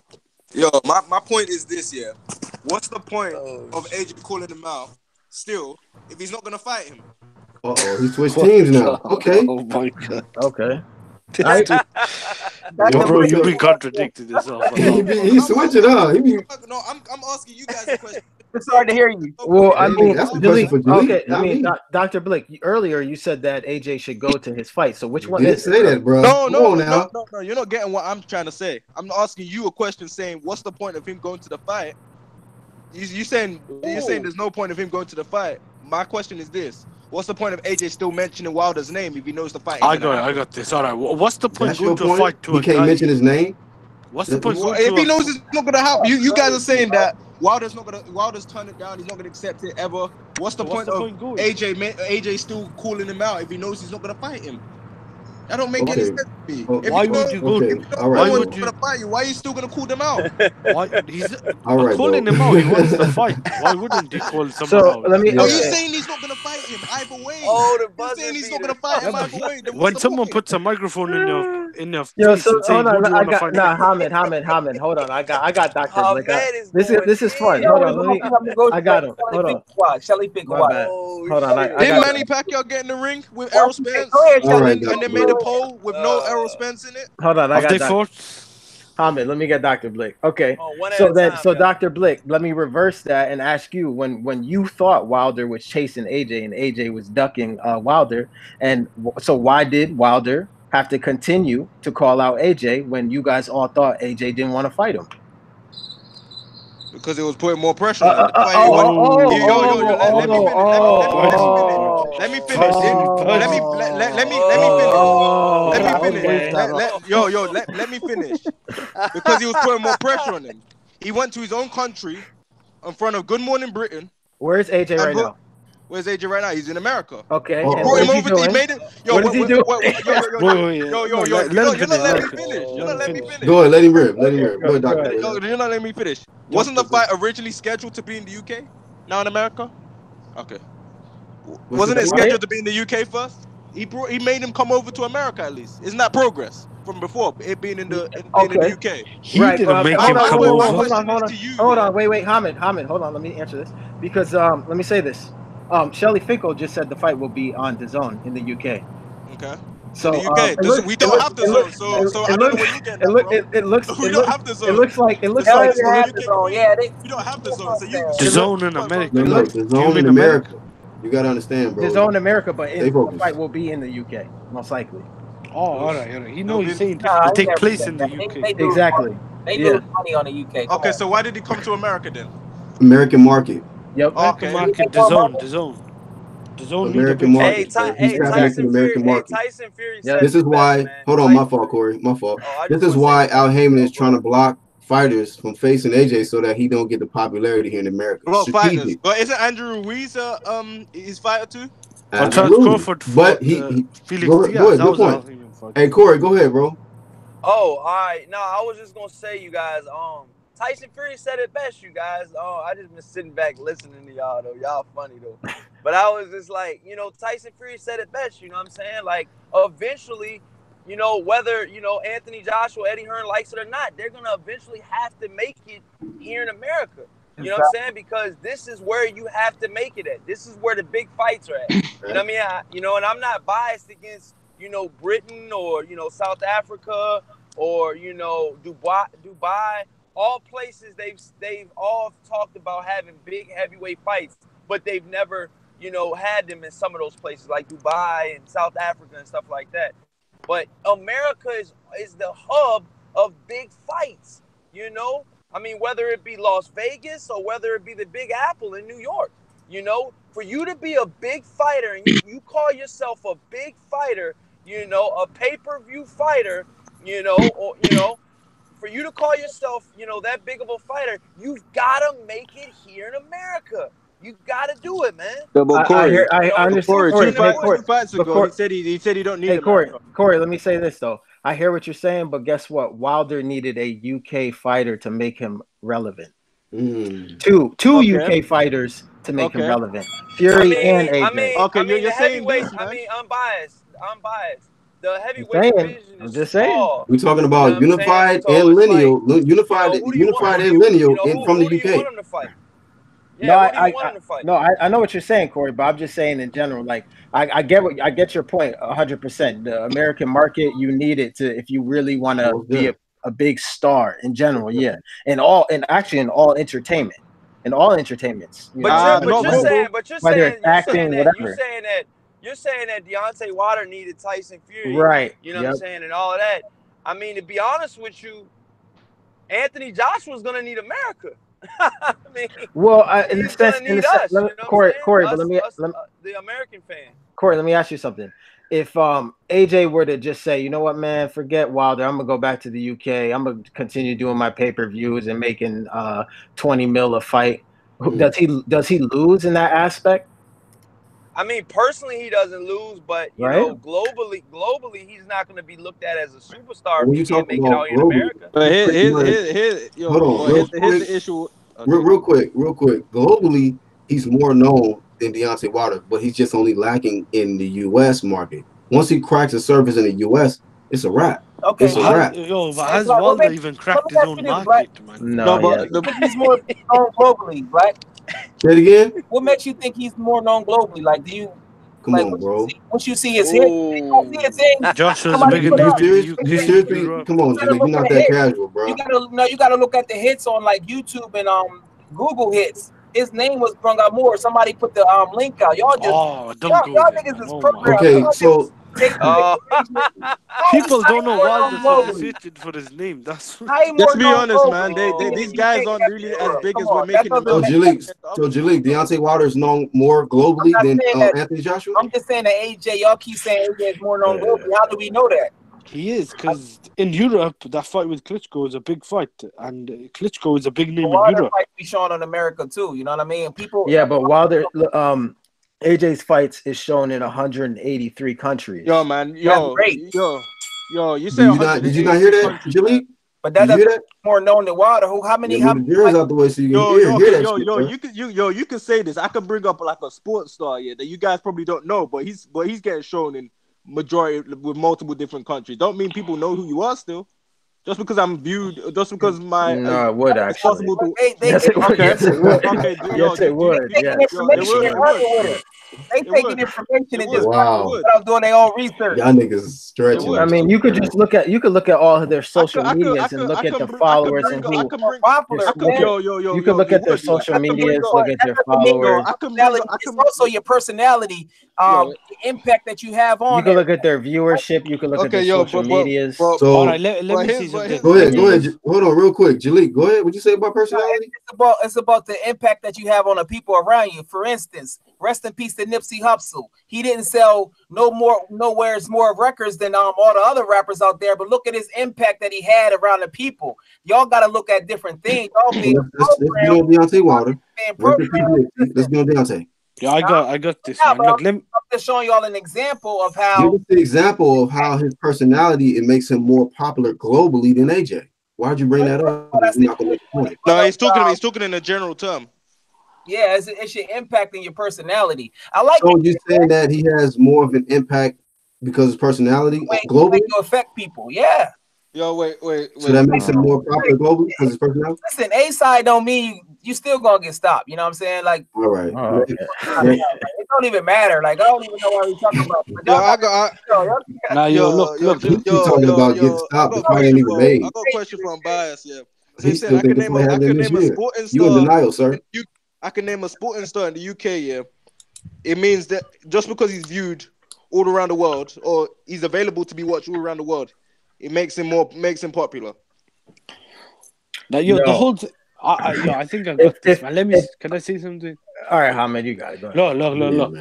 Yo, my point is this, yeah. What's the point of AJ calling him out still if he's not gonna fight him? He switched teams now. Okay. Oh my God. Okay. Yo, bro, you be contradicting yourself. He's switching up. No, I'm asking you guys a question. It's hard to hear you. Well, I mean, that's the question for Jalek. okay. I mean, Dr. Blake, earlier you said that AJ should go to his fight. So which one You is didn't say that, bro. No. You're not getting what I'm trying to say. I'm asking you a question saying, what's the point of him going to the fight? You're saying there's no point of him going to the fight. My question is this. What's the point of AJ still mentioning Wilder's name if he knows the fight? I got this. All right. What's the point going to a fight to he a guy? can't mention his name? What's the point? If he knows it's not gonna happen, you guys are saying that Wilder's turned it down. He's not gonna accept it ever. What's the point of AJ still calling him out if he knows he's not gonna fight him? That don't make any sense to me. Why would you go? Why would you fight you? Why are you still gonna call them out? He's calling him out. He wants to fight. Why wouldn't he call someone out? Are you saying he's not gonna fight him either way? You're saying he's not gonna fight him either way. When someone puts a microphone in your face, hold on. Hamid. Hold on. I got Dr. Blake. This is fun. Hold on. I got him. Hold on. Shelly pick one. Hold on. Didn't Manny Pacquiao get in the ring with Errol Spence? And they made a poll with no Errol Spence in it. Hold on, I got Hamid, let me get Dr. Blake. Okay, so Dr. Blake, let me reverse that and ask you when you thought Wilder was chasing AJ and AJ was ducking Wilder, and so why did Wilder have to continue to call out AJ when you guys all thought AJ didn't want to fight him? Because it was putting more pressure on him. That's why he wanted. Let me finish. Let me finish. Let me finish. Because he was putting more pressure on him. He went to his own country in front of Good Morning Britain. Where's AJ right now? Where's AJ right now? He's in America. Okay. He brought him over. He made it. What is he doing? You're not letting me finish. You're not letting me finish. Go ahead, let him rip. Let him rip. Go ahead, Doctor. You're not letting me finish. Wasn't the fight originally scheduled to be in the UK? Now in America? Okay. Wasn't it scheduled to be in the UK first? He made him come over to America at least. Isn't that progress from before? It being in the UK. He didn't make him come over. Hold on. Wait. Hamid. Hold on. Let me answer this because let me say this. Shelly Finkel just said the fight will be on DAZN in the UK. Okay. So in the UK, we don't have DAZN. So I don't know where you get that. It looks. We don't have DAZN. It looks like. Yeah, we don't have DAZN. So you DAZN in America. No, DAZN in America. You gotta understand, bro. DAZN in America, but the fight will be in the UK, most likely. Oh, all right. He knows he's saying to take place in the UK. Exactly. They lose money on the UK. Okay, so why did he come to America then? American market. Yep. American market. DAZN. American market. Tyson Fury. This is why. Hold on, my fault, Corey. My fault. This is why Al Heyman is trying to block fighters from facing AJ so that he don't get the popularity here in America. Well, fighters. But isn't Andrew Ruiz his fighter too? Crawford, but he Felix Diaz. Good point. Hey, Corey, go ahead, bro. Oh, all right. No, I was just gonna say, you guys. Tyson Fury said it best, you guys. I just been sitting back listening to y'all though. Y'all funny though. But I was just like, Tyson Fury said it best. You know what I'm saying? Like, eventually, whether Anthony Joshua, Eddie Hearn likes it or not, they're gonna eventually have to make it here in America. You know what I'm saying? Because this is where you have to make it at. This is where the big fights are at. You know what I mean? And I'm not biased against Britain or South Africa or Dubai. All places they've all talked about having big heavyweight fights, but they've never had them in some of those places like Dubai and South Africa and stuff like that. But America is the hub of big fights. I mean, whether it be Las Vegas or whether it be the Big Apple in New York. For you to be a big fighter and you call yourself a big fighter, a pay-per-view fighter, for you to call yourself, that big of a fighter, you've got to make it here in America. You got to do it, man. I understand. Corey, 2 fights ago, he said he don't need it. Corey, let me say this, though. I hear what you're saying, but guess what? Wilder needed a UK fighter to make him relevant. Two UK fighters to make him relevant. Fury and AJ. You're saying this, man. I'm biased. The heavyweight division is just saying. We're talking about unified and lineal, unified and lineal from the UK. You want him to fight? I know what you're saying, Corey, but I'm just saying in general. Like, I get your point 100%. The American market, you need it to if you really want to be a big star in general. Yeah, in all entertainment, in all entertainments. You're saying acting, whatever. You're saying that Deontay Wilder needed Tyson Fury, right? You know what I'm saying, and all of that. I mean, to be honest with you, Anthony Joshua's gonna need America. I mean, in the sense, Corey, but let me the American fan. Corey, let me ask you something. If AJ were to just say, you know what, man, forget Wilder, I'm gonna go back to the UK. I'm gonna continue doing my pay-per-views and making 20 mil a fight. Does he lose in that aspect? I mean, personally, he doesn't lose, but you know, globally, he's not going to be looked at as a superstar if he can't make it out in America. But here's the issue. Real quick. Globally, he's more known than Deontay Wilder, but he's just only lacking in the U.S. market. Once he cracks the surface in the U.S., it's a wrap. Okay. It's a wrap. But has Wilder even cracked his own market, man? No, but he's more known globally, right? Say it again. What makes you think he's more known globally? Like, do you? Come on, bro. Once you see his hit, Josh is bigger than you. Come on, Jimmy, you're not that casual, bro. You gotta look at the hits on like YouTube and Google hits. His name was brung out more. Somebody put the link out. Y'all just y'all niggas is programmed. Okay, so People don't know Wilder, so they globally. searching for his name. That's How he more Let's be known honest, man. globally? These guys aren't really as big Come as we're on, that making them doesn't out. make So Jalik, Deontay Wilder is known more I'm globally not than saying that. Anthony Joshua. I'm just saying that AJ. Y'all keep saying AJ is more known globally. How do we know that? he is, because in Europe, that fight with Klitschko is a big fight, and Klitschko is a big name in Wilder Europe. fight be shown in America too. You know what I mean? People. Yeah, but Wilder, AJ's fights is shown in 183 countries. Yo, man. That's great. Yo. You say Did you not hear that, Jalik? But that doesn't more known than Wilder. How many? Yeah, move the jurors out the way so you can hear that shit, bro. you can say this. I can bring up like a sports star, that you guys probably don't know, but he's getting shown in majority with multiple different countries. Don't mean people know who you are still. Just because I'm viewed, just because my no, it would actually. Possible to, yes, it would. Yes, it would. Okay, Yes, it would. They taking information and just wow. without doing their own research. Y'all niggas stretching. I mean, you could just look at all of their social medias and look at the followers and who. You could look at their social medias, look at their followers. It's also your personality, the impact that you have on. You can look at their viewership. You can look at their social medias. So, all right, let me see something. Go ahead. Hold on, real quick, Jalik. Go ahead. What you say about personality? It's about the impact that you have on the people around you. For instance, rest in peace to Nipsey Hussle. He didn't sell nowhere more records than all the other rappers out there. But look at his impact that he had around the people. Y'all got to look at different things. Let's be on Deontay Wilder. Let's be on Deontay. Yeah, I got this. Man. Look, I'm just showing y'all an example of how. Give us the example of how his personality, it makes him more popular globally than AJ. Why'd you bring that up? No, he's talking in a general term. Yeah, it's your impact and your personality. I like. So you saying that he has more of an impact because of his personality globally? To affect people, yeah. Yo, wait. So that makes him more popular globally because of his personality? Listen, A side don't mean you still gonna get stopped. You know what I'm saying? Like, all right. Okay. It don't even matter. Like, I don't even know what we're talking about. Look. You talking about getting stopped? The fight ain't even made. I got a question from Bias. Yeah. So he still think the fight happened this year. You in denial, sir? I can name a sporting star in the UK. Yeah. It means that just because he's viewed all around the world, or he's available to be watched all around the world, it makes him popular. Now, the whole. I think I got this, man. Can I say something? All right, Hamed, you got it. Go ahead. Look.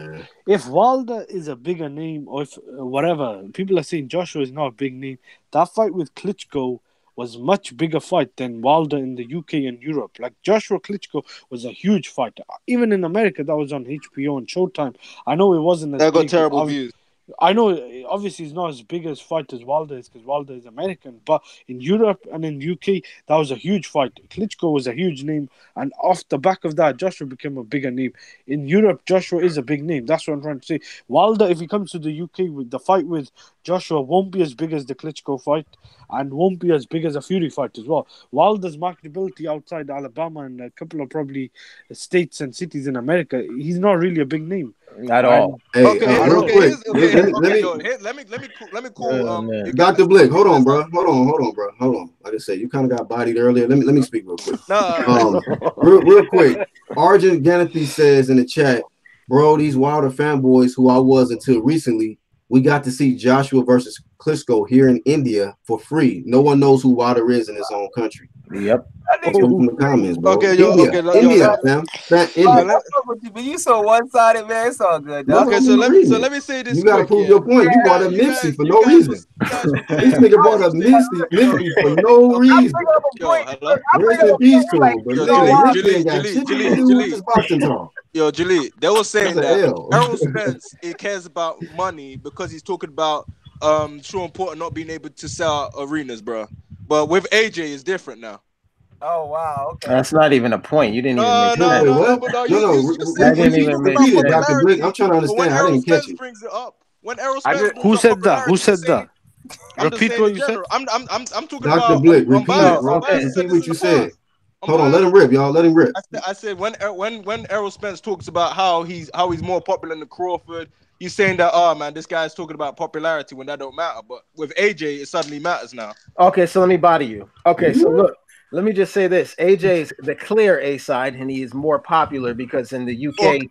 If Wilder is a bigger name, or if whatever, people are saying Joshua is not a big name. That fight with Klitschko was much bigger fight than Wilder in the UK and Europe. Like Joshua Klitschko was a huge fight. Even in America, that was on HBO and Showtime. I know it wasn't as I got big, terrible views. I know, obviously, it's not as big as fight as Wilder is because Wilder is American. But in Europe and in UK, that was a huge fight. Klitschko was a huge name. And off the back of that, Joshua became a bigger name. In Europe, Joshua is a big name. That's what I'm trying to say. Wilder, if he comes to the UK, with the fight with Joshua won't be as big as the Klitschko fight and won't be as big as a Fury fight as well. Wilder's marketability outside Alabama and a couple of probably states and cities in America, he's not really a big name. At all. Let me call Dr. Blick. Hold on, bro. Like I said, you kind of got bodied earlier. Let me speak real quick. Real quick. Arjun Ganathy says in the chat, bro, these Wilder fanboys who I was until recently, we got to see Joshua versus Klitschko here in India for free. No one knows who Wilder is in his own country. Yep. From the comments, bro. India, fam. But you so one-sided, man. It's all good. Dog. Okay, so let me say this. You gotta prove your point. You brought up Nipsey for no reason. This nigga brought up Nipsey for no reason. Rest in peace to him. Yo, Jaleel, they were saying that Errol Spence cares about money because he's talking about Sean Porter not being able to sell out arenas, bro. But with AJ, it's different now. Oh wow! Okay. That's not even a point. You didn't even make that. That didn't even make it. Dr. Blick, I'm trying to understand. I didn't catch it. Brings it up. When Errol Spence who said that? Repeat what you said. I'm talking Dr. about. Blick, repeat it, bro. Repeat what you said. Hold on, let him rip, y'all. Let him rip. I said when Errol Spence talks about how he's more popular than Crawford, he's saying that man, this guy's talking about popularity when that don't matter. But with AJ, it suddenly matters now. Okay, so let me body you. Okay, so look. let me just say this: AJ's the clear A side, and he is more popular because in the UK,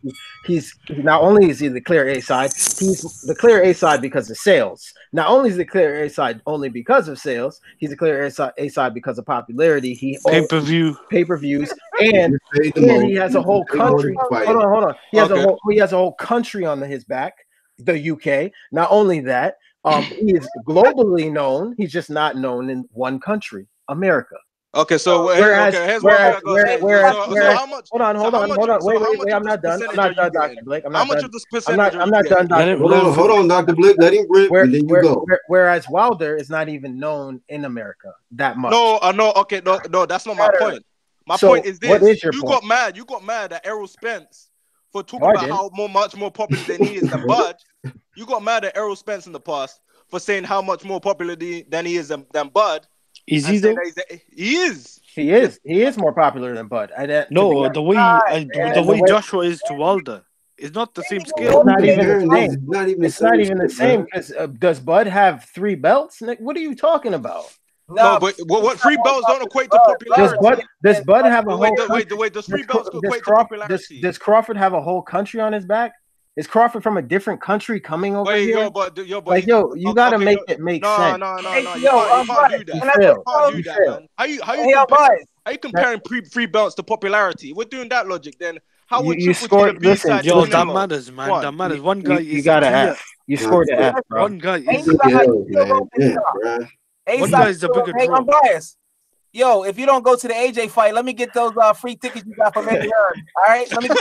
he's not only is he the clear A side, he's the clear A side because of sales. Not only is the clear A side only because of sales, he's a clear A side because of popularity. He pay-per-views, and he has a whole country. Hold on. He has a whole country on his back. The UK. Not only that, he is globally known. He's just not known in one country, America. Okay, so whereas how much? Hold on. Wait. I'm not done, Dr. Blake. I'm not done, Dr. Blake. Hold on, Dr. Blake. Let him rip, and then you go. Whereas Wilder is not even known in America that much. No, that's not my point. My point is this: what is your you point? got mad at Errol Spence for talking about how much more popular than he is than Bud. You got mad at Errol Spence in the past for saying how much more popular than he is than Bud. Is he though? He is. He is more popular than Bud. The way Joshua is to Wilder. It's not the same scale. It's not even the same. Because does Bud have 3 belts? Nick, what are you talking about? No, but what 3 belts don't equate to popularity? Does Bud have a whole? Wait. Does 3 belts equate to popularity? Does Crawford have a whole country on his back? Is Crawford from a different country coming over here? You gotta make it make sense. No. You can't do that. How you comparing 3 belts to popularity? We're doing that logic. Then how would you score? Listen, that matters, man. That matters. One guy you gotta F. You scored the F, bro. One guy is the bigger draw. I'm biased. Yo, if you don't go to the AJ fight, let me get those free tickets you got from Eddie Hearn. All right, let me go.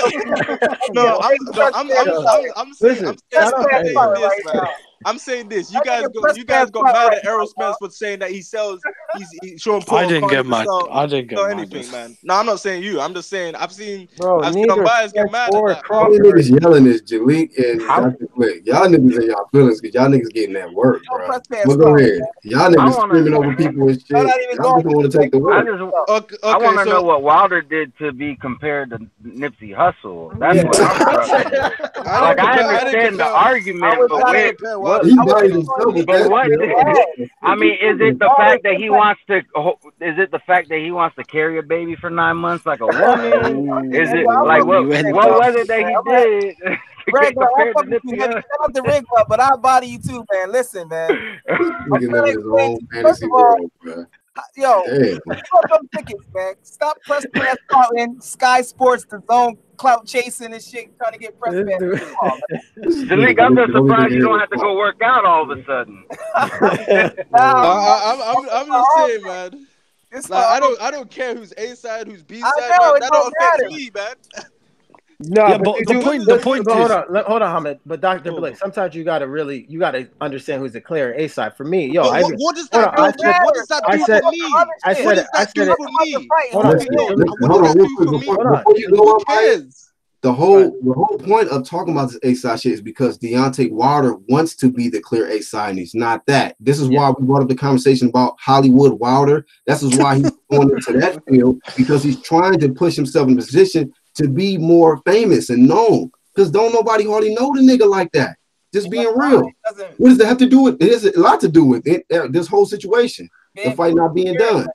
I'm saying this. You guys got mad at Errol Spence for saying that he's showing. I didn't get mad. Anything, man. No, I'm not saying you. I'm just saying I've seen some bias get mad at that. All the niggas yelling is Jalik and Dr. Blake. Y'all niggas in y'all feelings because y'all niggas getting that work, bro. But go ahead. Y'all niggas screaming over people and shit. Y'all just want to take the work. I want to know what Wilder did to be compared to Nipsey Hussle. That's what I'm talking about. Like, I understand the argument, but I mean, is it the fact that he wants to? Is it the fact that he wants to carry a baby for 9 months like a woman? Is it like what was it that he did? Greg, shout out the Rig Club, but I'll body you too, man. Listen, man. First of all, yo, some tickets, man. Stop press pass in Sky Sports, the Zone, clout chasing and shit, trying to get press pass. Jalik, I'm just surprised you don't have to go work out all of a sudden. I'm just saying, man. I don't care who's A side, who's B side. That don't affect me, man. No, but the point is, hold on, Hamid. But Dr. Blake, sometimes you gotta understand who's the clear A side. For me, what does that do? What does that do for me? What does that do for me? Hold on. Before you go on, the whole point of talking about this A side shit is because Deontay Wilder wants to be the clear A side, and he's not that. This is why we brought up the conversation about Hollywood Wilder. This is why he's going into that field, because he's trying to push himself in a position to be more famous and known. Because don't nobody hardly know the nigga like that. Just being real. What does that have to do with it? There's a lot to do with it, this whole situation. The fight not being done.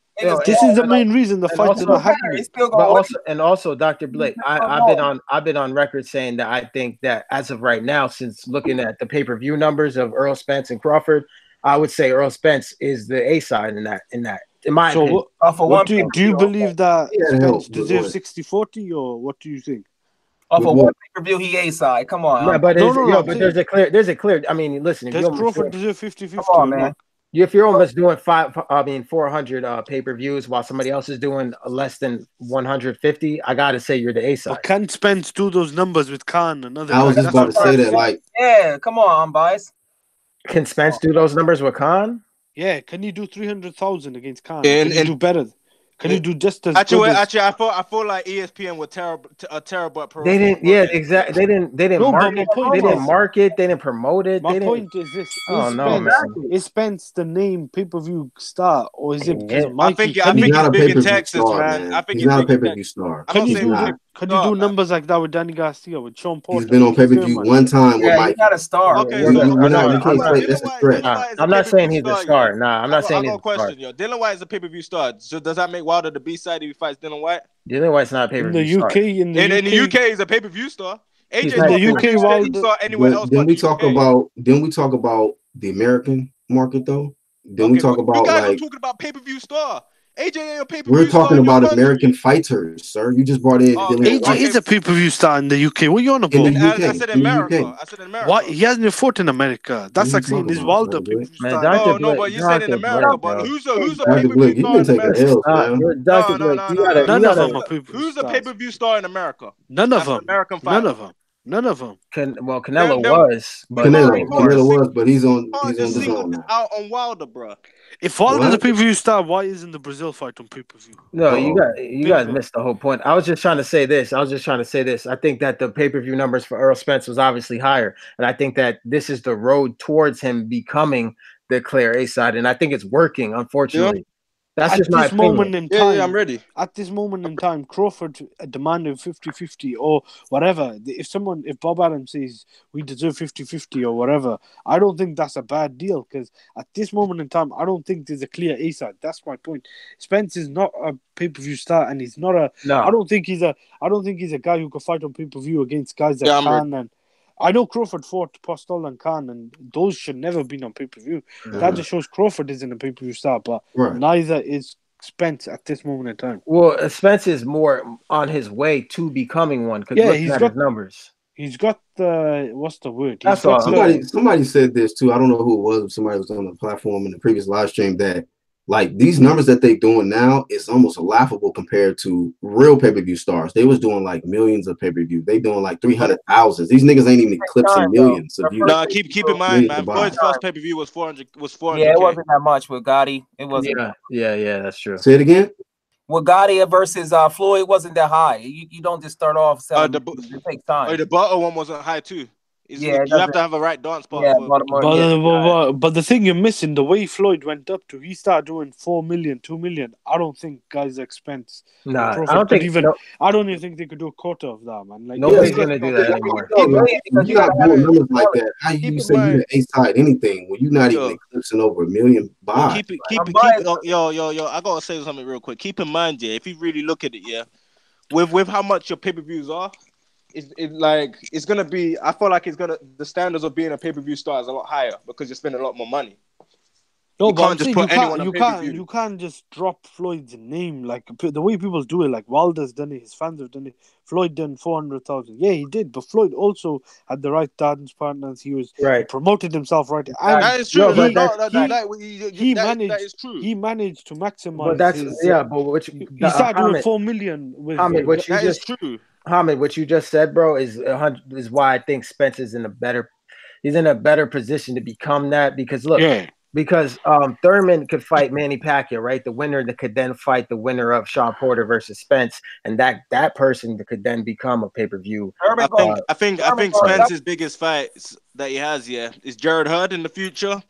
This is the main reason the fight's not happening. But also, Dr. Blake, I've been on record saying that I think that as of right now, since looking at the pay-per-view numbers of Errol Spence and Crawford, I would say Errol Spence is the A side in that. In my opinion. Do you believe that Spence deserves 60-40, or what do you think? Off of one pay-per-view, he A side. Come on. Yeah, but there's a clear. I mean, listen. Does Crawford deserve 50-50? Come on, man. If you're almost doing 400 pay-per-views while somebody else is doing less than 150, I gotta say you're the A side. But can Spence do those numbers with Khan and other? I was just about to say that. Like, yeah, come on, I'm biased. Can Spence do those numbers with Khan? Yeah, can you do 300,000 against Khan? Can you do better? Can you do just as actually, I feel like ESPN were terrible at They didn't. Yeah, exactly. They didn't market. They didn't market. They didn't promote it. My point is this: is Spence the name pay-per-view star, or is it because of Mikey? I think he's big in Texas, man. I think he's not a pay-per-view star. I'm not saying Could you do numbers like that with Danny Garcia, with Sean Porter? He's been on pay-per-view one time with Yeah, Mike. he's not a star. Okay, You so can't say that's a stretch. I'm not saying he's a star. Nah, I'm not saying he's a star. question, yo. Dylan White is a pay-per-view star. So does that make Wilder the B-side if he fights Dylan White? Dylan White's not a pay-per-view star. In the UK, he's a pay-per-view star. AJ's not not a a pay-per-view star anywhere else. Then we talk about the American market though. Then we talk about you guys like are talking about pay-per-view star. AJ ain't a pay-per-view we're star. talking about American fighters, sir. You just brought in Dylan AJ White. is a pay-per-view star in the UK. What are you on about? In the UK. I said America. I said America. What? He hasn't fought in America. That's like saying he's Wilder pay-per-view star. No, but you said in America. But who's a pay-per-view Blick, you star can in take America? the L, man. None of them are pay-per-view Who's a pay-per-view star in America? None of them. American fighter. None of them. Canelo was, but Canelo was, but he's on the zone now. Out on Wilder, bro. If Wilder's a pay-per-view star, why isn't the Breazeale fight on pay-per-view? No, you guys missed the whole point. I was just trying to say this. I think that the pay-per-view numbers for Errol Spence was obviously higher, and I think that this is the road towards him becoming the clear A side, and I think it's working. Unfortunately, that's just my moment in time. Yeah, I'm ready. At this moment in time, Crawford demanding 50-50 or whatever. If Bob Adams says we deserve 50-50 or whatever, I don't think that's a bad deal because at this moment in time, I don't think there's a clear A side. That's my point. Spence is not a pay-per-view star, and he's not a. No. I don't think he's a guy who can fight on pay-per-view against guys that can. And I know Crawford fought Postol and Khan, and those should never have been on pay-per-view. That just shows Crawford isn't a pay-per-view star, but neither is Spence at this moment in time. Well, Spence is more on his way to becoming one because he's got his numbers. He's got the what's the word? That's somebody said this too. I don't know who it was. Somebody was on the platform in the previous live stream that like these numbers that they doing now is almost laughable compared to real pay-per-view stars. They was doing like millions of pay-per-view. They doing like 300,000. These niggas ain't even eclipsing millions of views. Nah, keep in mind, man. Floyd's first pay-per-view was 400. Yeah, it wasn't that much with Gotti. It wasn't. Yeah, that's true. Say it again. With Gotti versus Floyd wasn't that high. You don't just start off. It takes time. The Butter one wasn't high too. You have to have a right dance part. But the thing you're missing, the way Floyd went up to, he started doing 4 million, 2 million. I don't think guys expense. Nah, I don't even think they could do a quarter of that, man. Like nobody's gonna do that anymore. You got doing numbers like that. How you say you're A side anything when you're not even eclipsing over $1 million buys? Keep yo. I gotta say something real quick. Keep in mind, if you really look at it, with how much your pay-per-views are. It's gonna be. I feel like the standards of being a pay-per-view star is a lot higher because you're spending a lot more money. No, you can't just put anyone on pay-per-view. You can't just drop Floyd's name like the way people do it. Like Wilder's done it, his fans have done it. Floyd done 400,000. Yeah, he did, but Floyd also had the right dance partners. He was he promoted himself right. And that is true. That is true. He managed to maximize. But that's he started doing 4 million with. That is true. Hamid, what you just said, bro, is why I think Spence is in a better position to become that because look, because Thurman could fight Manny Pacquiao, right? The winner that could then fight the winner of Sean Porter versus Spence, and that person that could then become a pay-per-view. I think Spence's biggest fights that he has, is Jared Hurd in the future,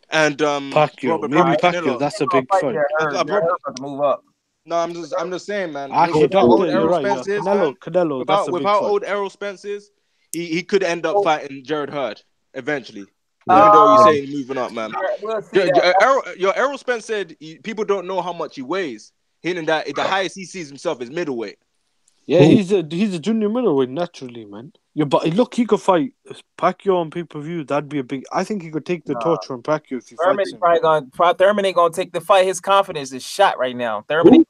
and Pacquiao. Maybe Pacquiao. That's a big fight. Move up. No, I'm just saying, man. Actually, Canelo. With how old Errol Spence is, he could end up fighting Jared Hurd eventually. Even though you say he's moving up, man. Errol Spence said people don't know how much he weighs. Hinting that the highest he sees himself is middleweight. Yeah, he's a junior middleweight naturally, man. Yeah, but look, he could fight Pacquiao on pay-per-view. That'd be a big. I think he could take the torch from Pacquiao if he fights him. Thurman ain't gonna take the fight. His confidence is shot right now. Thurman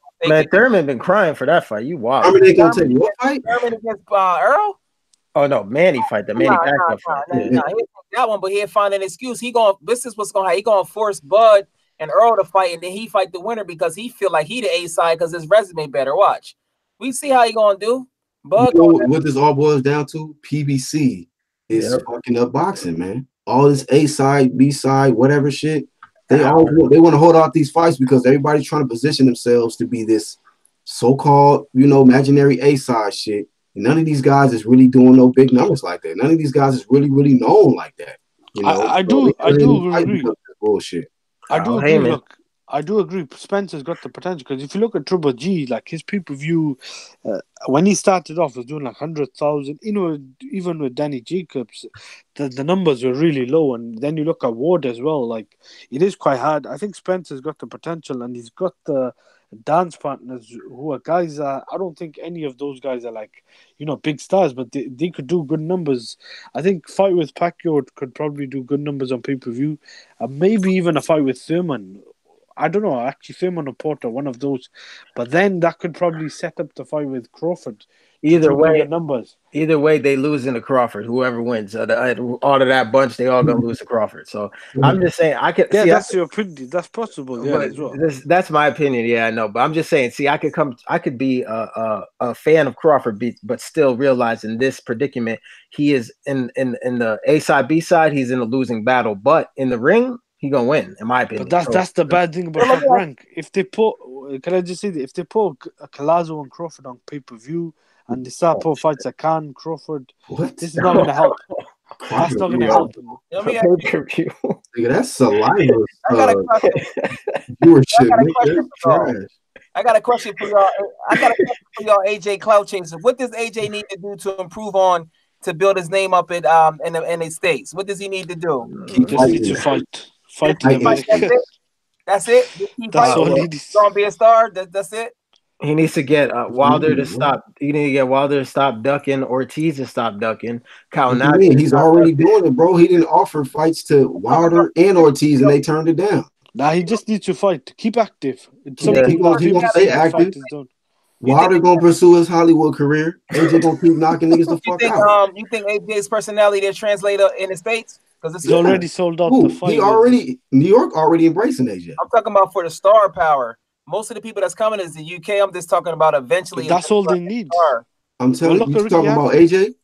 been crying for that fight. You wild. Thurman ain't gonna take what fight? Thurman against Earl. Oh no, Manny fight the Manny Pacquiao fight. That one, but he'll find an excuse. This is what's gonna happen. He gonna force Bud and Earl to fight, and then he fight the winner because he feel like he the A side because his resume better. Watch. We see how he gonna do. Bud, what this all boils down to, PBC is fucking up boxing, man. All this A side, B side, whatever shit. They want to hold out these fights because everybody's trying to position themselves to be this so-called, imaginary A side shit. And none of these guys is really doing no big numbers like that. None of these guys is really known like that. I do agree. Bullshit. I do agree. Look, I do agree. Spencer's got the potential because if you look at Triple G, like his pay-per-view, when he started off, was doing like 100,000. You know, even with Danny Jacobs, the numbers were really low. And then you look at Ward as well. Like it is quite hard. I think Spencer's got the potential, and he's got the dance partners who are guys that I don't think any of those guys are like, you know, big stars, but they could do good numbers. I think fight with Pacquiao could probably do good numbers on pay-per-view. Maybe even a fight with Thurman. I don't know, actually, Thurman or Porter, one of those. But then that could probably set up the fight with Crawford. Either way, bigger numbers. Either way, they lose in the Crawford. Whoever wins, all of that bunch, they all gonna lose to Crawford. So I'm just saying, I could. Yeah, see, that's your opinion. That's possible. Yeah, as well. That's my opinion. Yeah, I know, but I'm just saying. See, I could be a fan of Crawford, but still realize in this predicament, he is in the A side, B side. He's in a losing battle, but in the ring, he gonna win, in my opinion. But that's the bad thing about Top Rank. If they put, can I just say that if they put Collazo and Crawford on pay-per-view and they start putting fights at Khan, Crawford, this is not gonna help. That's not gonna help. Nigga, that's saliva. I got a question. I got a question for y'all. AJ Clout Chaser. What does AJ need to do to improve on to build his name up in the States? What does he need to do? He just needs to fight. Fight in America. That's it. That's all he needs. Gonna be a star. That's it. He needs to get Wilder to stop. He needs to get Wilder to stop ducking. Ortiz to stop ducking. He's already doing it, bro. He didn't offer fights to Wilder and Ortiz, and they turned it down. Nah, he just needs to fight. Keep active. He gonna stay active. Wilder gonna pursue his Hollywood career. AJ gonna keep knocking niggas the fuck out. You think AJ's personality is translated in the States? Because he's already sold out the fight. New York already embracing AJ. I'm talking about for the star power. Most of the people that's coming is the UK. I'm just talking about eventually. But that's all they need. I'm telling you, talking about AJ.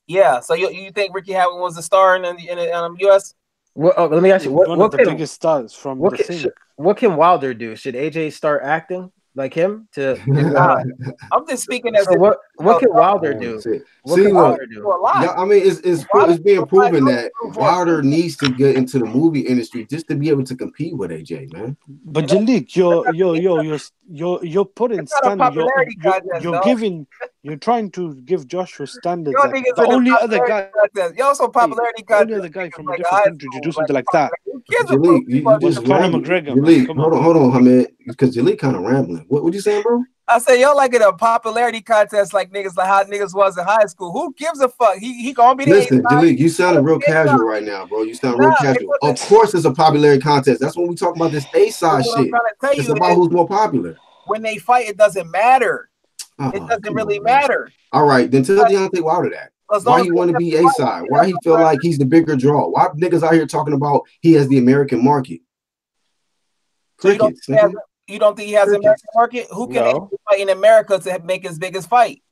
Yeah. So you think Ricky Hatton was the star in the US? Well, let me ask you, what the biggest stars from what can Wilder do? Should AJ start acting like him? I'm just speaking as what can Wilder do? What can Wilder do? Yeah, I mean, it's being proven that Wilder needs to get into the movie industry just to be able to compete with AJ, man. But Jalik, you're putting standard. You're trying to give Joshua standards. The only other guy, only other guy from a different country to do something like that. Jalik, you just Conor McGregor. Jalik, hold on, Hamed, because Jalik kind of rambling. What you saying, bro? I say y'all like it a popularity contest like how niggas was in high school. Who gives a fuck? He gonna be the Listen, Jalik, you sounding real casual right now, bro. You sound real casual. Of course, it's a popularity contest. That's when we talk about this A side shit. It's about who's more popular. When they fight, it doesn't matter. It doesn't really matter. All right, then tell Deontay Wilder that. Why he want to be A side? Why he feel like he's the bigger draw? Why niggas out here talking about he has the American market? Crickets. You don't think he has an American market? Who can fight in America to make his biggest fight?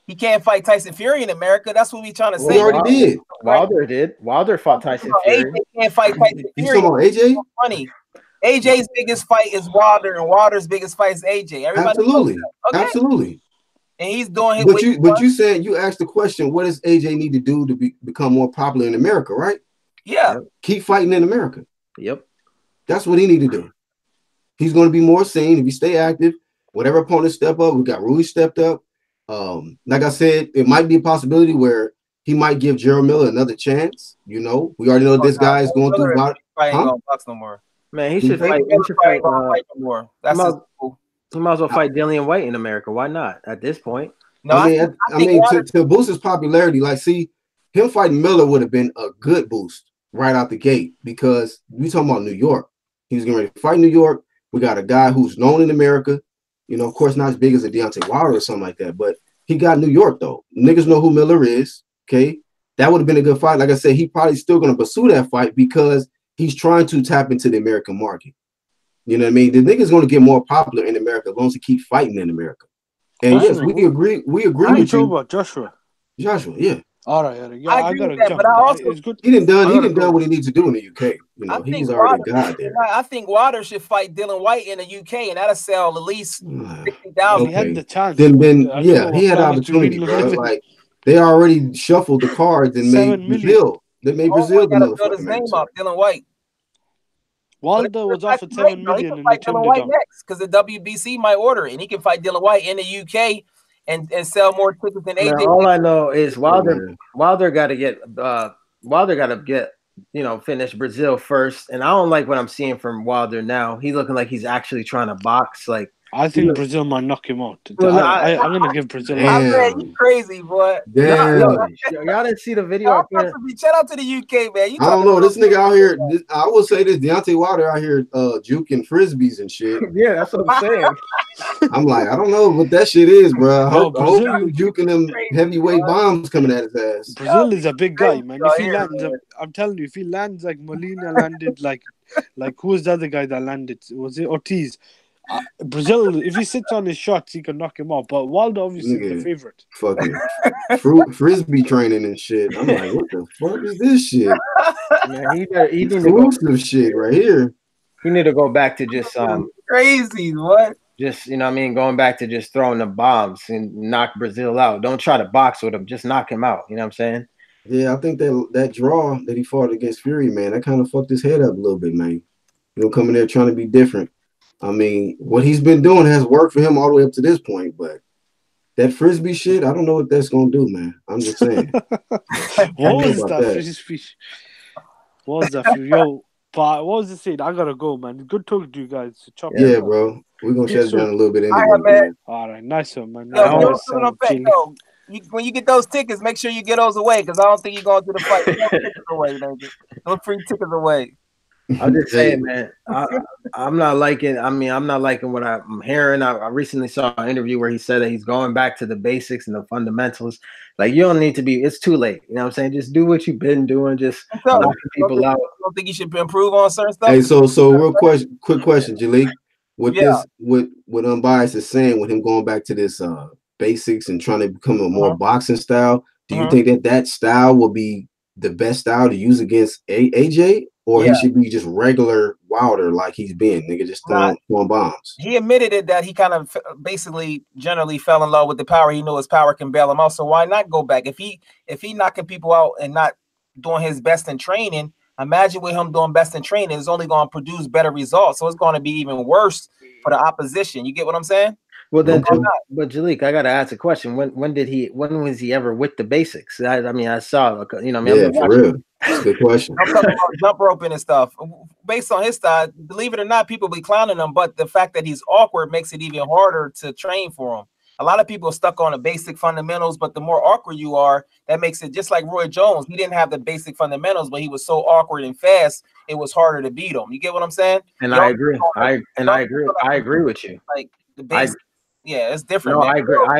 He can't fight Tyson Fury in America. That's what we trying to say. He already did. Wilder did. Wilder fought Tyson Fury. AJ can't fight Tyson Fury. You talking about AJ? Funny. AJ's biggest fight is Wilder, and Wilder's biggest fight is AJ. Absolutely. Absolutely. And he's doing it. But you said you asked the question, what does AJ need to do to become more popular in America, right? Yeah. Keep fighting in America. Yep. That's what he need to do. He's going to be more seen if he stay active. Whatever opponents step up, we got Rui stepped up. Like I said, it might be a possibility where he might give Gerald Miller another chance. You know, we already know this guy is going through. Ain't gonna box no more. Man, he should fight. He should fight no more. That's he might as well fight Dillian White in America. Why not at this point? No, I mean, to boost his popularity, like, see, him fighting Miller would have been a good boost right out the gate because we talking about New York. He was getting ready to fight New York. We got a guy who's known in America. You know, of course, not as big as a Deontay Wilder or something like that, but he got New York, though. Niggas know who Miller is, okay? That would have been a good fight. Like I said, he probably still going to pursue that fight because he's trying to tap into the American market. You know what I mean? The nigga's going to get more popular in America as long as he keep fighting in America. And yes, we agree with you. About Joshua, yeah. All right. Yeah, I got to jump. But I also, he didn't done what he needs to do in the UK. You know, he's already got there. I think Wilder should fight Dillian White in the UK, and that'll sell at least 60,000. He had the chance. Then he had opportunity, bro. Like they already shuffled the cards and made Breazeale. They made Breazeale the build his name up, Dillian White. Wilder was offered $7 He million can and he fight Dylan turned it White down. next because the WBC might order it, and he can fight Dylan White in the UK and sell more tickets than AJ. Man, all I know is Wilder got to get finish Breazeale first, and I don't like what I'm seeing from Wilder now. He's looking like he's actually trying to box. Like I think Breazeale might knock him out. Well, I'm gonna give Breazeale. Man, you crazy, boy. Damn. Y'all didn't see the video. Shout out to the UK, man. I don't know. This nigga out here, I will say this, Deontay Wilder out here juking frisbees and shit. Yeah, that's what I'm saying. I'm like, I don't know what that shit is, bro. I hope Breazeale, he's juking them heavyweight bombs coming at his ass. Breazeale is a big guy, man. If he lands, I'm telling you, if he lands like Molina landed, like who was the other guy that landed? Was it Ortiz? Breazeale, if he sits on his shots, he can knock him out. But Wilder obviously is the favorite. Fucking frisbee training and shit. I'm like, what the fuck is this shit? Man, he need exclusive shit right here. He need to go back to just crazy. What? Just going back to just throwing the bombs and knock Breazeale out. Don't try to box with him. Just knock him out. You know what I'm saying? Yeah, I think that draw that he fought against Fury, man, that kind of fucked his head up a little bit, man. Coming there trying to be different. I mean, what he's been doing has worked for him all the way up to this point, but that frisbee shit, I don't know what that's gonna do, man. I'm just saying. What was that frisbee? What was that? Yo, but what was the saying? I gotta go, man. Good talking to you guys. Yeah, bro. We're gonna shut it down a little bit anyway, man. All right, nice one, man. When you get those tickets, make sure you get those away because I don't think you're going to the fight. Tickets away, nigga. No free tickets away. I'm just saying, man. I'm not liking what I'm hearing. I recently saw an interview where he said that he's going back to the basics and the fundamentals. Like, you don't need to be. It's too late. You know what I'm saying? Just do what you've been doing. Just knocking people out. You don't think you should improve on certain stuff? Hey, so quick question, Jalik. What Unbiased is saying with him going back to this basics and trying to become a more boxing style, do you think that style will be the best style to use against AJ? Or he should be just regular Wilder like he's been, nigga, just throwing bombs. He admitted it that he kind of basically generally fell in love with the power. He knew his power can bail him out. So why not go back? If he knocking people out and not doing his best in training, imagine with him doing best in training, it's only going to produce better results. So it's going to be even worse for the opposition. You get what I'm saying? Well, then, but Jalik, I gotta ask a question. When was he ever with the basics? I saw, for real. That's a good question. I'm talking about jump roping and stuff. Based on his style, believe it or not, people be clowning him, but the fact that he's awkward makes it even harder to train for him. A lot of people are stuck on the basic fundamentals, but the more awkward you are, that makes it just like Roy Jones. He didn't have the basic fundamentals, but he was so awkward and fast, it was harder to beat him. You get what I'm saying? And I agree. I agree with you. Like the basic. Yeah, it's different. No, man. I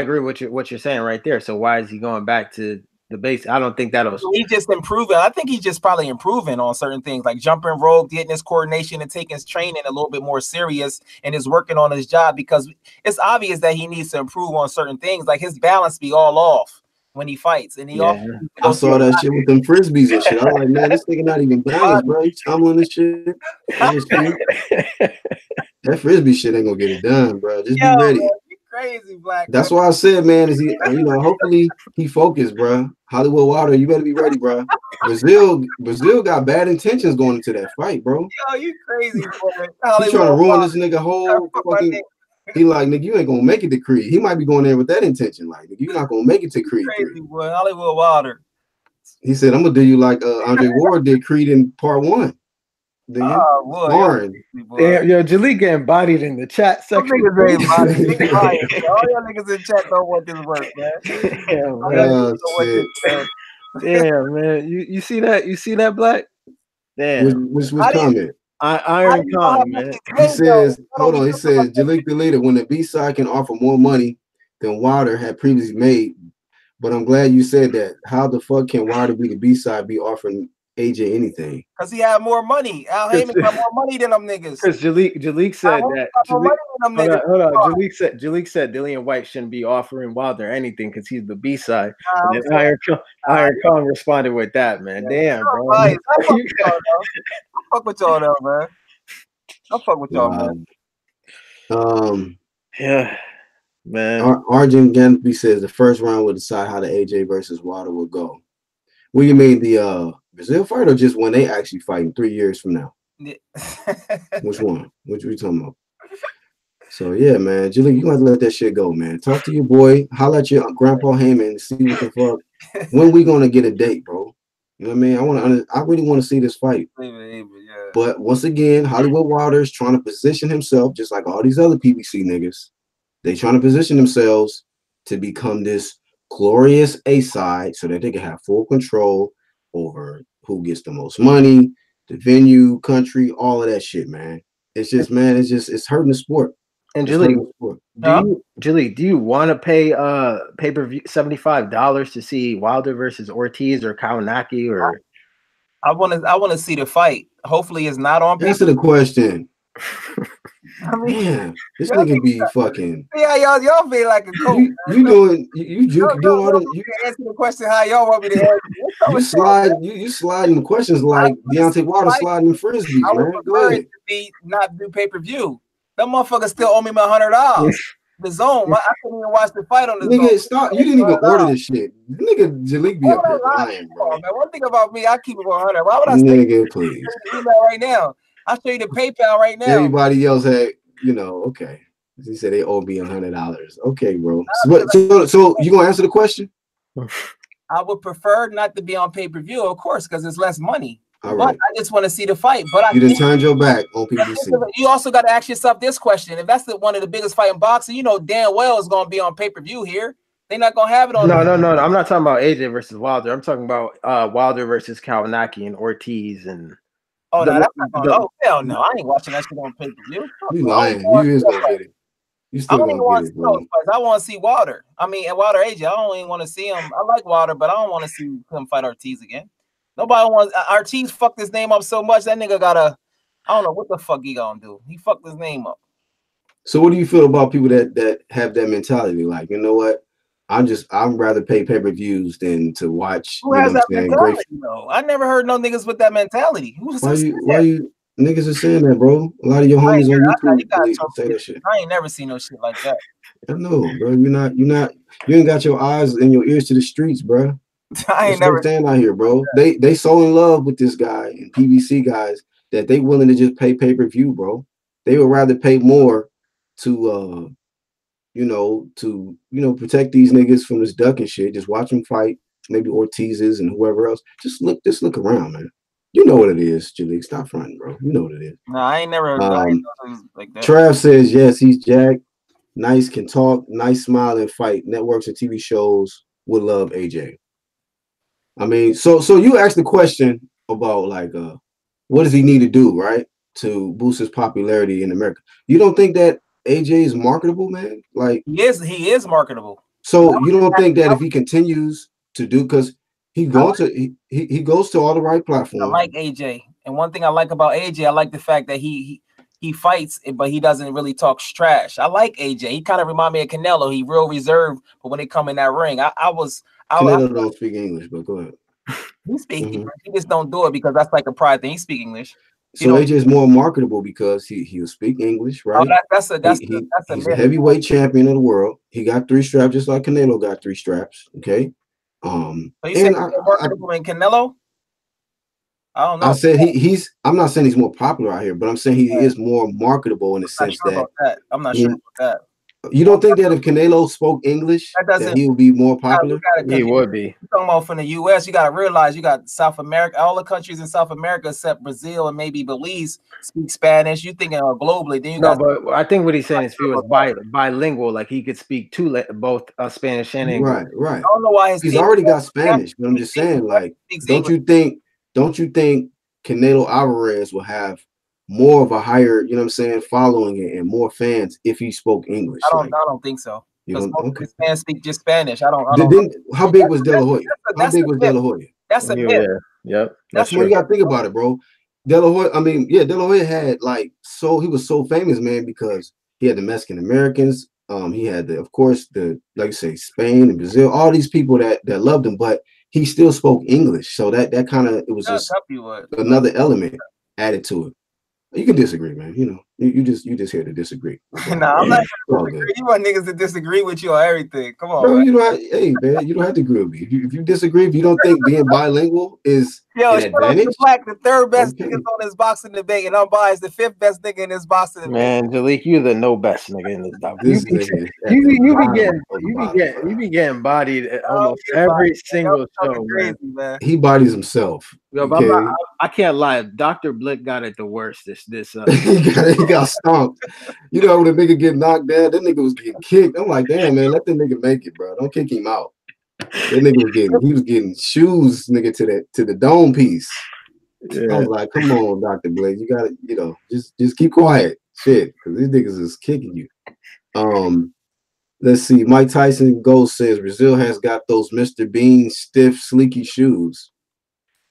agree with what you're saying right there. So why is he going back to the base? I don't think that'll. He's just improving. I think he's just probably improving on certain things, like jumping rope, getting his coordination, and taking his training a little bit more serious, and is working on his job because it's obvious that he needs to improve on certain things, like his balance be all off when he fights, and he I saw that shit with them frisbees and shit. I was like, man, this nigga not even balanced, bro. He's tumbling this shit. That frisbee shit ain't gonna get it done, bro. Just be ready. Man, you crazy, Black. That's why I said, man, is he? Hopefully he focused, bro. Hollywood Wilder, you better be ready, bro. Breazeale got bad intentions going into that fight, bro. Yo, you crazy, boy. He trying to ruin this nigga whole fucking. He like, nigga, you ain't gonna make it to Creed. He might be going there with that intention, like, nigga, you're not gonna make it to Creed. Crazy, boy. Hollywood Wilder. He said, I'm gonna do you like Andre Ward did Creed in part 1. Damn, yo, Jalik getting bodied in the chat section. All y'all niggas in chat don't want this work, man. Damn, man. You see that? You see that, Black? Damn. Which comment? Iron Con, man. He says, hold on. He says, Jalik the leader, when the B-side can offer more money than Wilder had previously made. But I'm glad you said that. How the fuck can Wilder be the B-side be offering AJ anything? Because he had more money. Al Heyman got more money than them niggas. Because Jalik said that. Hold on. Jalik said Dillian White shouldn't be offering Wilder anything because he's the B-side. And then Iron Kong responded with that, man. Damn, bro. I fuck with y'all though, man. I fuck with y'all, man. Yeah, man. Arjun Ganby says the first round will decide how the AJ versus Wilder will go. What do you mean, the Breazeale fight, or just when they actually fight in 3 years from now? Yeah. Which one? Which we talking about? So yeah, man, Julie, you have to let that shit go, man. Talk to your boy, holla at your grandpa Heyman, and see what the fuck. When we gonna get a date, bro? You know what I mean? I really want to see this fight. Yeah. But once again, Hollywood Wilder is trying to position himself, just like all these other PBC niggas. They trying to position themselves to become this glorious A side, so that they can have full control over who gets the most money, the venue, country, all of that shit, man. It's just, man, it's hurting the sport. And Julie, do you want to pay pay-per-view $75 to see Wilder versus Ortiz or Kawanaki or? I want to see the fight. Hopefully, it's not on. Answer the question. I mean, damn, this nigga be fucking. Yeah, y'all be like a coach. You doing doing all the. You answer the question how y'all want me to answer. You sliding the questions like Deontay Wilder sliding frisbees, man. Go ahead. Not do pay-per-view. That motherfucker still owe me my $100. The Zone. I couldn't even watch the fight on the Zone. Nigga, stop. You didn't even order this shit. Nigga, Jalik be up here lying, bro. Man, one thing about me, I keep it 100. Why would I nigga, please. Email right now? I'll show you the PayPal right now. Everybody else had, okay. He said they owe me $100. Okay, bro. So you gonna answer the question? I would prefer not to be on pay-per-view, of course, because it's less money. All right. But I just want to see the fight. But you just turned your back on PBC. You also got to ask yourself this question: if that's one of the biggest fight in boxing, you know damn well it's going to be on pay-per-view here. They're not going to have it on. No. I'm not talking about AJ versus Wilder. I'm talking about Wilder versus Kawanaki and Ortiz and. Oh no, that's not going. Oh hell no, I ain't watching that shit on pay-per-view. You lying? You is gonna get it. You still gonna get it, bro. I want to see Wilder. I mean, Wilder AJ. I don't even want to see him. I like Wilder, but I don't want to see him fight Ortiz again. Nobody wants Ortiz. Fucked his name up so much that nigga I don't know what the fuck he gonna do. He fucked his name up. So what do you feel about people that have that mentality? Like, you know what? I'd rather pay pay-per-views than to watch. Who has that mentality? No, I never heard no niggas with that mentality. Why you niggas are saying that, bro? A lot of your homies on YouTube say that shit. I ain't never seen no shit like that. I know, bro. You ain't got your eyes and your ears to the streets, bro. I ain't never stand out here, bro. They so in love with this guy and PBC guys that they willing to just pay pay-per-view, bro. They would rather pay more to protect these niggas from this duck and shit. Just watch them fight, maybe Ortiz's and whoever else. Just look around, man. You know what it is, Jalik. Stop fronting, bro. You know what it is. No, I ain't never like that. Trav says yes, he's jacked. Nice, can talk, nice smile and fight. Networks and TV shows would love AJ. I mean, so you asked the question about like what does he need to do, right, to boost his popularity in America? You don't think that AJ is marketable, man? Like he is marketable. So you don't think that if he continues to do, because he goes to all the right platforms. I like AJ, and one thing I like about AJ, I like the fact that he fights, but he doesn't really talk trash. I like AJ. He kind of remind me of Canelo. He real reserved, but when they come in that ring, Canelo don't speak English, but go ahead. He speaks. He just don't do it because that's like a pride thing. He speak English. So AJ is more marketable because he'll speak English, right? Oh, he's a heavyweight champion of the world. He got 3 straps, just like Canelo got 3 straps. Okay. So you saying he's more marketable than Canelo? I don't know. I said I'm not saying he's more popular out here, but I'm saying he is more marketable in the sense that I'm not sure about that. You don't think that if Canelo spoke English, that he would be more popular? He would be. You're talking about from the U.S., you got to realize you got South America, all the countries in South America except Brazil and maybe Belize speak Spanish. You thinking globally? Then but I think what he's saying is if he was bilingual, like he could speak both Spanish and English. Right. I don't know why he's already got Spanish, but I'm just saying, like, don't you think Canelo Alvarez will have more of a higher, following and more fans if he spoke English? I don't think so. Because most fans speak just Spanish. I don't. How big was De La Hoya? How big was De La Hoya? That's a myth. Yep. That's what you got to think about it, bro. De La Hoya. De La Hoya had he was so famous, man, because he had the Mexican Americans. He had of course, like you say, Spain and Brazil, all these people that loved him, but he still spoke English. So that kind of, it was just another element added to it. You can disagree, man. You just here to disagree. Nah, I'm not All gonna disagree. good. You want niggas to disagree with you on everything. Come on, Bro, man. you don't hey man, you don't have to agree with me. If you disagree, if you don't think being bilingual is Yo, an shout out to advantage, Black, the third best okay. niggas on this boxing debate, and I'm biased, the fifth best nigga in this boxing debate. Man, Jalik, you're the no best nigga in this dog. This You nigga is at be the bottom of you be getting bodied at Y'all almost get every bodied, man. single Y'all show, talking man. crazy, man. He bodies himself. Yo, but Okay. I can't lie. Dr. Blick got it the worst. This he got stomped. You know, when a nigga get knocked down, that nigga was getting kicked. I'm like, damn, man, let the nigga make it, bro. Don't kick him out. That nigga was getting shoes, nigga, to the dome piece. Yeah. I was like, come on, Dr. Blake. You gotta, just keep quiet. Shit, because these niggas is kicking you. Let's see. Mike Tyson Ghost says Breazeale has got those Mr. Bean stiff, sleeky shoes.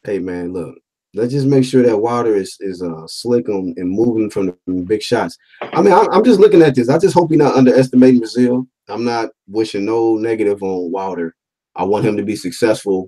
Hey man, look. Let's just make sure that Wilder is slick on and moving from the big shots. I mean, I'm just looking at this. I just hope you're not underestimating Breazeale. I'm not wishing no negative on Wilder. I want him to be successful.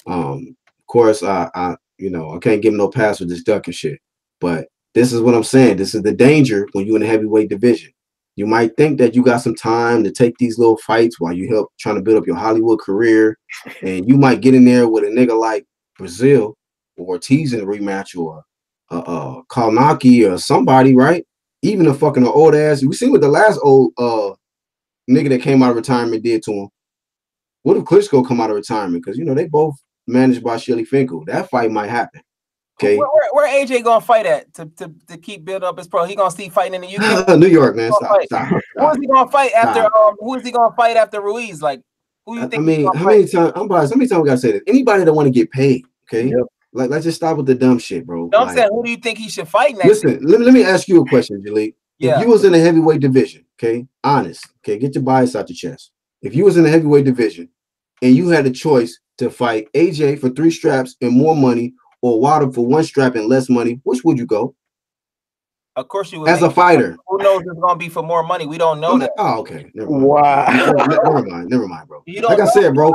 Of course, I can't give him no pass with this ducking shit. But this is what I'm saying. This is the danger when you're in the heavyweight division. You might think that you got some time to take these little fights while you help trying to build up your Hollywood career, and you might get in there with a nigga like Breazeale or Ortiz in a rematch, or Kalnaki or somebody, right? Even a fucking old ass. We seen what the last old nigga that came out of retirement did to him. What if Klitschko come out of retirement? Because they both managed by Shelly Finkel. That fight might happen. Okay. Where AJ gonna fight at to keep building up his pro? He gonna see fighting in the UK? New York, man. Stop. Who is he gonna fight after? Who is he gonna fight after Ruiz? Like, who you think? I mean, how many times? I'm biased. How many times we gotta say this? Anybody that want to get paid, okay? Yep. Like, let's just stop with the dumb shit, bro. No, I'm saying, who do you think he should fight next? Listen, let me ask you a question, Jalik. Yeah. If you was in the heavyweight division, okay, honest, okay, get your bias out your chest. If you was in the heavyweight division and you had a choice to fight AJ for 3 straps and more money, or Wilder for 1 strap and less money, which would you go? Of course you would. As a fighter. Who knows it's gonna be for more money? We don't know that. Oh, okay. Never mind. Wow. Never mind, bro. Like I said, bro,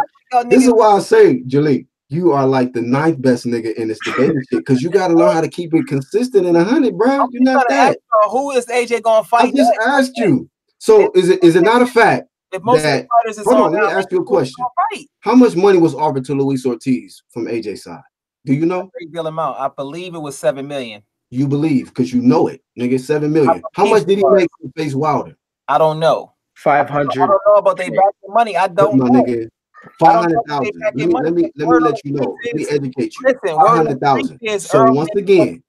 this is why I say, Jalik, you are like the 9th best nigga in this debate shit, because you got to learn how to keep it consistent and 100, bro. You're not that. Who is AJ gonna fight? I just asked you. So is it not a fact if most that? Of the fighters is hold on, let me ask you a question. How much money was offered to Luis Ortiz from AJ's side? Do you know? Great deal amount. I believe it was $7 million. You believe because you know it, nigga. $7 million. How much did he make to face Wilder? I don't know. 500. I don't know about they back the money. I don't know. Nigga, 500,000. Let me let you know. Let me educate you. Listen, 500,000. So once again,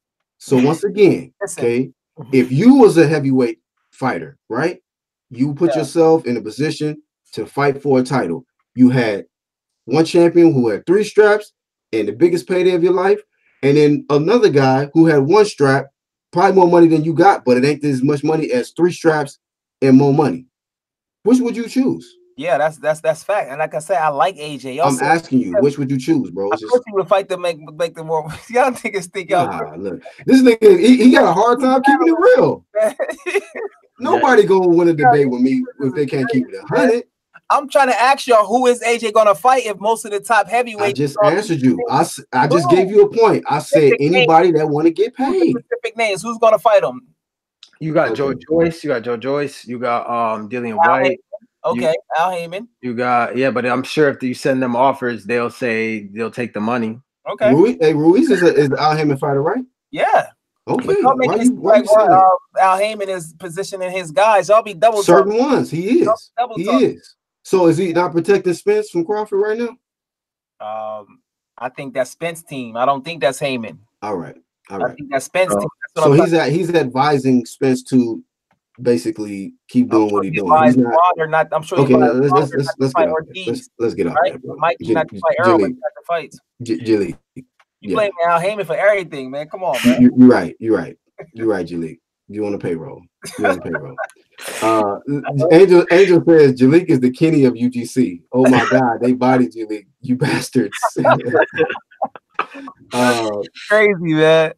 listen. okay. If you was a heavyweight fighter, right? You put yourself in a position to fight for a title. You had one champion who had 3 straps and the biggest payday of your life, and then another guy who had 1 strap, probably more money than you got, but it ain't as much money as 3 straps and more money. Which would you choose? Yeah, that's fact. And like I said, I like AJ. I'm asking you, which would you choose, bro? Of course, you would fight to make the more. Y'all niggas think y'all. Look, this nigga, he got a hard time keeping it real. Nobody gonna win a debate with me if they can't keep it 100. I'm trying to ask y'all, who is AJ gonna fight if most of the top heavyweights? I just answered you. I just gave you a point. I said anybody that want to get paid. Specific names. Who's gonna fight him? You got Joe Joyce. You got Dillian White. Okay, Al Heyman. You got but I'm sure if you send them offers, they'll say they'll take the money. Okay. Ruiz is the Al Heyman fighter, right? Yeah. Okay. Why you saying that? Al Heyman is positioning his guys. Y'all be double certain ones. He is. He is. So is he not protecting Spence from Crawford right now? I think that's Spence team. I don't think that's Heyman. All right. I think that's Spence team. So he's advising Spence to basically keep doing what he's doing. He's not. I'm sure. Okay, let's get off that, bro. Mike not to fight Earl, but not to fight. Jilly. You blame Al Heyman for everything, man. Come on, man. You're right, Jalik. You on the payroll. Angel says Jalik is the Kenny of UGC. Oh my God, they bodied Jalik, you bastards. Crazy, man.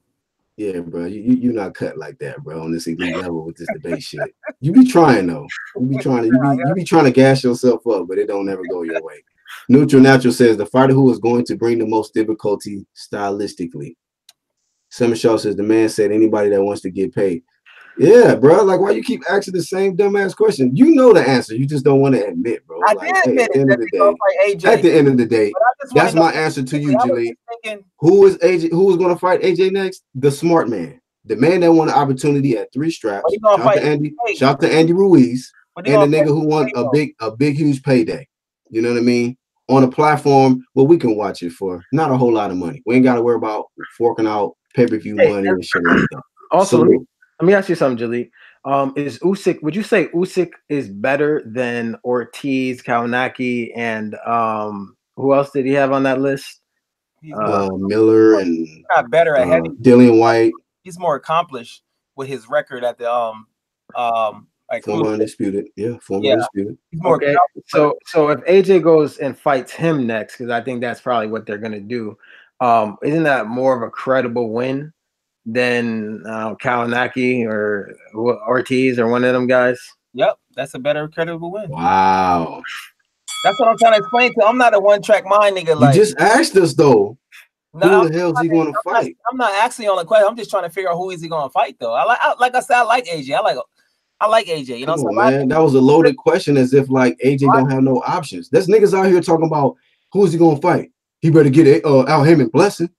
Yeah, bro, you not cut like that, bro. On this elite level with this debate shit, you be trying though. You be trying to gas yourself up, but it don't ever go your way. Neutral Natural says the fighter who is going to bring the most difficulty stylistically. Summer Shaw says the man said anybody that wants to get paid. Yeah, bro. Like, why you keep asking the same dumbass question? You know the answer. You just don't want to admit, bro. I Like, did hey, admit at the end that of the they gonna day, fight AJ. at the end of the day, But I just wanna that's know my answer to you, I was Jaleel. thinking, Who is AJ? Who is going to fight AJ next? The smart man, the man that won an opportunity at 3 but straps. he gonna Shout fight to Andy. AJ. Shout to Andy Ruiz, But he and the gonna nigga fight who won AJ. a big, huge payday. You know what I mean? On a platform where we can watch it for not a whole lot of money. We ain't got to worry about forking out pay-per-view money and shit like that. Also, So, let me ask you something, Jaleel. Is Usyk? Would you say Usyk is better than Ortiz, Kalinacki, and who else did he have on that list? Miller and not better at heavy. Dillian White. He's more accomplished with his record at the like former undisputed. Yeah, former undisputed. He's more okay. So if AJ goes and fights him next, because I think that's probably what they're gonna do, isn't that more of a credible win than Kalinacki or Ortiz or one of them guys? Yep, that's a better credible win. Wow. That's what I'm trying to explain to. I'm not a one-track mind nigga. Like, you just asked us though. No, who the hell is he going to fight? I'm not asking you on the question. I'm just trying to figure out who is he going to fight though. Like I said, I like AJ. I like AJ. You know, come on, man. That was a loaded question, as if like AJ don't have no options. There's niggas out here talking about who is he going to fight. He better get out him and Blessing.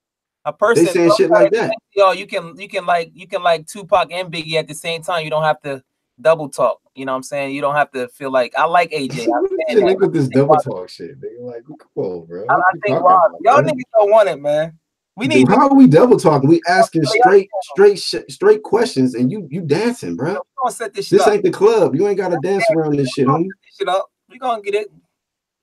A person they saying shit like that. Yo, you can like Tupac and Biggie at the same time. You don't have to double talk. You know what I'm saying? You don't have to feel like I like AJ. Look at this double talk shit. Nigga, like, come on, bro. I think y'all niggas don't want it, man. We need. How are we double talking? We asking straight questions, and you dancing, bro. We're gonna set this shit up. Ain't the club. You ain't got to dance around this shit, homie. Shit up. We gonna get it.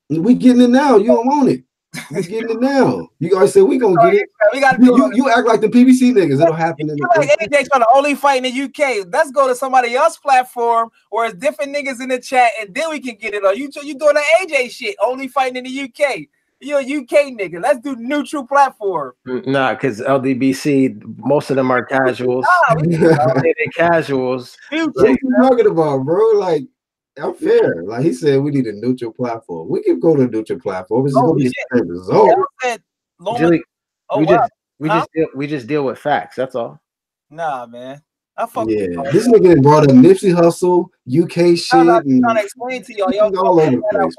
We getting it now. You don't want it. We getting it now. You guys say we gonna get it. We got you act like the PBC niggas. It'll happen. Like AJ trying to only fight in the UK. Let's go to somebody else's platform where it's different niggas in the chat, and then we can get it on. You doing the AJ shit? Only fighting in the UK. You're a UK nigga. Let's do neutral platform. Nah, because LDBC, most of them are casuals. They're casuals. What are you talking about, bro? Like, I'm fair. Like he said, we need a neutral platform. We can go to a neutral platform. It's gonna be the same result. We just deal with facts. That's all. Nah, man. I fuck this nigga brought up Nipsey Hussle, UK shit. I'm trying to explain to y'all. Y'all all over the place,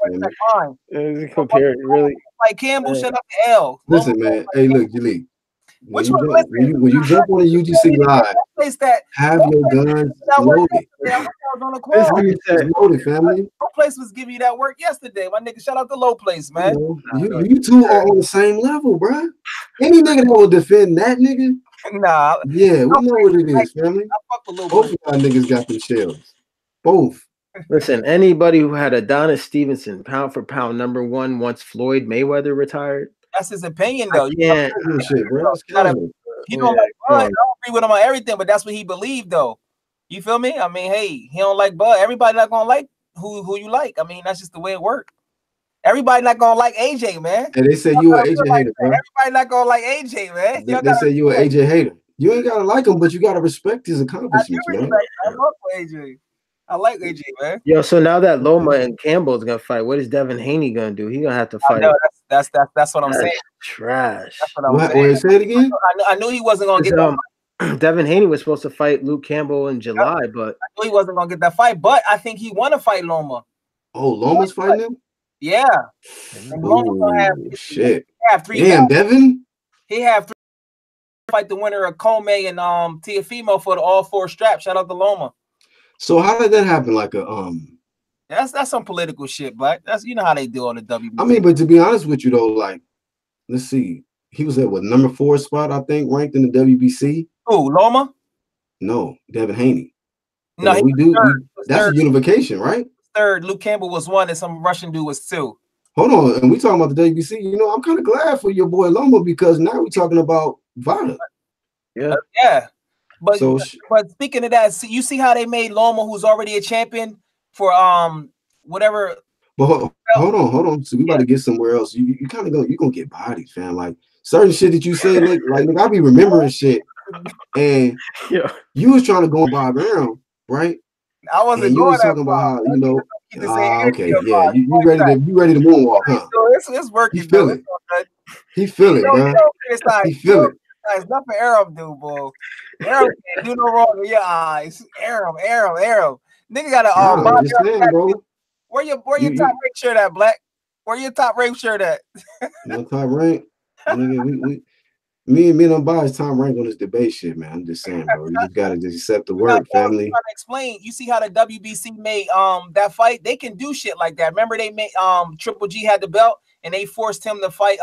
man. Compare really. Like Campbell, shut up the L. Listen, man. Hey, look, Jaleel. When you jump on a UGC live, have your guns loaded. Loaded, family. Low Place was giving you that work yesterday. My nigga, shout out to Low Place, man. You two are on the same level, bro. Any nigga that will defend that nigga, nah. Yeah, we know what it is, family. Both of y'all niggas got them shells. Both. Listen, anybody who had Adonis Stevenson pound for pound #1 once Floyd Mayweather retired. That's his opinion, though. Yeah, shit, bro. You don't like Bud. I don't agree with him on everything, but that's what he believed, though. You feel me? I mean, hey, he don't like Bud. Everybody not gonna like who you like. I mean, that's just the way it works. Everybody not gonna like AJ, man. And they say you an AJ hater, bro. Everybody not gonna like AJ, man. They say you an AJ hater. You ain't gotta like him, but you gotta respect his accomplishments, man. I love AJ. I like AJ, man. Yo, so now that Loma and Campbell's gonna fight, what is Devin Haney gonna do? He gonna have to fight. No, that's what I'm saying. Trash. That's what I'm saying. Wait, say it again. I knew he wasn't gonna get that. Devin Haney was supposed to fight Luke Campbell in July, but I knew he wasn't gonna get that fight. But I think he want to fight Loma. Oh, Loma's fighting him? Yeah. Shit. Have 3. Damn, Devin. He have 3 fight the winner of Comey and Tiafimo for the all 4 straps. Shout out to Loma. So how did that happen? Like that's some political shit, but that's how they do on the WBC. I mean, but to be honest with you though, like, let's see, he was at what #4 spot, I think, ranked in the WBC. Who, Loma? No, Devin Haney. No, that's a unification, right? 3rd. Luke Campbell was 1, and some Russian dude was 2. Hold on, and we talking about the WBC. I'm kind of glad for your boy Loma because now we're talking about Vada. Yeah, yeah. But speaking of that, you see how they made Loma, who's already a champion, for whatever. But hold on. So we about to get somewhere else. You kind of gonna get bodied, fam. Like certain shit that you say, like I be remembering shit, and you was trying to go Bob Arum, right? I wasn't. And you was talking about how okay, yeah, you ready to moonwalk, huh? It's working. He feel it. He feel it, bro. He feel it. Guys, nothing Arab do, boy. Arab can't do no wrong in your eyes. Arab. Nigga got a Nah, I'm just saying, bro. Where your top rank shirt at, Black? Where your top rank shirt at? No top rank. Nigga, me and them boys time rank on this debate shit, man. I'm just saying, bro. You just gotta just accept the word, family. I'm trying to explain. You see how the WBC made that fight? They can do shit like that. Remember they made Triple G had the belt and they forced him to fight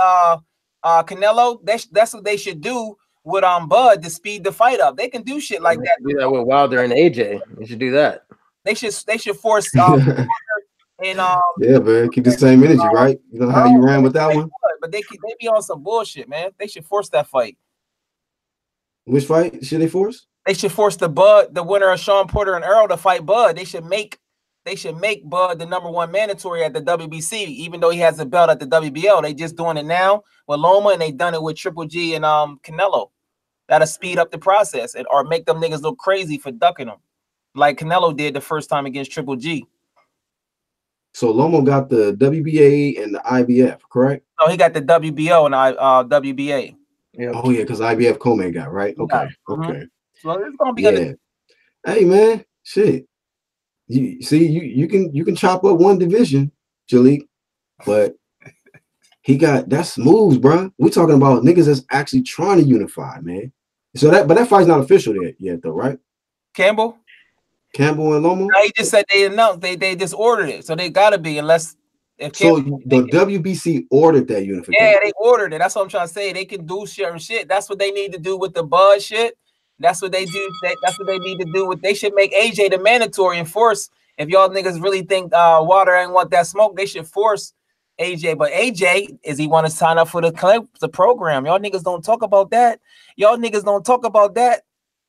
Canelo. That's what they should do with Bud to speed the fight up. They can do shit like that. Do that with Wilder and AJ. They should do that. They should force and yeah, man, keep the same energy, right? You know how you ran with that one? But they be on some bullshit, man. They should force that fight. Which fight should they force? They should force the winner of Sean Porter and Earl to fight Bud. They should make Bud the #1 mandatory at the WBC, even though he has a belt at the WBO. They just doing it now with Loma, and they done it with Triple G and Canelo. That'll speed up the process or make them niggas look crazy for ducking them, like Canelo did the first time against Triple G. So Lomo got the WBA and the IBF, correct? No, he got the WBO and WBA. Yep. Oh yeah, because IBF Coleman got right. Okay, okay. Mm-hmm. So it's gonna be Hey man, shit. You see, you can chop up one division, Jalik, but that's moves, bro. We're talking about niggas that's actually trying to unify, man. So that fight's not official yet, though, right? Campbell and Lomo. No, he just said they announced they just ordered it, so they gotta be unless. So the WBC ordered that unification. Yeah, they ordered it. That's what I'm trying to say. They can do certain shit. That's what they need to do with the Bud shit. That's what they do. That's what they need to do with. They should make AJ the mandatory and force. If y'all niggas really think Water ain't want that smoke, they should force AJ. But AJ, is he want to sign up for the program? Y'all niggas don't talk about that.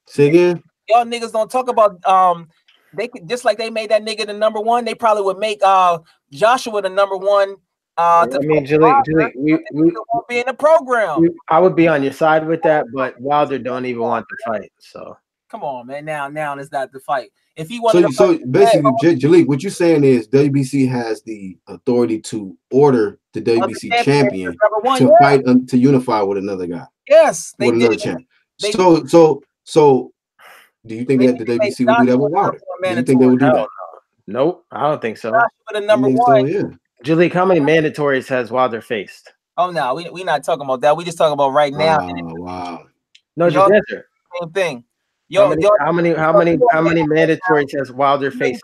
Say again. Y'all niggas don't talk about they could, just like they made that nigga the #1, they probably would make Joshua the #1. I mean, Jalik, we won't be in the program. I would be on your side with that, but Wilder don't even want to fight. So come on, man. Now it's not the fight. If he wanted so basically, Jalik, what you're saying is WBC has the authority to order the WBC champion to fight to unify with another guy. Yes, with another champion. So. Do you think that the WBC would do that with Wilder? Do you think they would do that? Nope, I don't think so. The #1. Yeah. Jalik, how many mandatories has Wilder faced? Oh no, we not talking about that. We just talking about right now. Wow. No, just answer. Same thing. How many mandatories has Wilder faced?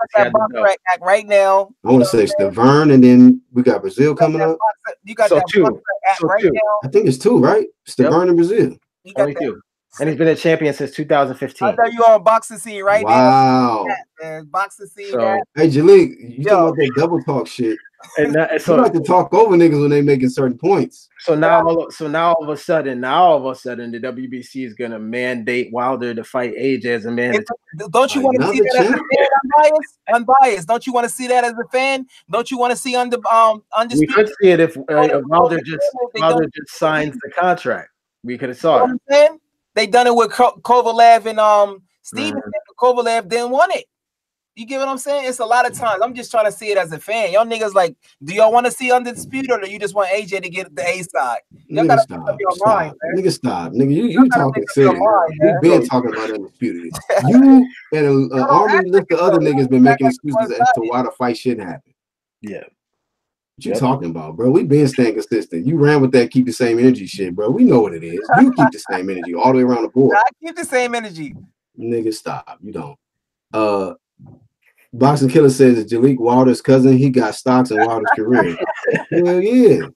Right now. I want to say Stavern, and then we got Breazeale coming up. You got two. I think it's 2, right? Stavern and Breazeale. Only 2. And he's been a champion since 2015. I know you on boxing scene right now. Wow. Boxing scene. Hey, Jalik, you talking about that double talk shit. And so you like to talk over niggas when they making certain points. So now all of a sudden, the WBC is gonna mandate Wilder to fight AJ as a man. Don't you want to see that as a fan? Unbiased. Don't you want to see that as a fan? Don't you want to see undisputed? We could see it if Wilder just signs the contract. We could have saw it. They done it with Kovalev and Steven. Kovalev didn't want it. You get what I'm saying? It's a lot of times. I'm just trying to see it as a fan. Y'all niggas like, do y'all want to see undisputed or do you just want AJ to get the A side? Y'all gotta stop. Nigga, stop. Nigga, you talking serious. We've been talking about undisputed. You and an army list of other niggas been making excuses as to why the fight shouldn't happen. Yeah. What you talking about, bro? We been staying consistent. You ran with that keep the same energy shit, bro. We know what it is. You keep the same energy all the way around the board. I keep the same energy. Nigga, stop. You don't. Boxing Killer says that Jalik Wilder's cousin, he got stocks in Wilder's career. Hell yeah.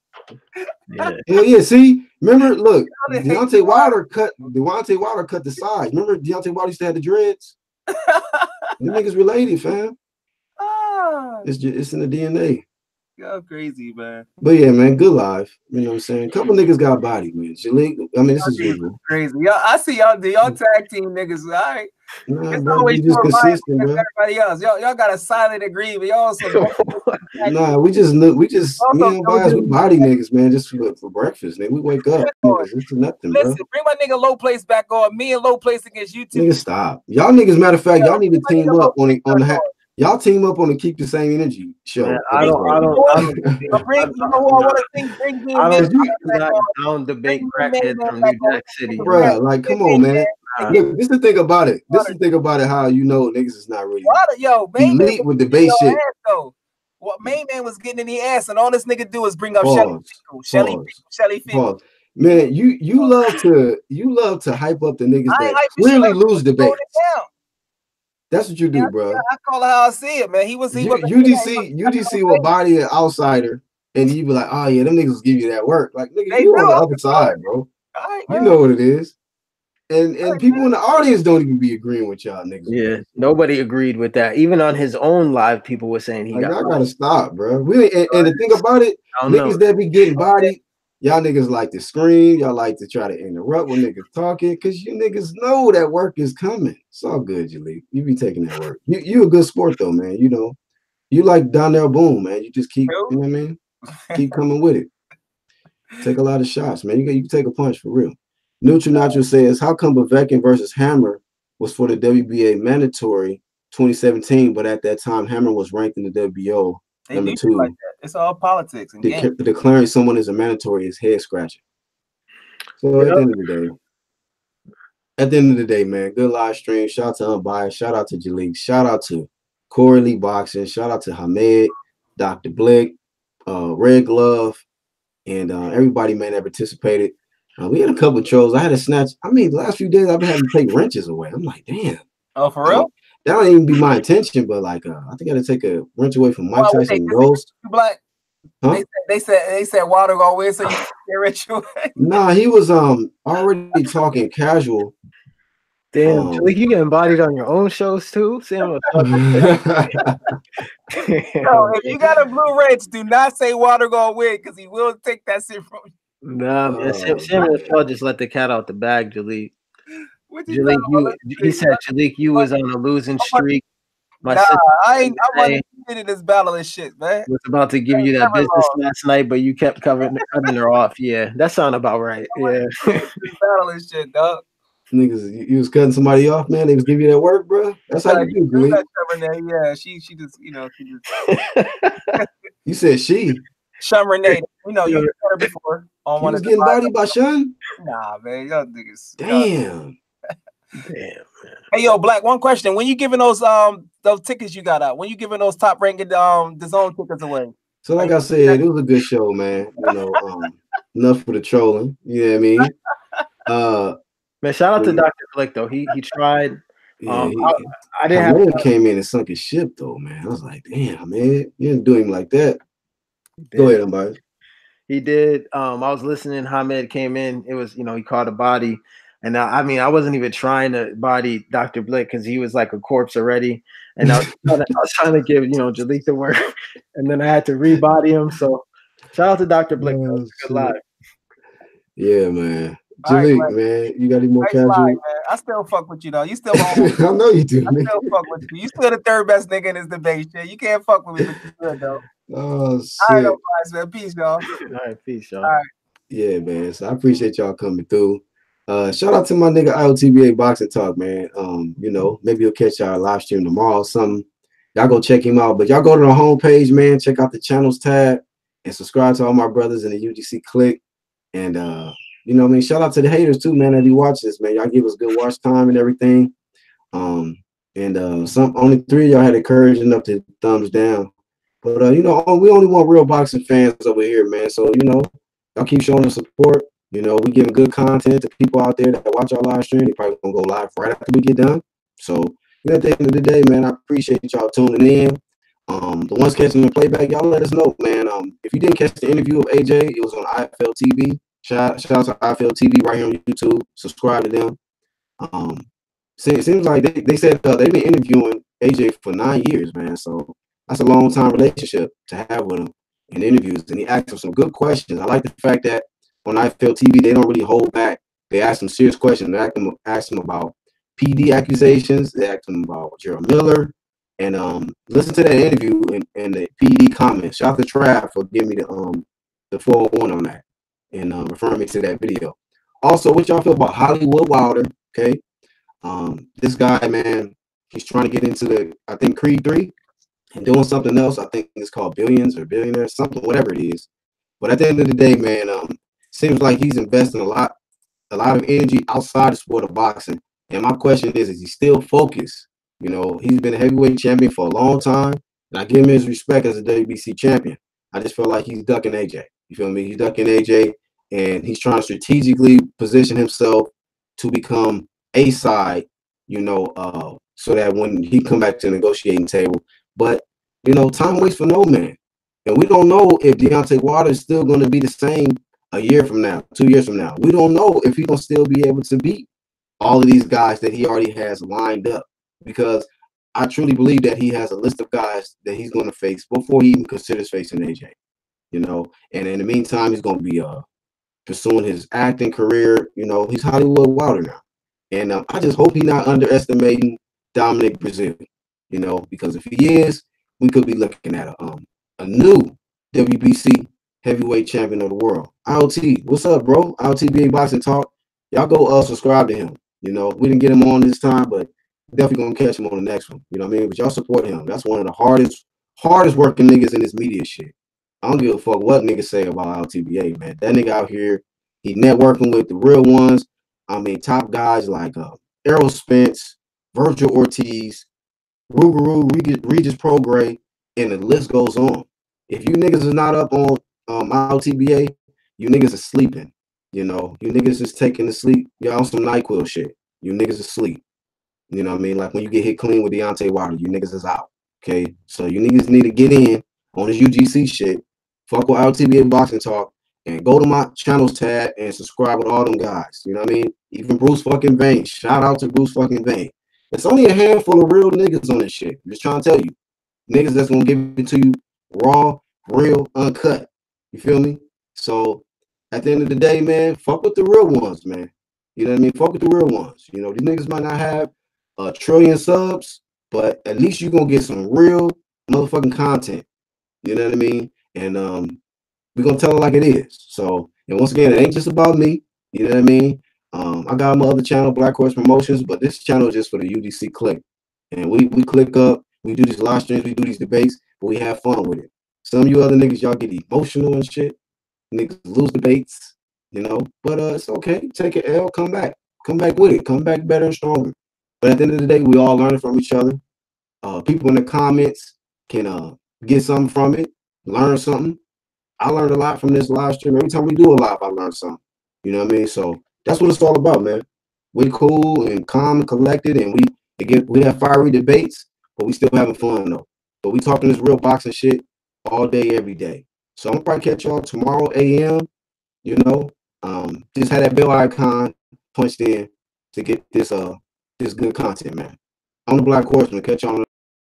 Hell yeah. See, remember, look, Deontay Wilder cut the sides. Remember Deontay Wilder used to have the dreads? The niggas related, fam. It's in the DNA. Y'all crazy, man. But yeah, man, good live. You know what I'm saying? Couple niggas got body, man. Jalik, I mean, this is usual. Crazy. I see y'all tag team niggas. All right. Nah, it's bro, always just consistent, bro. Everybody else. Y'all got a silent agree, but y'all also nah, we just me and guys, we body niggas, man, just for breakfast. Man, we wake up. It's nothing, bro. Listen, bring my nigga Low Place back on. Me and Low Place against you two. Nigga, stop. Y'all niggas, matter of fact, y'all need to team up on the Y'all team up on the Keep the Same Energy show. Man, I don't you know who I want to think bring me I in. don't debate crackheads from New Jack City. Bruh, like, come on, man. Look, this is the thing about it. This is the thing about it. How you know niggas is not really elite with debate shit. What main man was getting in the ass, and all this nigga do is bring up Shelly Finkel. Man, you love to hype up the niggas that clearly lose debates. That's what you do, bro. I call it how I see it, man. UDC will body an outsider, and you be like, oh yeah, them niggas give you that work. Like, nigga, you on the other side, bro. You know what it is. And people in the audience don't even be agreeing with y'all niggas. Yeah, nobody agreed with that. Even on his own live, people were saying y'all gotta stop, bro. And the thing about it, niggas that be getting bodied, y'all niggas like to scream, y'all like to try to interrupt when niggas talking, because you niggas know that work is coming. It's all good, Jaleel. You be taking that work. You a good sport though, man. You know, you like Donnell Boone, man. You just keep, you know what I mean? Keep coming with it. Take a lot of shots, man. You can take a punch for real. Neutral Natural says, how come Povetkin versus Hammer was for the WBA mandatory 2017, but at that time Hammer was ranked in the WBO number 2. Like that. It's all politics and declaring someone as a mandatory is head scratching. So at the end of the day, man, good live stream. Shout out to Unbiased. Shout out to Jaleel. Shout out to Corey Lee Boxing. Shout out to Hamed, Dr. Blick, Red Glove, and everybody, man, that participated. We had a couple of trolls. I had to snatch. I mean, the last few days I've been having to take wrenches away. I'm like, damn. Oh, for real? That don't even be my intention, but like, I think I had to take a wrench away from Mike Tyson and Ghost. Black. Huh? They said water go away, so you take a wrench away. Nah, he was already talking casual. Damn, you get embodied on your own shows too? Sam, if you got a blue wrench, do not say water go away, because he will take that shit from you. Nah, man. Sam just let the cat out the bag, Jaleel. He said, Jaleel, you was on a losing streak. I wasn't in this battle and shit, man. Was about to give you that business last night, but you kept cutting her off. Yeah, that sounded about right. Yeah. Battle and shit, dog. Niggas, you was cutting somebody off, man. They was giving you that work, bro. That's how you do, Jaleel. Yeah, she just, she just. You said she. Sean Renee, you heard her before. On one was getting bodied by Sean? Nah, man, y'all niggas. Damn. Damn, man. Hey, yo, Black, one question. When you giving those tickets you got out, when you giving those top ranked DAZN tickets away? So like I said, it was a good show, man. You know, enough for the trolling. You know what I mean? Man, shout out to Dr. Flick though. He tried. Yeah, I didn't have came in and sunk his ship though, man. I was like, damn, man, you didn't do him like that. Go ahead, everybody. He did. I was listening. Hamed came in. It was, he caught a body. And I wasn't even trying to body Dr. Blick because he was like a corpse already. And I was trying to give, Jaleel the work. And then I had to rebody him. So shout out to Dr. Blick. That was a good live. Yeah, man. Jaleel, right, man, you got any more casual? Man. I still fuck with you though. You still I know you do. I still fuck with you. You still the third best nigga in this debate, shit. You can't fuck with me, but you good though. Oh shit. All right, no prize, man. Peace, y'all. All right, peace, y'all. All right. Yeah, man. So I appreciate y'all coming through. Shout out to my nigga IOTBA Boxing Talk, man. Maybe you'll catch our live stream tomorrow or something. Y'all go check him out. But y'all go to the homepage, man. Check out the channels tab and subscribe to all my brothers in the UGC clique. And shout out to the haters too, man, that be watching this, man. Y'all give us good watch time and everything. Only 3 of y'all had the courage enough to thumbs down. But we only want real boxing fans over here, man. So y'all keep showing us support. We giving good content to people out there that watch our live stream. They probably gonna go live right after we get done. So at the end of the day, man, I appreciate y'all tuning in. The ones catching the playback, y'all let us know, man. If you didn't catch the interview of AJ, it was on IFL TV. Shout out to IFL TV right here on YouTube. Subscribe to them. It seems like they said they've been interviewing AJ for 9 years, man. So that's a long time relationship to have with him in interviews. And he asked him some good questions. I like the fact that on IFL TV, they don't really hold back. They ask them serious questions. They ask them about PED accusations. They ask them about Gerald Miller. And listen to that interview and the PED comments. Shout out to Trav for giving me the 401 on that and referring me to that video. Also, what y'all feel about Hollywood Wilder? Okay, this guy, man, he's trying to get into I think Creed 3. and doing something else. I think it's called Billions or Billionaires, something, whatever it is. But at the end of the day, man, seems like he's investing a lot of energy outside the sport of boxing. And my question is he still focused? You know, he's been a heavyweight champion for a long time, and I give him his respect as a WBC champion. I just feel like he's ducking AJ. You feel me? He's ducking AJ, and he's trying to strategically position himself to become a side, you know, so that when he come back to the negotiating table. But, you know, time waits for no man. And we don't know if Deontay Wilder is still going to be the same a year from now, 2 years from now. We don't know if he's going to still be able to beat all of these guys that he already has lined up, because I truly believe that he has a list of guys that he's going to face before he even considers facing AJ, you know. And in the meantime, he's going to be pursuing his acting career. You know, he's Hollywood Wilder now. And I just hope he's not underestimating Dominic Breazeale, you know, because if he is, we could be looking at a new WBC heavyweight champion of the world. IoT, what's up, bro? IoTBA Boxing Talk. Y'all go subscribe to him. You know, we didn't get him on this time, but definitely gonna catch him on the next one. You know what I mean? But y'all support him. That's one of the hardest working niggas in this media shit. I don't give a fuck what niggas say about LTBA, man. That nigga out here, he networking with the real ones. I mean, top guys like Errol Spence, Virgil Ortiz, Rougarou, Regis Prograis, and the list goes on. If you niggas is not up on LTBA, you niggas are sleeping. You know, you niggas is taking a sleep. Y'all on some NyQuil shit. You niggas asleep. You know what I mean? Like when you get hit clean with Deontay Wilder, you niggas is out. Okay? So you niggas need to get in on this UGC shit. Fuck with LTBA Boxing Talk and go to my channels tab and subscribe with all them guys. You know what I mean? Even Bruce fucking Vane. Shout out to Bruce fucking Vane. It's only a handful of real niggas on this shit. I'm just trying to tell you. Niggas that's gonna give it to you raw, real, uncut. You feel me? So at the end of the day, man, fuck with the real ones, man. You know what I mean? Fuck with the real ones. You know, these niggas might not have a trillion subs, but at least you're gonna get some real motherfucking content. You know what I mean? And we're gonna tell it like it is. So, and once again, it ain't just about me. You know what I mean? I got my other channel, Black Horse Promotions, but this channel is just for the UDC click. And we click up, we do these live streams, we do these debates, but we have fun with it. Some of you other niggas, y'all get emotional and shit. Niggas lose debates, you know. But it's okay. Take an L, come back. Come back with it. Come back better and stronger. But at the end of the day, we all learning from each other. People in the comments can get something from it, learn something. I learned a lot from this live stream. Every time we do a live, I learn something. You know what I mean? So that's what it's all about, man. We cool and calm and collected, and we have fiery debates, but we still having fun though. But we talking this real boxing shit all day, every day. So I'm gonna probably catch y'all tomorrow AM. You know, just had that bell icon punched in to get this good content, man. I'm the Black Horseman. Catch y'all on the